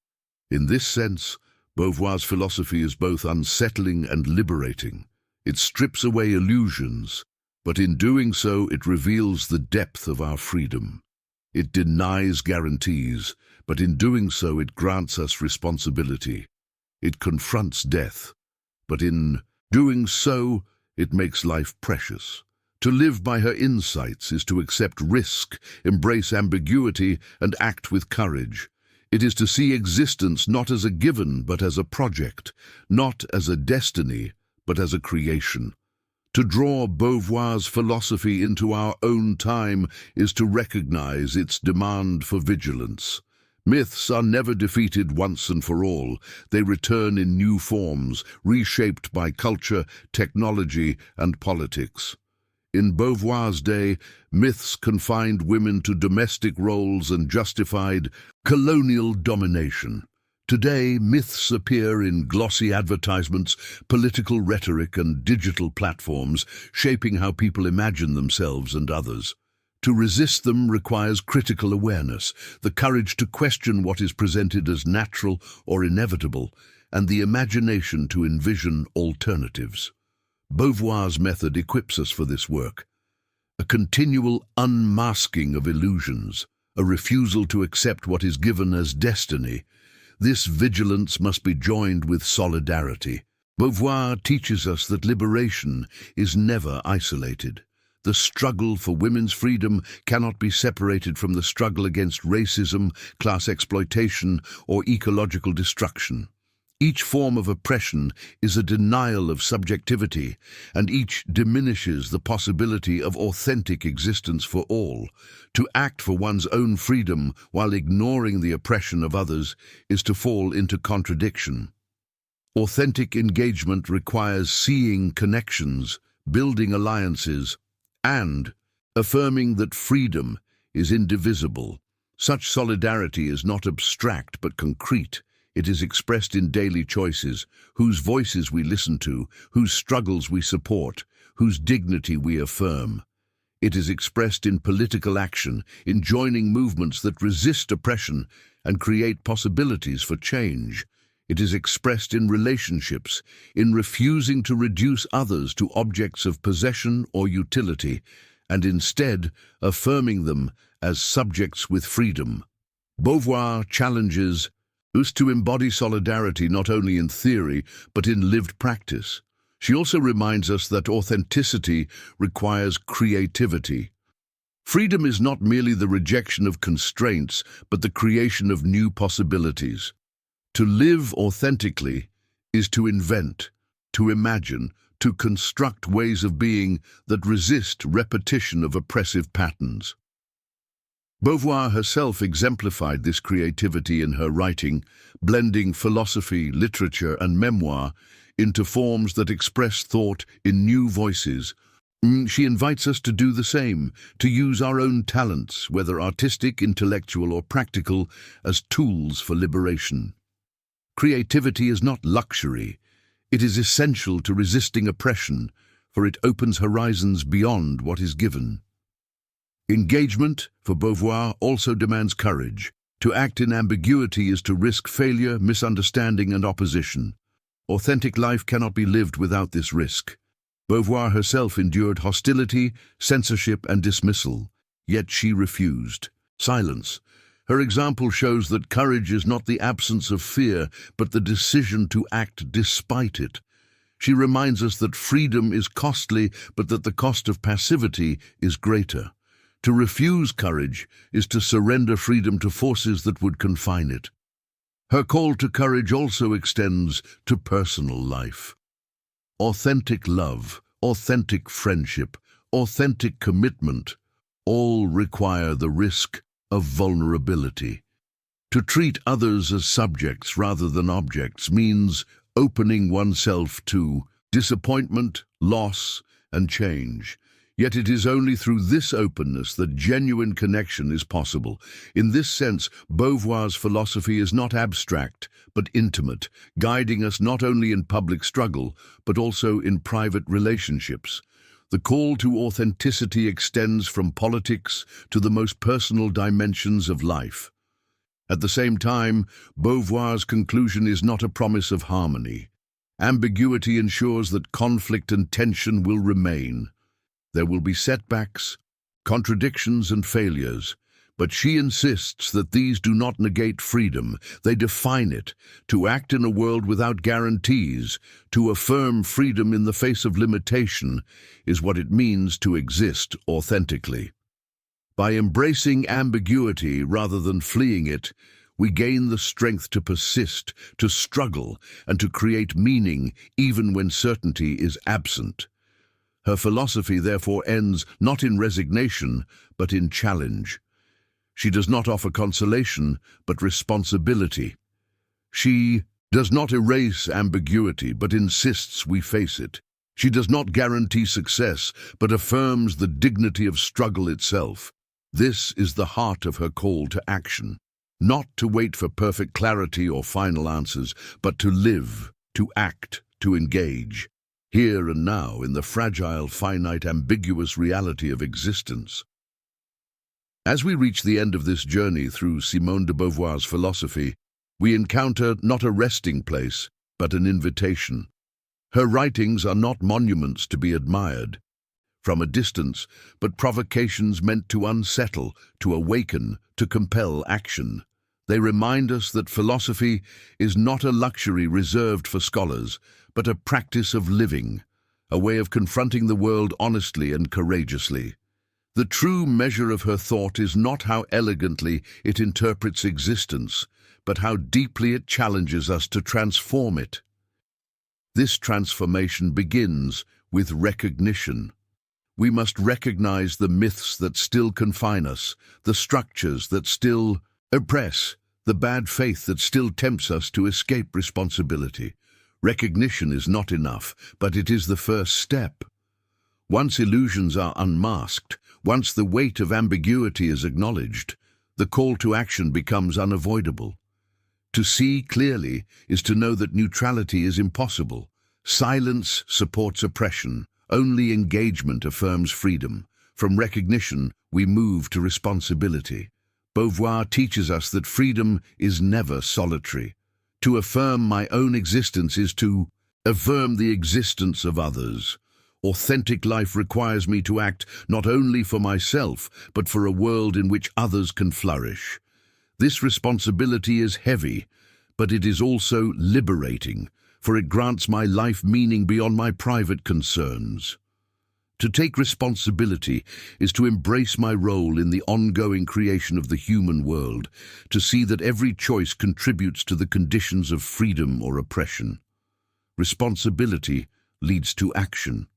In this sense, Beauvoir's philosophy is both unsettling and liberating. It strips away illusions, but in doing so it reveals the depth of our freedom. It denies guarantees, but in doing so it grants us responsibility. It confronts death, but in doing so it makes life precious. To live by her insights is to accept risk, embrace ambiguity, and act with courage. It is to see existence not as a given, but as a project, not as a destiny, but as a creation. To draw Beauvoir's philosophy into our own time is to recognize its demand for vigilance. Myths are never defeated once and for all. They return in new forms, reshaped by culture, technology, and politics. In Beauvoir's day, myths confined women to domestic roles and justified colonial domination. Today, myths appear in glossy advertisements, political rhetoric, and digital platforms, shaping how people imagine themselves and others. To resist them requires critical awareness, the courage to question what is presented as natural or inevitable, and the imagination to envision alternatives. Beauvoir's method equips us for this work. A continual unmasking of illusions, a refusal to accept what is given as destiny. This vigilance must be joined with solidarity. Beauvoir teaches us that liberation is never isolated. The struggle for women's freedom cannot be separated from the struggle against racism, class exploitation, or ecological destruction. Each form of oppression is a denial of subjectivity, and each diminishes the possibility of authentic existence for all. To act for one's own freedom while ignoring the oppression of others is to fall into contradiction. Authentic engagement requires seeing connections, building alliances, and affirming that freedom is indivisible. Such solidarity is not abstract but concrete. It is expressed in daily choices, whose voices we listen to, whose struggles we support, whose dignity we affirm. It is expressed in political action, in joining movements that resist oppression and create possibilities for change. It is expressed in relationships, in refusing to reduce others to objects of possession or utility, and instead affirming them as subjects with freedom. Beauvoir challenges us to embody solidarity not only in theory but in lived practice. She also reminds us that authenticity requires creativity. Freedom is not merely the rejection of constraints, but the creation of new possibilities. To live authentically is to invent, to imagine, to construct ways of being that resist repetition of oppressive patterns. Beauvoir herself exemplified this creativity in her writing, blending philosophy, literature, and memoir into forms that express thought in new voices. She invites us to do the same, to use our own talents, whether artistic, intellectual, or practical, as tools for liberation. Creativity is not luxury. It is essential to resisting oppression, for it opens horizons beyond what is given. Engagement, for Beauvoir, also demands courage. To act in ambiguity is to risk failure, misunderstanding, and opposition. Authentic life cannot be lived without this risk. Beauvoir herself endured hostility, censorship, and dismissal, yet she refused. Silence. Her example shows that courage is not the absence of fear, but the decision to act despite it. She reminds us that freedom is costly, but that the cost of passivity is greater. To refuse courage is to surrender freedom to forces that would confine it. Her call to courage also extends to personal life. Authentic love, authentic friendship, authentic commitment, all require the risk of vulnerability. To treat others as subjects rather than objects means opening oneself to disappointment, loss, and change. Yet it is only through this openness that genuine connection is possible. In this sense, Beauvoir's philosophy is not abstract, but intimate, guiding us not only in public struggle, but also in private relationships. The call to authenticity extends from politics to the most personal dimensions of life. At the same time, Beauvoir's conclusion is not a promise of harmony. Ambiguity ensures that conflict and tension will remain. There will be setbacks, contradictions, and failures, but she insists that these do not negate freedom, they define it. To act in a world without guarantees, to affirm freedom in the face of limitation, is what it means to exist authentically. By embracing ambiguity rather than fleeing it, we gain the strength to persist, to struggle, and to create meaning even when certainty is absent. Her philosophy therefore ends not in resignation, but in challenge. She does not offer consolation, but responsibility. She does not erase ambiguity, but insists we face it. She does not guarantee success, but affirms the dignity of struggle itself. This is the heart of her call to action. Not to wait for perfect clarity or final answers, but to live, to act, to engage. Here and now, in the fragile, finite, ambiguous reality of existence. As we reach the end of this journey through Simone de Beauvoir's philosophy, we encounter not a resting place, but an invitation. Her writings are not monuments to be admired from a distance, but provocations meant to unsettle, to awaken, to compel action. They remind us that philosophy is not a luxury reserved for scholars, but a practice of living, a way of confronting the world honestly and courageously. The true measure of her thought is not how elegantly it interprets existence, but how deeply it challenges us to transform it. This transformation begins with recognition. We must recognize the myths that still confine us, the structures that still oppress, the bad faith that still tempts us to escape responsibility. Recognition is not enough, but it is the first step. Once illusions are unmasked, once the weight of ambiguity is acknowledged, the call to action becomes unavoidable. To see clearly is to know that neutrality is impossible. Silence supports oppression. Only engagement affirms freedom. From recognition, we move to responsibility. Beauvoir teaches us that freedom is never solitary. To affirm my own existence is to affirm the existence of others. Authentic life requires me to act not only for myself, but for a world in which others can flourish. This responsibility is heavy, but it is also liberating, for it grants my life meaning beyond my private concerns. To take responsibility is to embrace my role in the ongoing creation of the human world, to see that every choice contributes to the conditions of freedom or oppression. Responsibility leads to action.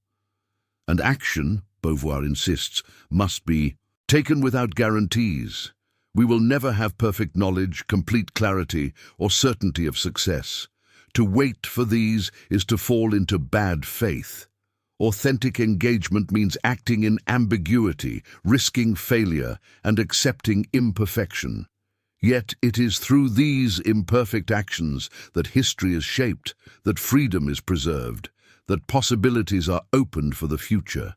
And action, Beauvoir insists, must be taken without guarantees. We will never have perfect knowledge, complete clarity, or certainty of success. To wait for these is to fall into bad faith. Authentic engagement means acting in ambiguity, risking failure, and accepting imperfection. Yet it is through these imperfect actions that history is shaped, that freedom is preserved, that possibilities are opened for the future.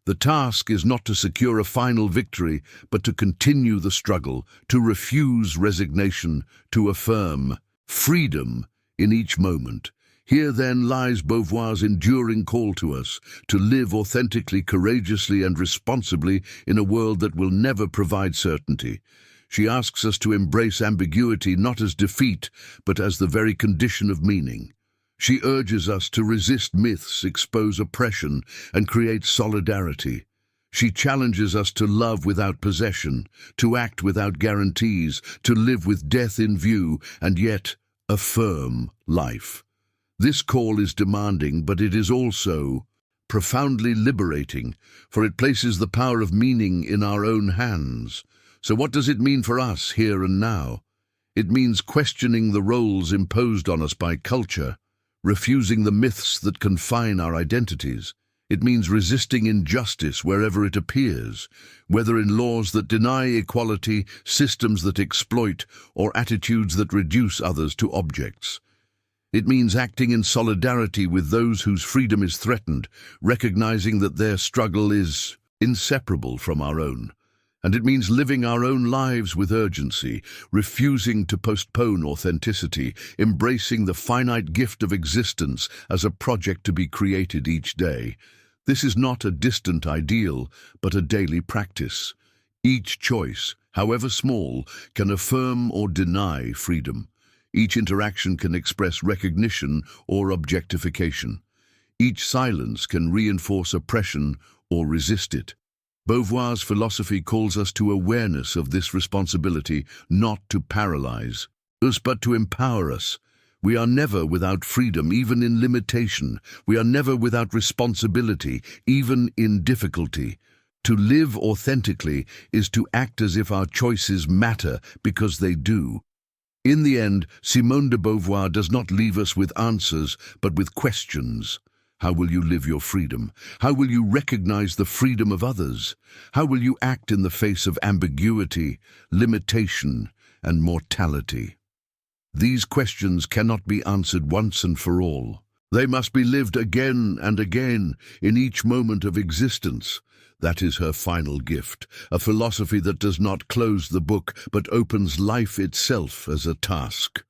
The task is not to secure a final victory, but to continue the struggle, to refuse resignation, to affirm freedom in each moment. Here then lies Beauvoir's enduring call to us, to live authentically, courageously and responsibly in a world that will never provide certainty. She asks us to embrace ambiguity not as defeat, but as the very condition of meaning. She urges us to resist myths, expose oppression, and create solidarity. She challenges us to love without possession, to act without guarantees, to live with death in view, and yet affirm life. This call is demanding, but it is also profoundly liberating, for it places the power of meaning in our own hands. So what does it mean for us here and now? It means questioning the roles imposed on us by culture, refusing the myths that confine our identities. It means resisting injustice wherever it appears, whether in laws that deny equality, systems that exploit, or attitudes that reduce others to objects. It means acting in solidarity with those whose freedom is threatened, recognizing that their struggle is inseparable from our own. And it means living our own lives with urgency, refusing to postpone authenticity, embracing the finite gift of existence as a project to be created each day. This is not a distant ideal, but a daily practice. Each choice, however small, can affirm or deny freedom. Each interaction can express recognition or objectification. Each silence can reinforce oppression or resist it. Beauvoir's philosophy calls us to awareness of this responsibility, not to paralyze us, but to empower us. We are never without freedom, even in limitation. We are never without responsibility, even in difficulty. To live authentically is to act as if our choices matter, because they do. In the end, Simone de Beauvoir does not leave us with answers, but with questions. How will you live your freedom? How will you recognize the freedom of others? How will you act in the face of ambiguity, limitation, and mortality? These questions cannot be answered once and for all. They must be lived again and again in each moment of existence. That is her final gift, a philosophy that does not close the book, but opens life itself as a task.